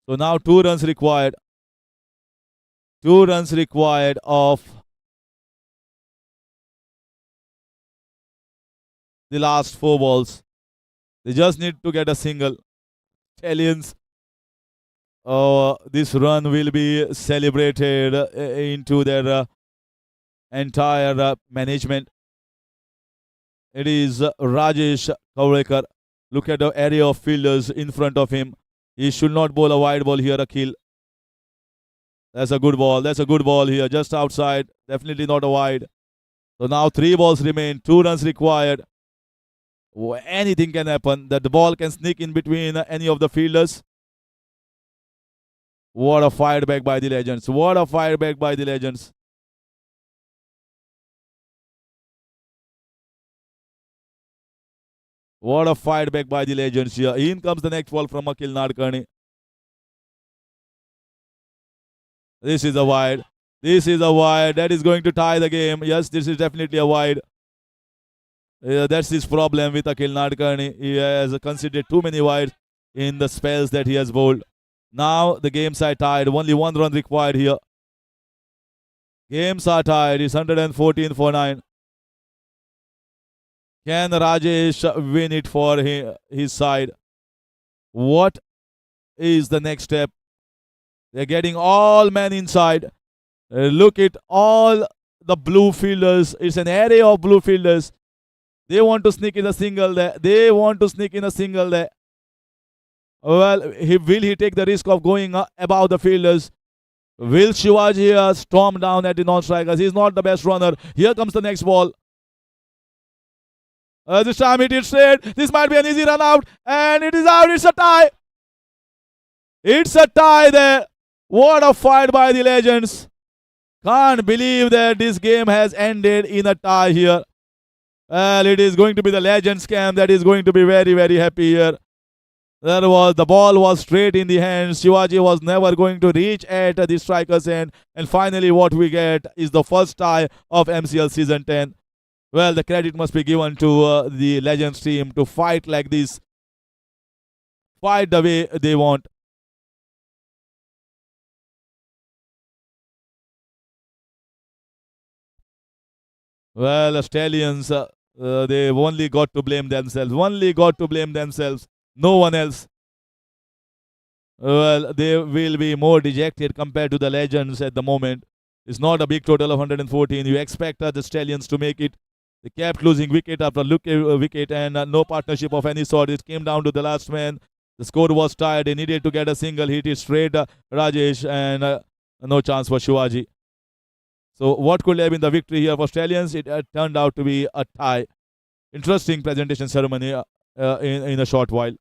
So now 2 runs required. 2 runs required of the last 4 balls. They just need to get a single. Stallions. This run will be celebrated into their entire management. It is Rajesh Kavrekar. Look at the area of fielders in front of him. He should not bowl a wide ball here, Akhil. That's a good ball. That's a good ball here. Just outside. Definitely not a wide. So now 3 balls remain. 2 runs required. Anything can happen. That the ball can sneak in between any of the fielders. What a fire back by the legends. What a fire back by the legends. What a fight back by the legends here. In comes the next ball from Akhil Nadkarni. This is a wide. This is a wide. That is going to tie the game. Yes, this is definitely a wide. That's his problem with Akhil Nadkarni. He has considered too many wides in the spells that he has bowled. Now the games are tied. Only 1 run required here. Games are tied. It's 114 for 9. Can Rajesh win it for his side? What is the next step? They're getting all men inside. Look at all the blue fielders. It's an array of blue fielders. They want to sneak in a single there. They want to sneak in a single there. Well, will he take the risk of going above the fielders? Will Shivaji storm down at the non-strikers? He's not the best runner. Here comes the next ball. This time it is straight. This might be an easy run out. And it is out. It's a tie. It's a tie there. What a fight by the legends. Can't believe that this game has ended in a tie here. Well, it is going to be the Legends camp that is going to be very, very happy here. The ball was straight in the hands. Shivaji was never going to reach at the striker's end. And finally, what we get is the first tie of MCL season 10. Well, the credit must be given to the Legends team to fight like this, fight the way they want. Well, Stallions, they've only got to blame themselves. Only got to blame themselves. No one else. Well, they will be more dejected compared to the Legends at the moment. It's not a big total of 114. You expect the Stallions to make it. They kept losing wicket after wicket and no partnership of any sort. It came down to the last man. The score was tied. They needed to get a single hit. It straight Rajesh and no chance for Shivaji. So what could have been the victory here for Stallions? It turned out to be a tie. Interesting presentation ceremony in a short while.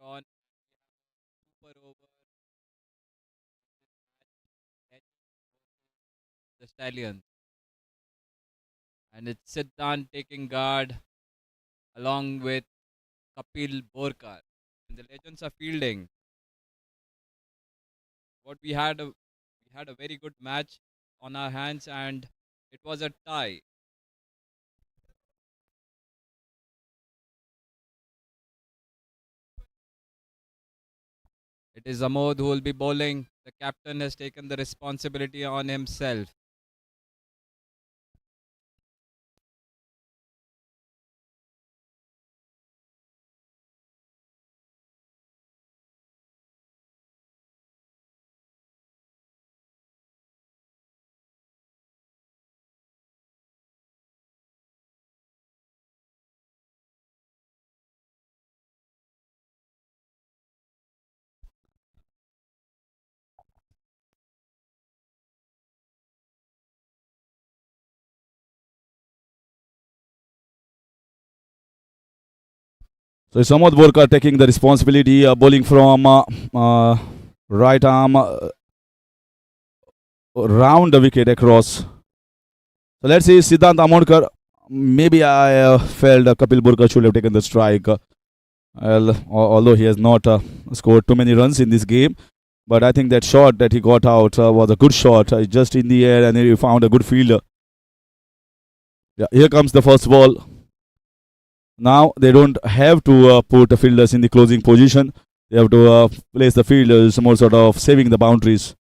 on. We have a super over match, the Stallions. And it's Siddhant taking guard along with Kapil Borkar. And the legends are fielding. What we had a very good match on our hands, and it was a tie. It is Amod who will be bowling. The captain has taken the responsibility on himself. So it's Samad Borkar taking the responsibility, bowling from right arm round the wicket across. So let's see Siddhant Amodkar. Maybe I felt Kapil Borkar should have taken the strike. Although he has not scored too many runs in this game. But I think that shot that he got out was a good shot, just in the air, and he found a good fielder. Yeah, here comes the first ball. Now they don't have to put the fielders in the closing position. They have to place the fielders more sort of saving the boundaries.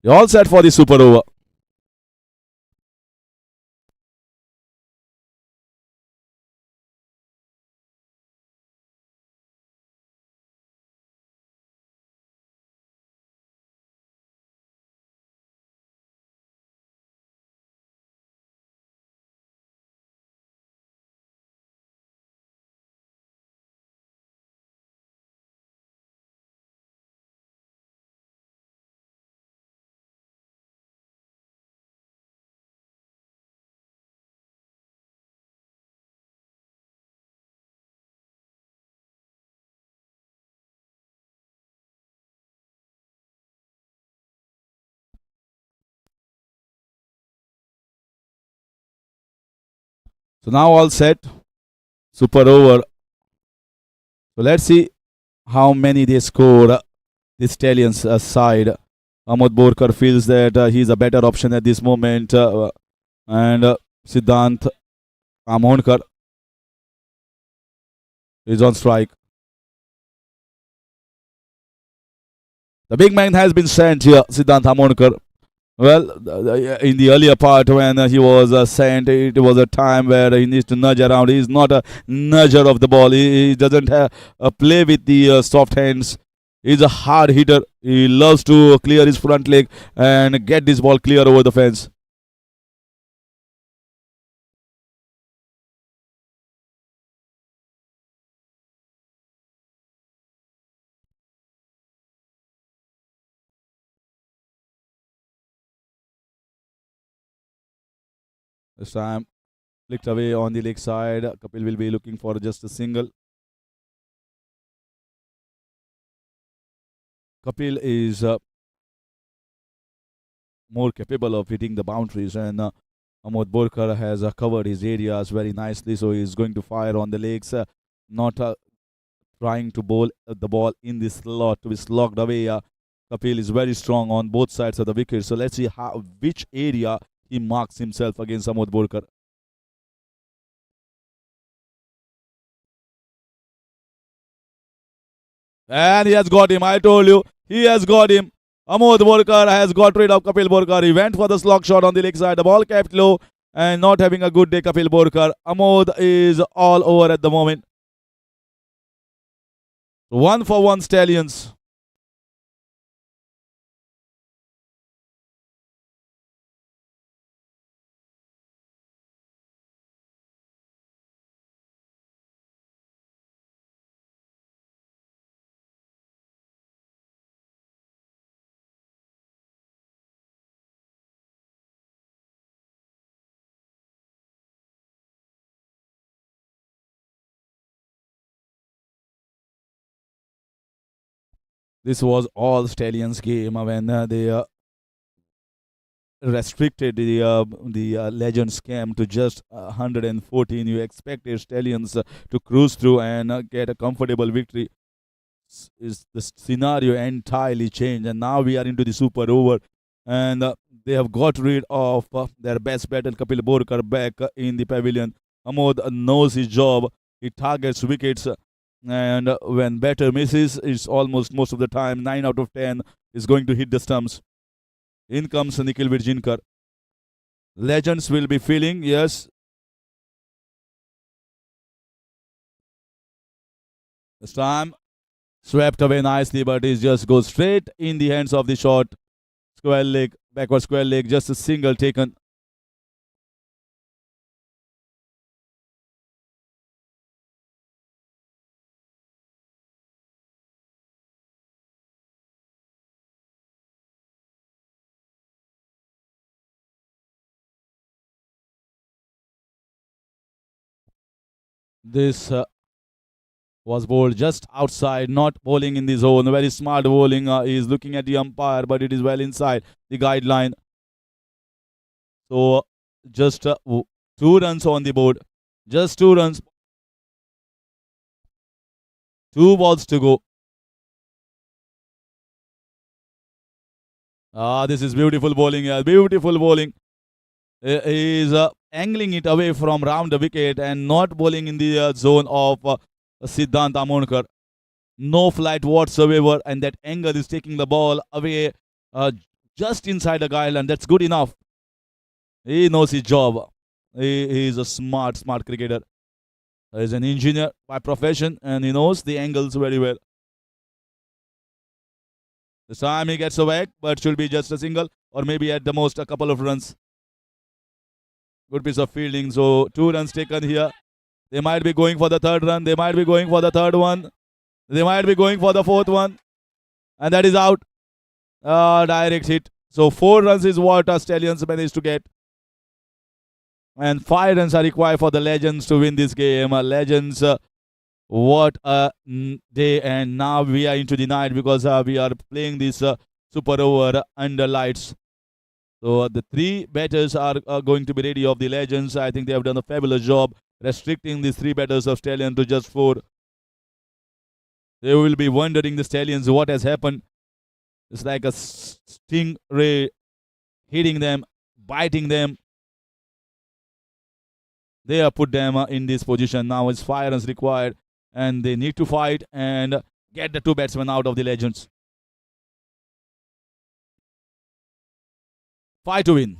You're all set for the super over. So now all set. Super over. So let's see how many they score. The Stallions side. Amod Borkar feels that he's a better option at this moment. And Siddhant Amodkar is on strike. The big man has been sent here, Siddhant Amodkar. Well, in the earlier part when he was sent, it was a time where he needs to nudge around. He's not a nudger of the ball. He doesn't have play with the soft hands. He's a hard hitter. He loves to clear his front leg and get this ball clear over the fence. This time, flicked away on the leg side. Kapil will be looking for just a single. Kapil is more capable of hitting the boundaries, and Amod Borkar has covered his areas very nicely, so he's going to fire on the legs, not trying to bowl the ball in the slot to be slogged away. Kapil is very strong on both sides of the wicket, so let's see which area he marks himself against Amod Borkar. And he has got him. I told you, he has got him. Amod Borkar has got rid of Kapil Borkar. He went for the slog shot on the leg side. The ball kept low and not having a good day, Kapil Borkar. Amod is all over at the moment. 1 for 1 Stallions. This was all Stallions game when they restricted the Legends camp to just 114. You expected Stallions to cruise through and get a comfortable victory. Is the scenario entirely changed, and now we are into the super over, and they have got rid of their best batter Kapil Borkar back in the pavilion. Amod knows his job. He targets wickets, and when batter misses, it's almost most of the time 9 out of 10 is going to hit the stumps. In comes Nikhil Virjinkar. Legends will be feeling, yes. This time swept away nicely, but it just goes straight in the hands of the shot. Square leg, backward square leg, just a single taken. This was bowled just outside, not bowling in the zone. Very smart bowling. He is looking at the umpire, but it is well inside the guideline. So just 2 runs on the board. Just 2 runs. 2 balls to go. This is beautiful bowling. Yeah, beautiful bowling. He is angling it away from round the wicket and not bowling in the zone of Siddhant Amonkar. No flight whatsoever, and that angle is taking the ball away just inside the guideline. That's good enough. He knows his job. He is a smart cricketer. He's an engineer by profession, and he knows the angles very well. This time he gets a whack, but should be just a single, or maybe at the most a couple of runs. Good piece of fielding. So 2 runs taken here. They might be going for the third run. They might be going for the third one. They might be going for the fourth one. And that is out. Direct hit. So 4 runs is what Stallions managed to get. And 5 runs are required for the Legends to win this game. Legends, what a day. And now we are into the night because we are playing this super over under lights. So the 3 batters are going to be ready of the Legends. I think they have done a fabulous job restricting these 3 batters of Stallion to just 4. They will be wondering, the Stallions, what has happened. It's like a stingray hitting them, biting them. They have put them in this position. Now it's 5 runs required, and they need to fight and get the 2 batsmen out of the Legends. 5 to win.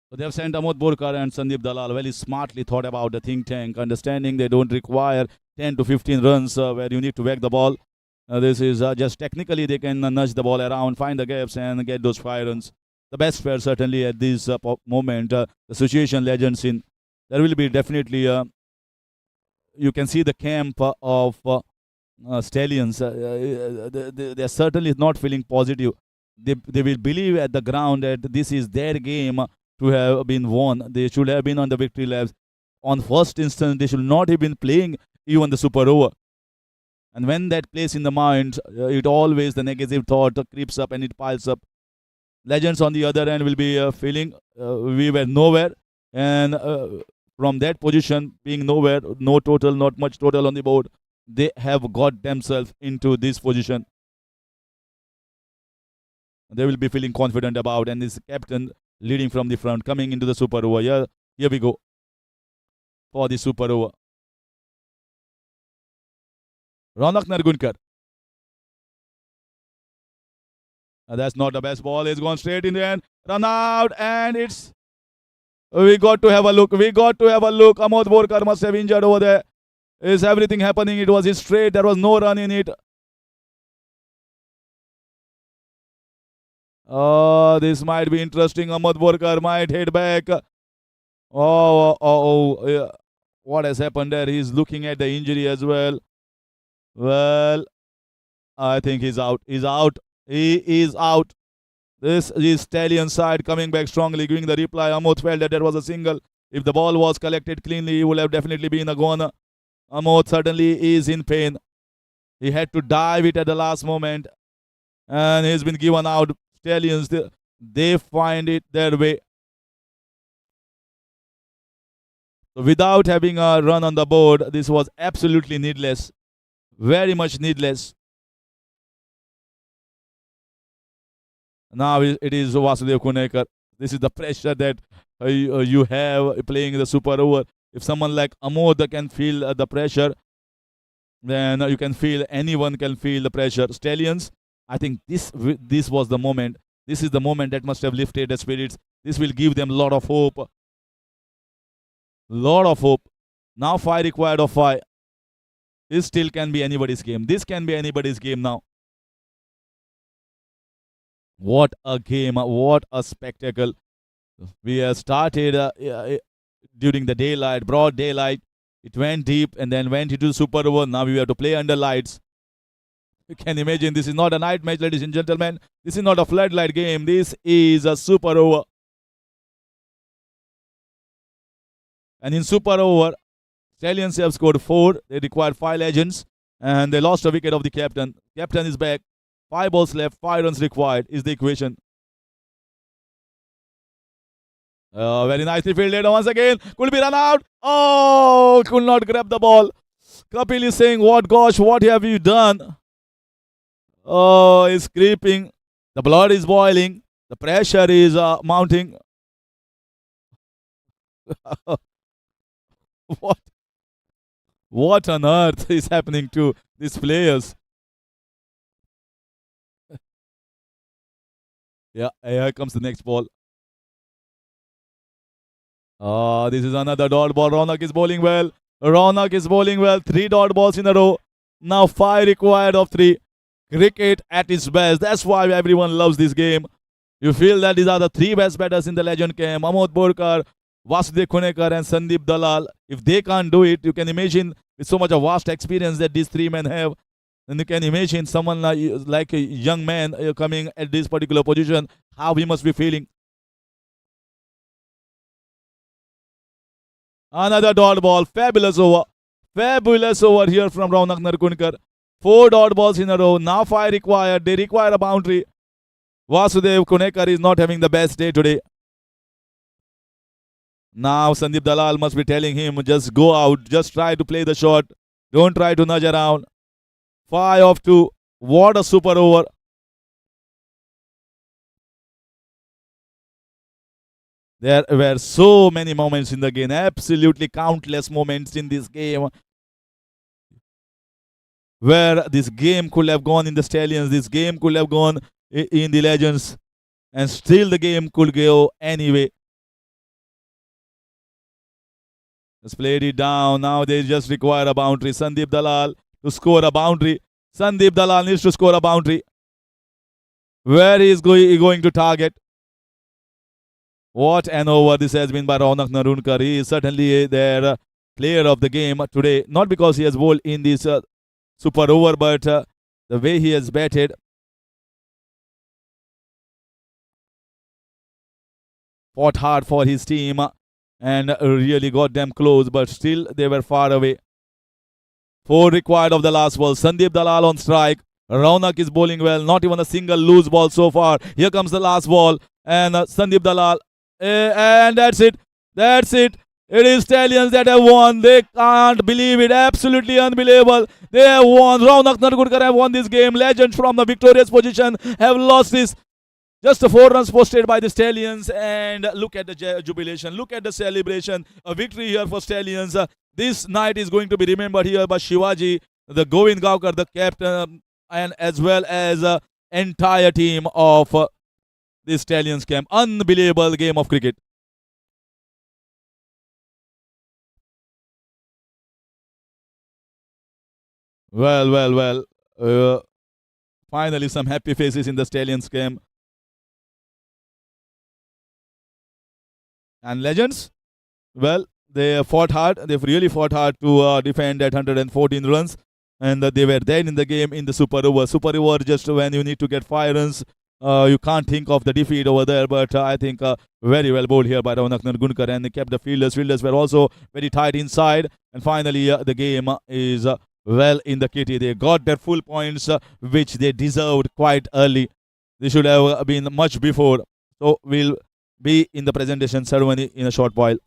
So they have sent Amod Borkar and Sandeep Dalal. Very smartly thought about the think tank, understanding they don't require 10 to 15 runs where you need to whack the ball. This is just technically they can nudge the ball around, find the gaps, and get those 5 runs. The best pair certainly at this moment. The situation legends in. There will be definitely. You can see the camp of Stallions. They are certainly not feeling positive. They will believe at the ground that this is their game to have been won. They should have been on the victory laps. On first instance, they should not have been playing even the super over. And when that plays in the mind, it always the negative thought creeps up and it piles up. Legends on the other end will be feeling we were nowhere, and from that position being nowhere, no total, not much total on the board, they have got themselves into this position. They will be feeling confident about, and this captain leading from the front, coming into the super over. Here we go for the super over. Ronak Nargunkar. That's not the best ball. It's gone straight in the end. Run out, and it's. We got to have a look. Amod Borkar must have injured over there. Is everything happening? It was straight. There was no run in it. Oh, this might be interesting. Amod Borkar might head back. Yeah. What has happened there? He's looking at the injury as well. Well, I think he's out. He is out. This is Stallion side coming back strongly, giving the reply. Amod felt that there was a single. If the ball was collected cleanly, he would have definitely been a goner. Amod certainly is in pain. He had to dive it at the last moment. And he's been given out. Stallions, they find it their way. So without having a run on the board, this was absolutely needless. Very much needless. Now it is Vasudev Kunekar. This is the pressure that you have playing the super over. If someone like Amod can feel the pressure, then you can feel, anyone can feel the pressure. Stallions, I think this was the moment. This is the moment that must have lifted the spirits. This will give them a lot of hope. Now 5 required of 5. This still can be anybody's game. This can be anybody's game now. What a game. What a spectacle. We have started during the daylight, broad daylight. It went deep and then went into the super over. Now we have to play under lights. You can imagine this is not a night match, ladies and gentlemen. This is not a floodlight game. This is a super over. And in super over, Stallions have scored 4. They required 5 legends. And they lost a wicket of the captain. Captain is back. 5 balls left, 5 runs required is the equation. Very nicely fielded once again. Could be run out. Oh, could not grab the ball. Kapil is saying, what have you done? Oh, it's creeping. The blood is boiling. The pressure is mounting. What on earth is happening to these players? Yeah, here comes the next ball. This is another dot ball. Ronak is bowling well. 3 dot balls in a row. Now 5 required of 3. Cricket at its best. That's why everyone loves this game. You feel that these are the 3 best batters in the legend camp. Amod Borkar, Vasudev Kunekar and Sandeep Dalal. If they can't do it, you can imagine with so much of vast experience that these 3 men have. And you can imagine someone like a young man coming at this particular position, how he must be feeling. Another dot ball. Fabulous over. Fabulous over here from Ronak Nargunkar. 4 dot balls in a row. Now 5 required. They require a boundary. Vasudev Kunekar is not having the best day today. Now Sandeep Dalal must be telling him, just go out. Just try to play the shot. Don't try to nudge around. 5 of 2. What a super over. There were so many moments in the game. Absolutely countless moments in this game where this game could have gone in the Stallions. This game could have gone in the Legends. And still the game could go anyway. Just played it down. Now they just require a boundary. Sandeep Dalal to score a boundary. Sandeep Dalal needs to score a boundary. Where is he going to target? What an over this has been by Raunak Narunkar. He is certainly their player of the game today. Not because he has bowled in this super over, but the way he has batted. Fought hard for his team and really got them close, but still they were far away. 4 required of the last ball. Sandeep Dalal on strike. Raunak is bowling well. Not even a single loose ball so far. Here comes the last ball. And Sandeep Dalal. And that's it. That's it. It is Stallions that have won. They can't believe it. Absolutely unbelievable. They have won. Raunak Nargurkar have won this game. Legends from the victorious position have lost this. Just 4 runs posted by the Stallions, and look at the jubilation, look at the celebration. A victory here for Stallions. This night is going to be remembered here by Shivaji, the Govind Gaokar, the captain, and as well as entire team of the Stallions camp. Unbelievable game of cricket. Well, well, well. Finally, some happy faces in the Stallions camp. And legends, well, they fought hard. They've really fought hard to defend at 114 runs. And they were there in the game in the super over. Super over, just when you need to get 5 runs, you can't think of the defeat over there. But I think very well bowled here by Raunak Nargunkar, and they kept the fielders. Fielders were also very tight inside. And finally, the game is well in the kitty. They got their full points, which they deserved quite early. They should have been much before. So we'll be in the presentation ceremony in a short while.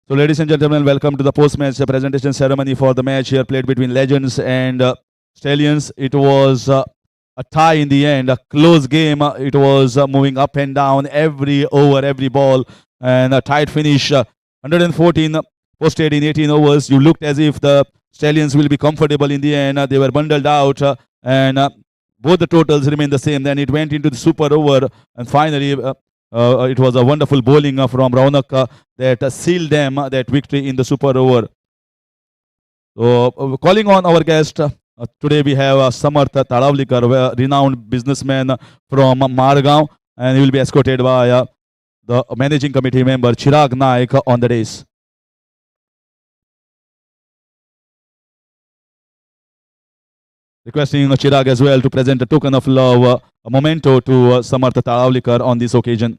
So, ladies and gentlemen, welcome to the post-match presentation ceremony for the match here played between Legends and Stallions. It was a tie in the end, a close game. It was moving up and down every over, every ball, and a tight finish. 114 posted in 18 overs. You looked as if the Stallions will be comfortable in the end. They were bundled out, and both the totals remained the same. Then it went into the super over, and finally, it was a wonderful bowling from Raunak that sealed them that victory in the super over. So, calling on our guest, today we have Samarth Talavlikar, a renowned businessman from Margao, and he will be escorted by the managing committee member Chirag Naik on the days. Requesting Chirag as well to present a token of love, a memento to Samarth Talavlikar on this occasion.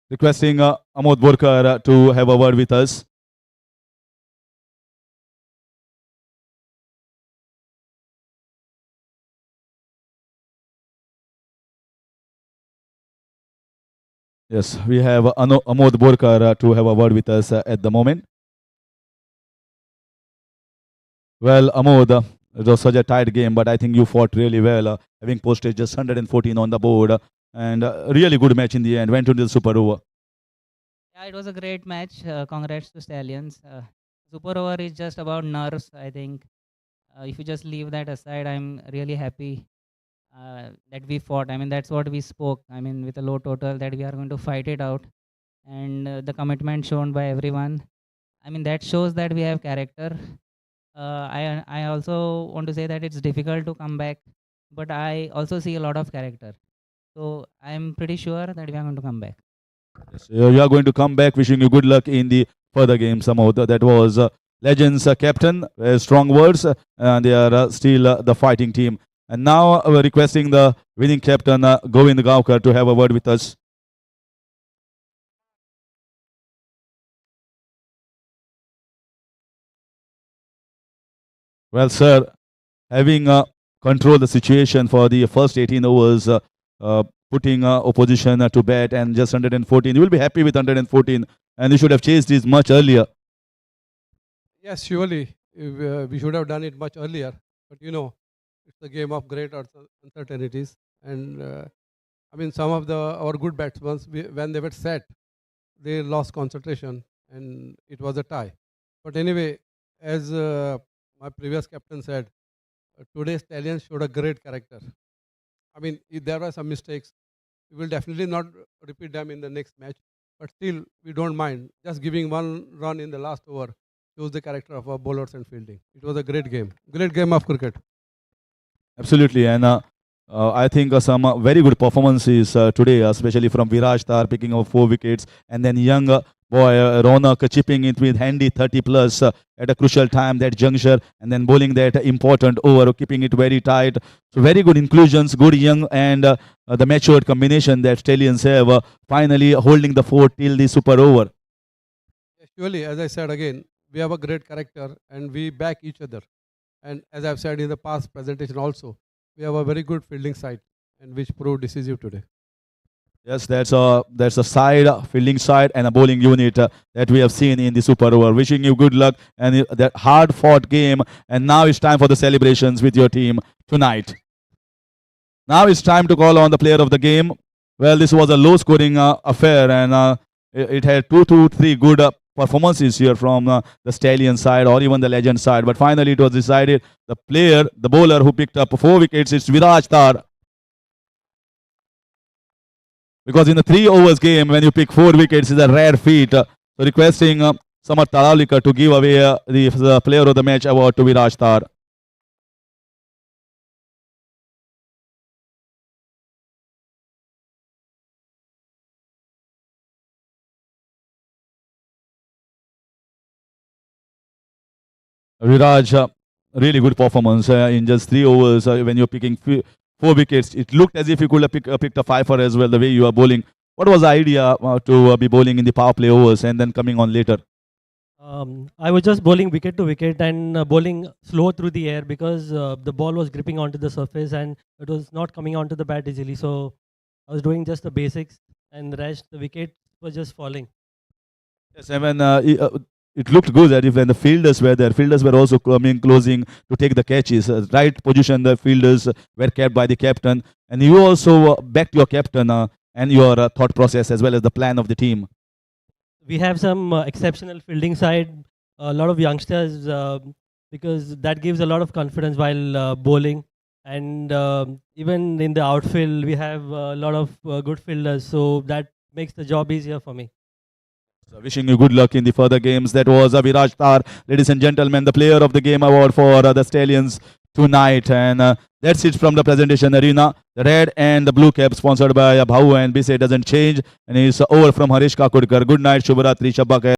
Requesting Amod Borkar to have a word with us. Yes, we have Amod Borkar to have a word with us at the moment. Well, Amod, it was such a tight game, but I think you fought really well, having posted just 114 on the board, and a really good match in the end. Went into the super over. Yeah, it was a great match. Congrats to Stallions. Super over is just about nerves, I think. If you just leave that aside, I'm really happy that we fought. I mean, that's what we spoke. I mean, with a low total, that we are going to fight it out. And the commitment shown by everyone. I mean, that shows that we have character. I also want to say that it's difficult to come back, but I also see a lot of character. So I'm pretty sure that we are going to come back. Yes, you are going to come back. Wishing you good luck in the further games, Amod. That was Legends captain. Strong words, and they are still the fighting team. And now we're requesting the winning captain, Govind Gaonkar, to have a word with us. Well, sir, having controlled the situation for the first 18 overs, putting opposition to bat and just 114, you will be happy with 114, and you should have chased this much earlier. Yes, surely we should have done it much earlier. But it's a game of great uncertainties. And I mean, some of our good batsmen, when they were set, they lost concentration, and it was a tie. But anyway, as my previous captain said, today's Stallions showed a great character. I mean, if there were some mistakes, we will definitely not repeat them in the next match. But still, we don't mind. Just giving one run in the last over shows the character of our bowlers and fielding. It was a great game of cricket. Absolutely, and I think some very good performances today, especially from Viraj Tar picking up 4 wickets, and then young boy Ronak chipping it with handy 30 plus at a crucial time, that juncture, and then bowling that important over, keeping it very tight. So very good inclusions, good young and the matured combination that Stallions have, finally holding the fort till the super over. Actually, as I said again, we have a great character and we back each other. And as I've said in the past presentation also, we have a very good fielding side, and which proved decisive today. Yes, that's a side, fielding side, and a bowling unit that we have seen in the Super Over. Wishing you good luck and that hard-fought game. And now it's time for the celebrations with your team tonight. Now it's time to call on the player of the game. Well, this was a low-scoring affair, and it had 2-3 good performances here from the Stallion side or even the Legend side. But finally, it was decided the bowler who picked up 4 wickets, it's Viraj Tar. Because in the 3 overs game, when you pick 4 wickets, is a rare feat. So requesting Samarth Talavlikar to give away the player of the match award to Viraj Tar. Viraj, really good performance in just 3 overs when you're picking 4 wickets. It looked as if you could have picked a fifer as well, the way you are bowling. What was the idea to be bowling in the power play overs and then coming on later? I was just bowling wicket to wicket and bowling slow through the air because the ball was gripping onto the surface and it was not coming onto the bat easily. So I was doing just the basics, and the rest, the wicket was just falling. Yes, I mean, it looked good that if when the fielders were there, fielders were also coming closing to take the catches. Right position, the fielders were kept by the captain, and you also backed your captain and your thought process as well as the plan of the team. We have some exceptional fielding side, a lot of youngsters, because that gives a lot of confidence while bowling. And even in the outfield, we have a lot of good fielders, so that makes the job easier for me. So wishing you good luck in the further games. That was Viraj Tar, ladies and gentlemen, the player of the game award for the Stallions tonight. And that's it from the presentation arena. The red and the blue cap sponsored by Bhau and Bise doesn't change. And it's over from Harish Kakodkar. Good night, Shubharatri, Shabba Khair.